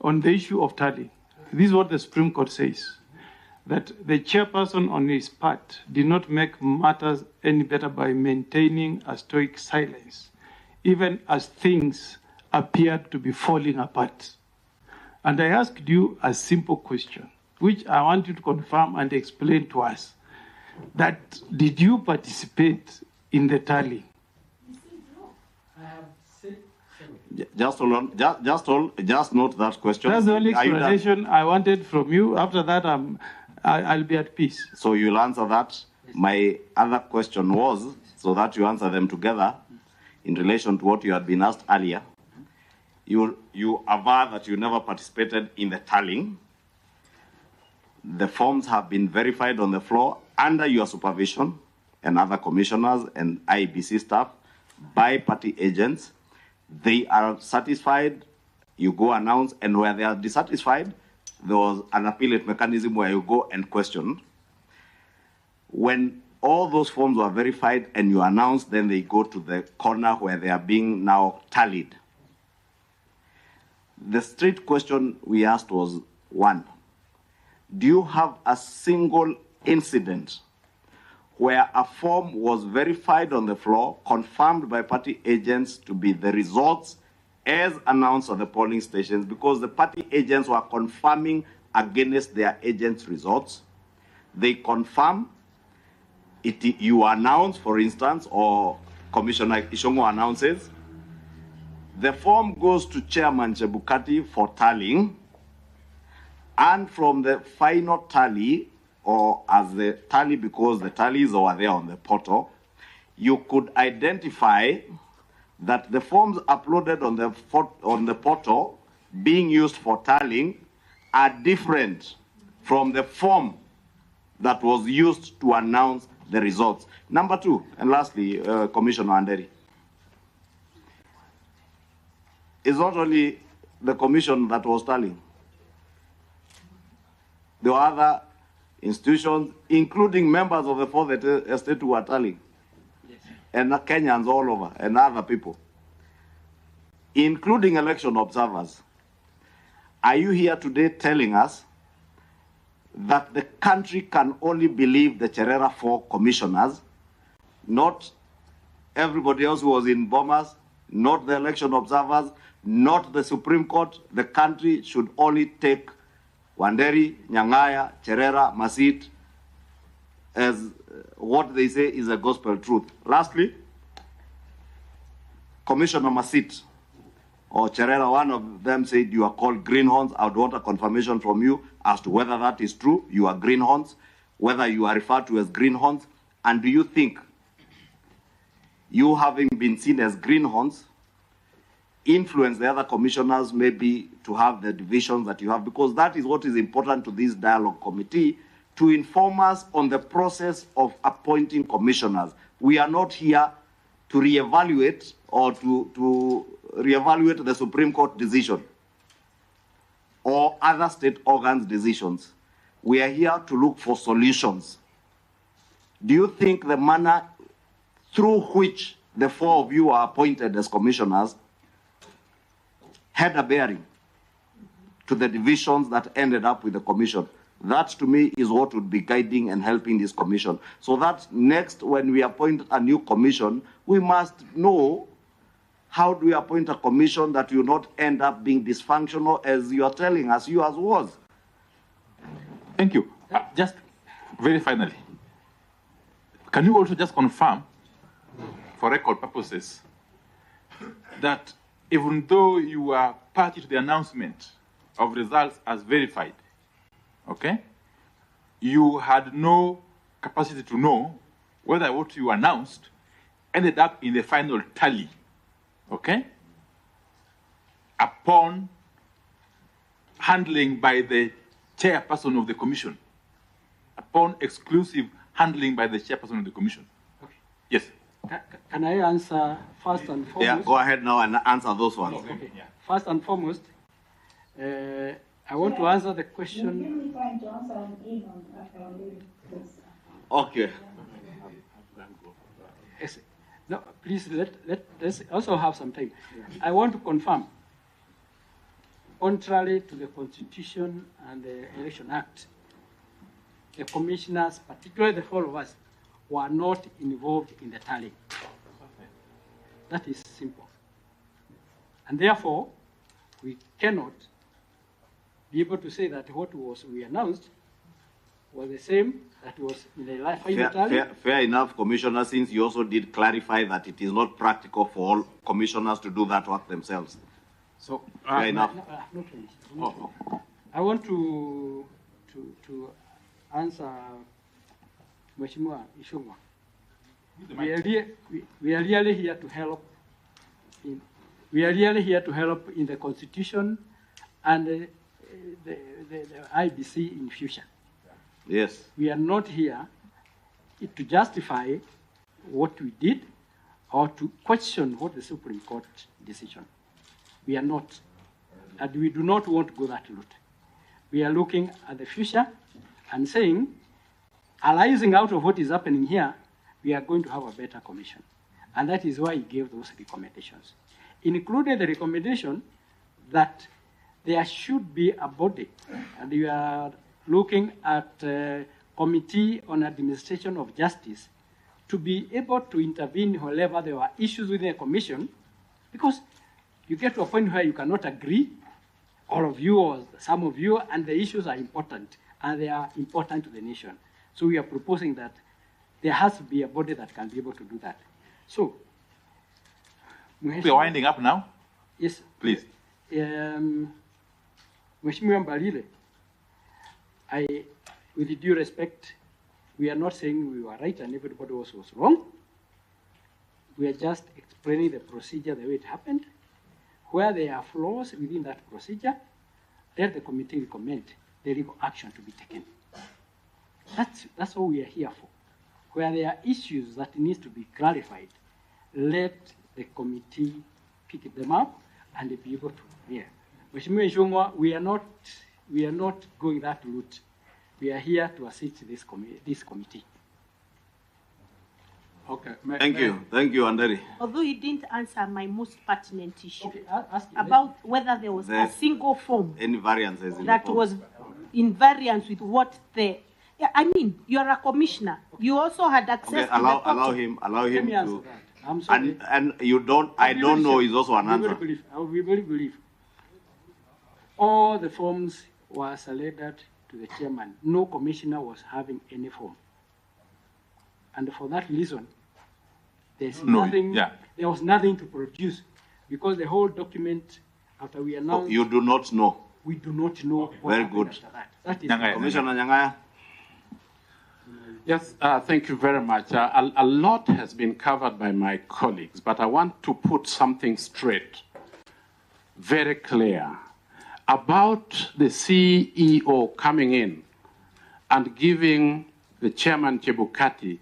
on the issue of tally, this is what the Supreme Court says, that the chairperson on his part did not make matters any better by maintaining a stoic silence, even as things appeared to be falling apart. And I asked you a simple question, which I want you to confirm and explain to us, that did you participate in the tally? Just note that question. That's the only explanation I wanted from you. After that, I'll be at peace. So you'll answer that. My other question was, so that you answer them together, in relation to what you had been asked earlier. You aver that you never participated in the tallying. The forms have been verified on the floor under your supervision and other commissioners and IEBC staff by party agents. They are satisfied, you go announce, and where they are dissatisfied, there was an appellate mechanism where you go and question. When all those forms were verified and you announce, then they go to the corner where they are being now tallied. The straight question we asked was, one, do you have a single incident where a form was verified on the floor, confirmed by party agents to be the results as announced at the polling stations, because the party agents were confirming against their agents' results? They confirm it, you announce, for instance, or Commissioner Ishongo announces, the form goes to Chairman Chebukati for tallying, and from the final tally, or as the tally, because the tallies are there on the portal, you could identify that the forms uploaded on the portal being used for tallying are different from the form that was used to announce the results. Number two, and lastly, Commissioner Anderi, it's not only the commission that was tallying. There were other institutions, including members of the Fourth Estate, who were tallying, yes, and Kenyans all over, and other people, including election observers. Are you here today telling us that the country can only believe the Cherera 4 commissioners, not everybody else who was in Bomas, not the election observers, not the Supreme Court? The country should only take Wanderi, Nyangaya, Cherera, Masit as what they say is a gospel truth. Lastly, Commissioner Masit or Cherera, one of them said you are called greenhorns. I would want a confirmation from you as to whether that is true. You are greenhorns, whether you are referred to as greenhorns, and do you think you, having been seen as greenhorns, influence the other commissioners maybe to have the divisions that you have? Because that is what is important to this dialogue committee, to inform us on the process of appointing commissioners. We are not here to reevaluate or to reevaluate the Supreme Court decision or other state organs' decisions. We are here to look for solutions. Do you think the manner through which the four of you are appointed as commissioners had a bearing to the divisions that ended up with the commission? That, to me, is what would be guiding and helping this commission. So that next, when we appoint a new commission, we must know how do we appoint a commission that will not end up being dysfunctional, as you are telling us yours was. Thank you. Just very finally, can you also just confirm, for record purposes, that even though you are party to the announcement of results as verified, okay, you had no capacity to know whether what you announced ended up in the final tally, okay, upon handling by the chairperson of the commission, upon exclusive handling by the chairperson of the commission? Okay. Yes. Can I answer first and foremost? Yeah, go ahead now and answer those ones. Okay. Yeah. First and foremost, I want to answer the question. Okay. Yes. No, please let's also have some time. I want to confirm, contrary to the Constitution and the Election Act, the commissioners, particularly the four of us, were not involved in the tallying. That is simple. And therefore, we cannot be able to say that what we announced was the same that was in the final tally. Fair enough, Commissioner, since you also did clarify that it is not practical for all commissioners to do that work themselves. So, fair enough. Not finished. I want to answer Mheshimiwa Ishungwa. We are really here to help. We are really here to help in the Constitution and the IEBC in future. Yes. We are not here to justify what we did or to question what the Supreme Court decision. We are not, and we do not want to go that route. We are looking at the future and saying, arising out of what is happening here, we are going to have a better commission. And that is why he gave those recommendations. Included the recommendation that there should be a body, and we are looking at a Committee on Administration of Justice to be able to intervene wherever there are issues within a commission, because you get to a point where you cannot agree, all of you or some of you, and the issues are important, and they are important to the nation. So we are proposing that there has to be a body that can be able to do that. So, we are winding up now? Yes. Please. Mheshimiwa Mbalile, with due respect, we are not saying we were right and everybody else was wrong. We are just explaining the procedure the way it happened. Where there are flaws within that procedure, let the committee recommend the legal action to be taken. That's what we are here for. Where there are issues that need to be clarified, let the committee pick them up and be able to hear. Mheshimiwa Nshungwa, we are not going that route. We are here to assist this committee. Okay. Thank you, Anderi. Although he didn't answer my most pertinent issue, okay, ask about whether there was a single form any variances in that was in variance with what the. Yeah, I mean, you are a commissioner. You also had access to allow him to. I'm sorry. And you don't. I don't know. Is also an answer. I will be very brief. All the forms were surrendered to the chairman. No commissioner was having any form, and for that reason, there was nothing to produce, because the whole document, after we announced, you do not know. We do not know. Very good. That is Commissioner Nyangaya. Yes, thank you very much. A lot has been covered by my colleagues, but I want to put something straight, very clear, about the CEO coming in and giving the chairman Chebukati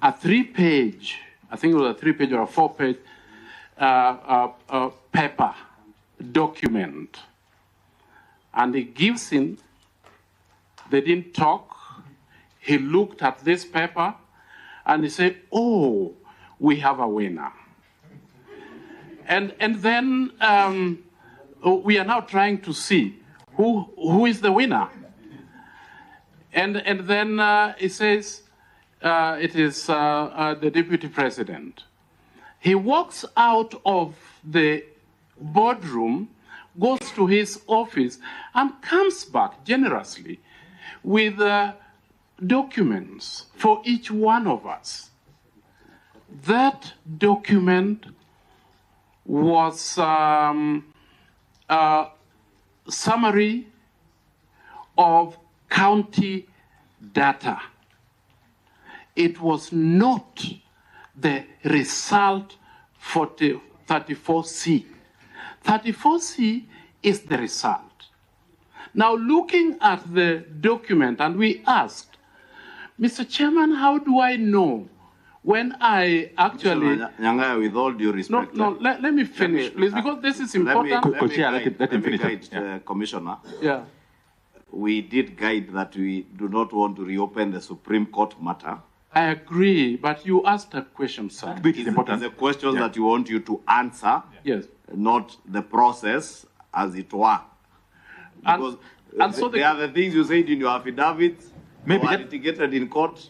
a 3-page, I think it was a 3-page or a 4-page paper document. And he gives him, they didn't talk. He looked at this paper and he said, oh, we have a winner. And then we are now trying to see who is the winner. And then he says it is the deputy president. He walks out of the boardroom, goes to his office, and comes back generously with documents for each one of us. That document was a summary of county data. It was not the result for 34C. 34C is the result. Now, looking at the document, and we asked, Mr. Chairman, how do I know when I actually... Nyangaya, with all due respect... No, let me finish, please, because this is important. Let me guide Commissioner. Yeah. We did guide that we do not want to reopen the Supreme Court matter. I agree, but you asked a question, sir. Which is important. The question that you want you to answer, yes, not the process as it were. Because and so there are the things you said in your affidavits, maybe litigated in court.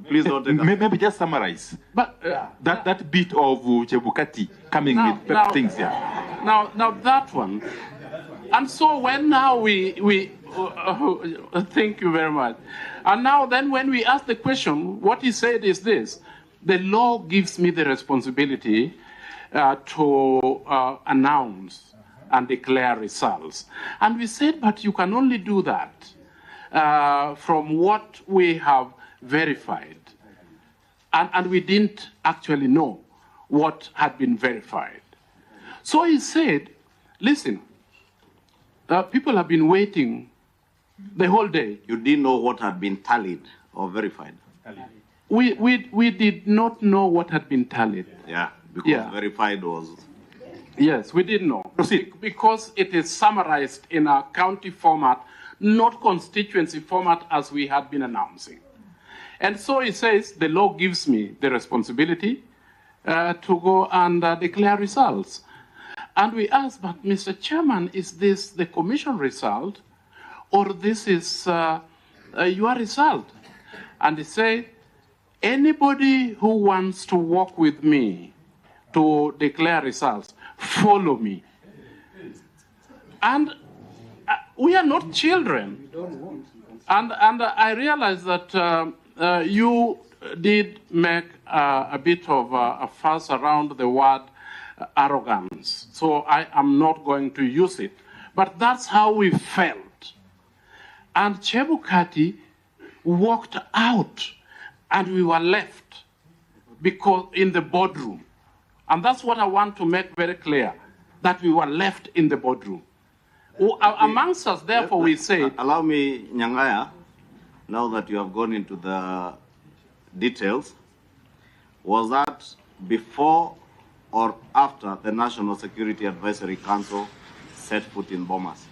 Please don't take maybe just summarize. But that bit of Chebukati coming with things here. Now that one. And so when now we thank you very much. And now then when we ask the question, what he said is this: the law gives me the responsibility to announce and declare results. And we said, but you can only do that from what we have verified. And we didn't actually know what had been verified. So he said, listen, people have been waiting the whole day. You didn't know what had been tallied or verified? We did not know what had been tallied. Yeah, because verified was... Yes, we didn't know. Because it is summarized in a county format, not constituency format as we had been announcing. And so he says, the law gives me the responsibility to go and declare results. And we ask, but Mr. Chairman, is this the commission result or this is your result? And he said, anybody who wants to work with me to declare results, follow me. And we are not children. And I realize that you did make a bit of a fuss around the word arrogance. So I am not going to use it. But that's how we felt. And Chebukati walked out and we were left because in the boardroom. And that's what I want to make very clear, that we were left in the boardroom. Amongst us, therefore, we say... Allow me, Nyangaya, now that you have gone into the details, was that before or after the National Security Advisory Council set foot in Bomas?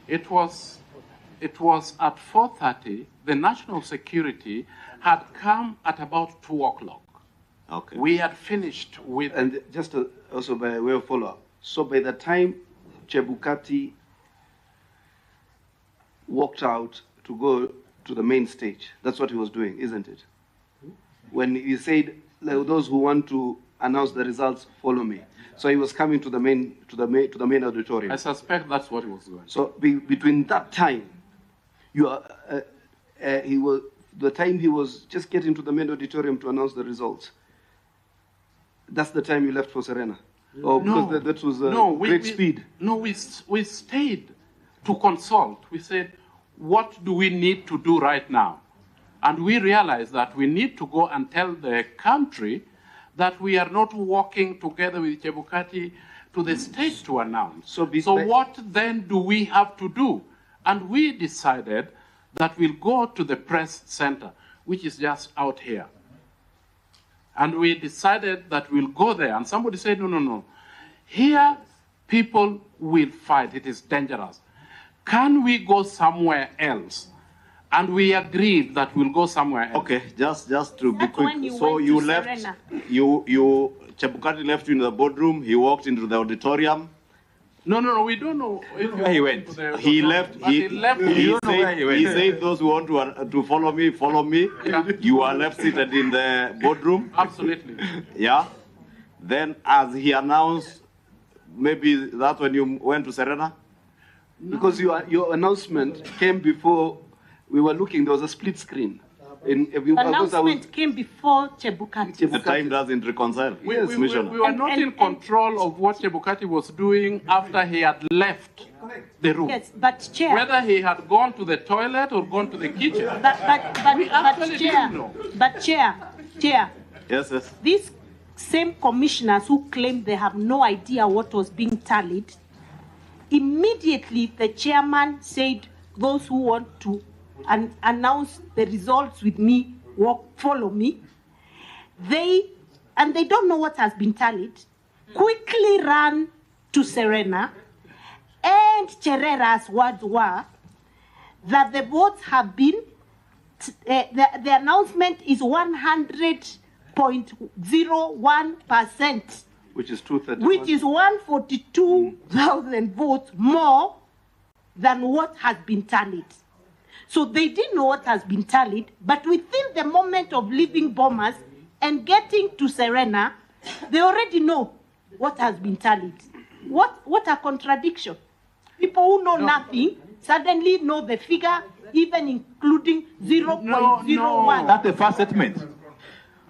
It was at 4:30. The National Security had come at about 2 o'clock. Okay. We had finished with... And just also by way of follow-up, so by the time Chebukati walked out to go to the main stage, that's what he was doing, isn't it? When he said, those who want to announce the results, follow me. So he was coming to the main auditorium. I suspect that's what he was doing. So between that time, the time he was just getting to the main auditorium to announce the results, that's the time you left for Serena? Oh, no, because that was great speed. No, we stayed to consult. We said, what do we need to do right now? And we realized that we need to go and tell the country that we are not working together with Chebukati to the state to announce. So what then do we have to do? And we decided that we'll go to the press center, which is just out here. And we decided that we'll go there. And somebody said, no. Here, people will fight. It is dangerous. Can we go somewhere else? And we agreed that we'll go somewhere else. Okay, just to be quick. So you left, Chebukati left you in the boardroom, he walked into the auditorium. No, we don't know where he went. He left. He said, those who want to follow me, follow me. Yeah. You are left seated in the boardroom. Absolutely. Yeah. Then as he announced, maybe that's when you went to Serena? No. Because your announcement came before we were looking, there was a split screen. Announcement came before Chebukati. The time doesn't reconcile. We were not in control of what Chebukati was doing after he had left the room. Yes, but Chair. Whether he had gone to the toilet or gone to the kitchen. But Chair. Yes. These same commissioners who claim they have no idea what was being tallied, immediately the chairman said, those who want to announce the results with me, follow me. They don't know what has been tallied, quickly ran to Serena, and Cherera's words were that the votes have been, the announcement is 100.01%. Which is 231. Which is 142,000 votes more than what has been tallied. So they didn't know what has been tallied, but within the moment of leaving Bomas and getting to Serena, they already know what has been tallied. What a contradiction. People who know nothing suddenly know the figure, even including 0.01. That's the first statement.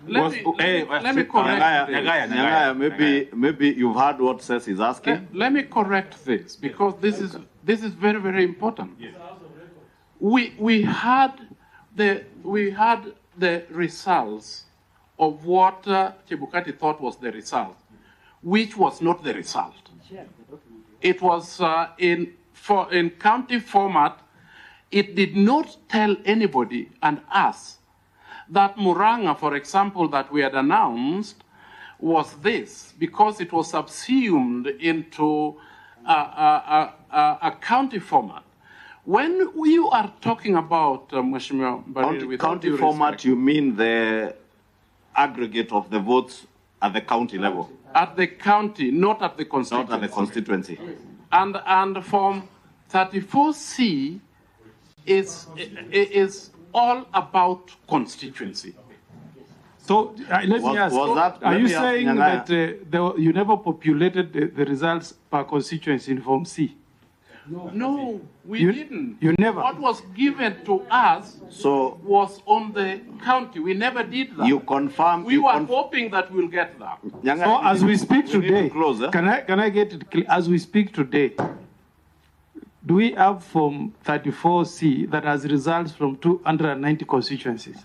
Let me correct Nyangaya, maybe you've heard what Seth is asking. Let me correct this, because this is very, very important. We had the results of what Chebukati thought was the result, which was not the result. It was in county format. It did not tell anybody and us that Muranga, for example, that we had announced was this, because it was subsumed into a county format. When you are talking about, Mheshimiwa Bariri, with County due format, respect, you mean the aggregate of the votes at the county level, at the county, not at the constituency. not at the constituency. And Form 34C is all about constituency. So let me ask, are you saying that you never populated the results per constituency in Form C? No, we didn't. You never? What was given to us was on the county. We never did that. You confirm. We were hoping that we'll get that. So as we speak today, close, can I get it clear? As we speak today, do we have Form 34C that has results from 290 constituencies?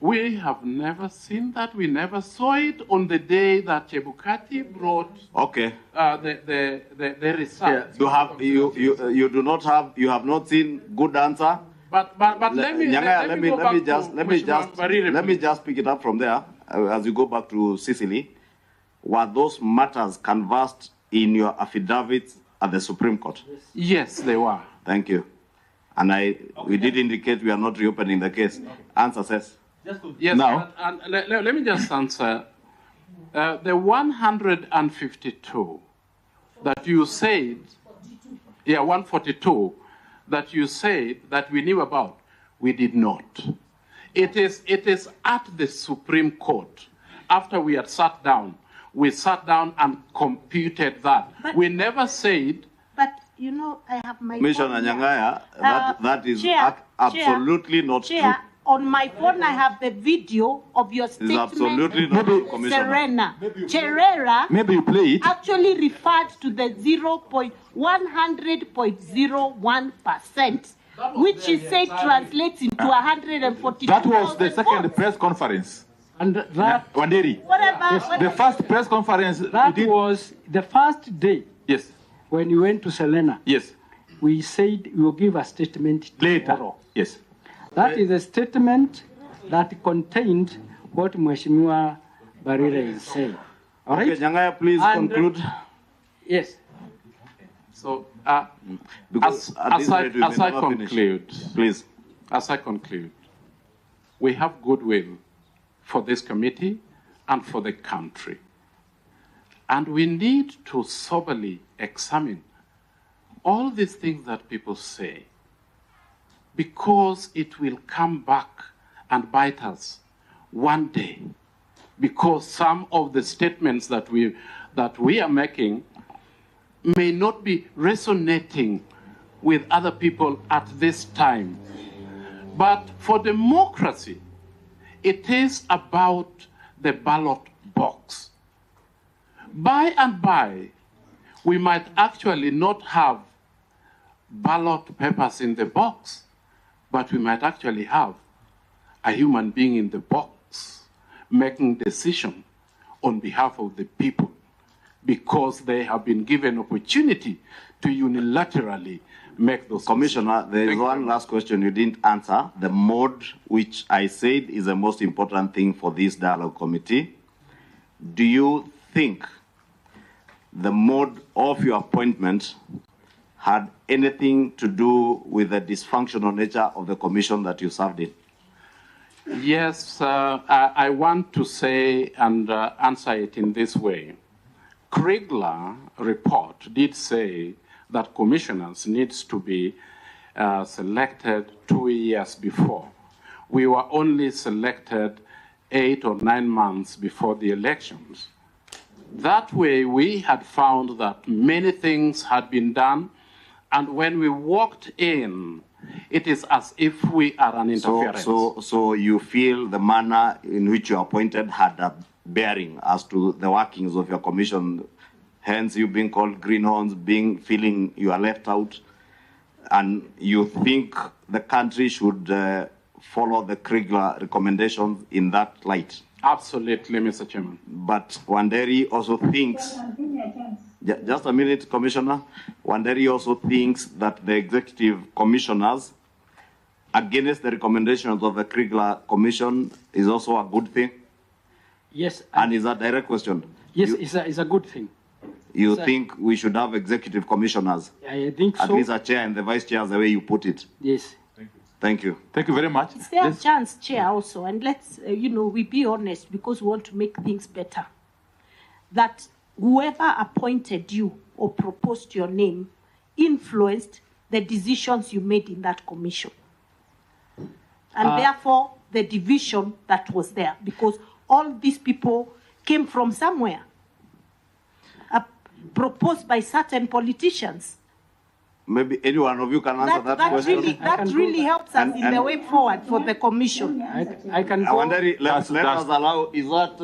We have never seen that. We never saw it on the day that Chebukati brought the results. You do not have. You have not seen. Good answer. But let me just pick it up from there as you go back to Sicily. Were those matters canvassed in your affidavits at the Supreme Court? Yes, they were. Thank you. And we did indicate we are not reopening the case. Answer says. Yes, now, and let me just answer. The 152 that you said, 142 that you said that we knew about, we did not. It is at the Supreme Court. After we had sat down and computed that. We never said. But you know, I have my Commissioner Nyangaya, that is absolutely not true. On my phone, I have the video of your statement. It's absolutely not true, Commissioner. Serena. Cherera maybe you play it. actually referred to the 100.01%, which she said translates into 142. That was the second press conference. And that Wanderi. What about the first press conference? That was the first day. Yes. When you went to Selena. Yes. We said we will give a statement later. Tomorrow. Yes. That is a statement that contained what Mheshimiwa Barire is saying. All right? Okay, Nyangaya, please conclude. Yes. So, as I conclude, please. As I conclude, we have goodwill for this committee and for the country. And we need to soberly examine all these things that people say, because it will come back and bite us one day. Because some of the statements that we are making may not be resonating with other people at this time. But for democracy, it is about the ballot box. By and by, we might actually not have ballot papers in the box, but we might actually have a human being in the box making decision on behalf of the people, because they have been given opportunity to unilaterally make those. Commissioner, there is one last question you didn't answer. The mode, which I said is the most important thing for this dialogue committee. Do you think the mode of your appointment had anything to do with the dysfunctional nature of the commission that you served in? Yes, I want to say and answer it in this way. Kriegler report did say that commissioners needs to be selected 2 years before. We were only selected 8 or 9 months before the elections. That way, we had found that many things had been done, and when we walked in, it is as if we are an interference. So you feel the manner in which you are appointed had a bearing as to the workings of your commission, hence you being called greenhorns, feeling you are left out, and you think the country should follow the Kriegler recommendations in that light? Absolutely, Mr. Chairman. But Wanderi also thinks, just a minute, Commissioner. Wanderi also thinks that the executive commissioners, against the recommendations of the Kriegler Commission, is also a good thing? Yes. And is a direct question? Yes, it's a good thing. You Sir. think we should have executive commissioners? I think At so. least a chair and the vice chair, the way you put it. Yes. Thank you. Thank you very much. Is there a chance, Chair, also, and let's, we be honest because we want to make things better, that whoever appointed you or proposed your name influenced the decisions you made in that commission. And therefore, the division that was there, because all these people came from somewhere, proposed by certain politicians. Maybe any one of you can answer that question. That really helps us in the way forward for the commission. I can I go. wonder, let us allow, is that...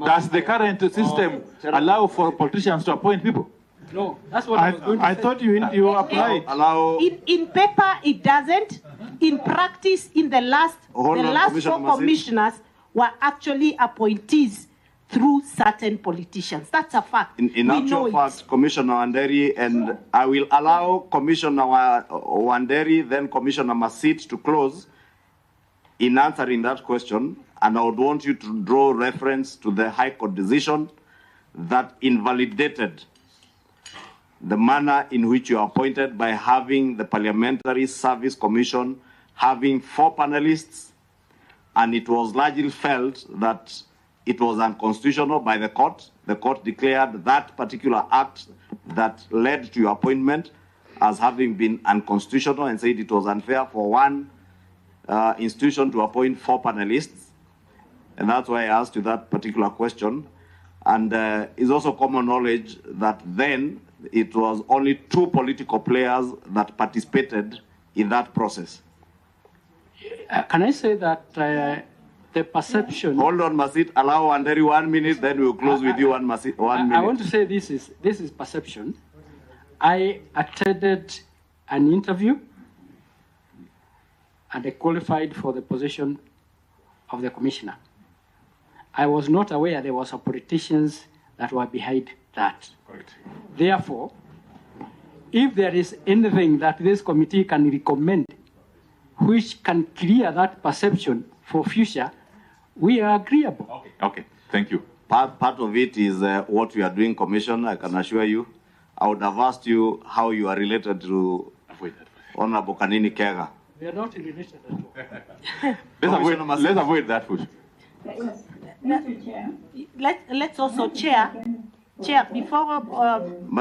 Does the current system allow for politicians to appoint people? No, that's what I was going to say. I thought you applied. Allow... In paper, it doesn't. In practice, in the last four commissioners were actually appointees through certain politicians. That's a fact. In actual fact, Commissioner Wanderi, and I will allow Commissioner Wanderi, then Commissioner Masit to close in answering that question, and I would want you to draw reference to the High Court decision that invalidated the manner in which you are appointed by having the Parliamentary Service Commission having 4 panelists, and it was largely felt that it was unconstitutional by the court. The court declared that particular act that led to your appointment as having been unconstitutional and said it was unfair for one institution to appoint 4 panelists. And that's why I asked you that particular question. And it's also common knowledge that then it was only 2 political players that participated in that process. Can I say that the perception... Hold on, Masit. Allow Wanderi 1 minute, then we'll close with you 1 minute. I want to say this is perception. I attended an interview and I qualified for the position of the commissioner. I was not aware there was politicians that were behind that. Correct. Therefore, if there is anything that this committee can recommend which can clear that perception for future, we are agreeable. Okay. Thank you. Part of it is what we are doing, Commissioner, I can assure you. I would have asked you how you are related to Honorable Kanini Kega. We are not related at all. Let's avoid that push. Yes. Mr. Chair. Let's also, Chair, before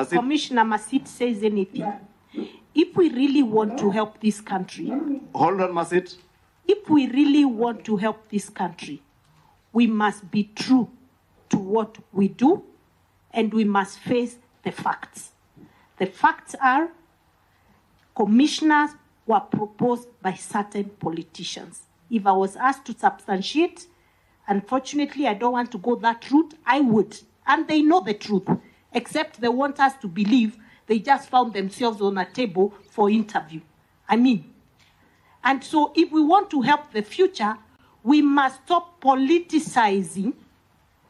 Commissioner Masit says anything, if we really want to help this country... Hold on, Masit. If we really want to help this country, we must be true to what we do, and we must face the facts. The facts are commissioners were proposed by certain politicians. If I was asked to substantiate, unfortunately, I don't want to go that route, I would. And they know the truth, except they want us to believe they just found themselves on a table for interview. And so if we want to help the future, we must stop politicizing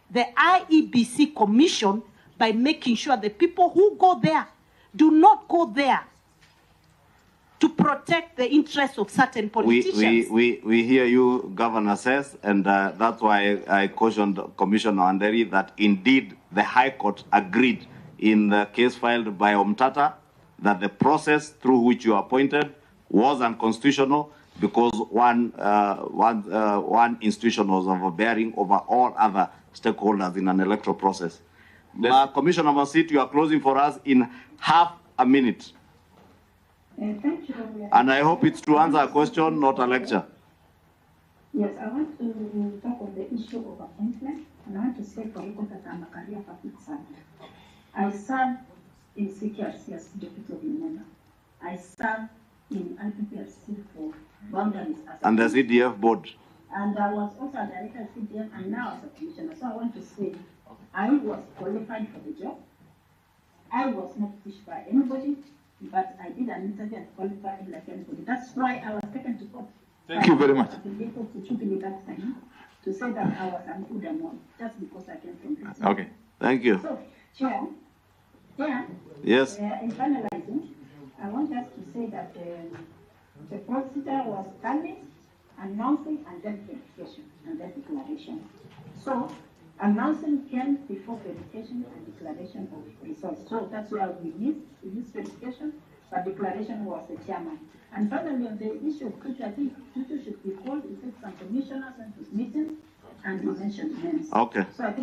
the IEBC Commission by making sure the people who go there do not go there to protect the interests of certain politicians. We hear you, Governor says, and that's why I cautioned Commissioner Wanderi that indeed the High Court agreed in the case filed by Omtata that the process through which you are appointed was unconstitutional because one institution was overbearing over all other stakeholders in an electoral process. Commissioner Masit, you are closing for us in half a minute. Thank you. And I hope it's to answer a question, not a lecture. Yes, I want to talk on the issue of appointment, and I want to say for you that I'm a career public servant. I served in CKRC as deputy member. I served in IPPRC for boundaries. And the CDF board. And I was also a director of CDF and now as a commissioner. So I want to say I was qualified for the job. I was not pushed by anybody, but I did an interview and qualified like anybody. That's why I was taken to court. Thank you very much. I was able to shoot me that time to say that I was an Udamon just because I came from this. Okay, thank you. So, Chair, yes. In finalizing, I want us to say that the procedure was canvassed, announcing, and then verification, and then declaration. So, Announcing came before verification and declaration of results. So that's why we missed verification, but declaration was the chairman. And finally, on the issue of Tutu, I think Tutu should be called. He said some commissioners went to meetings and he mentioned names. Okay. So I think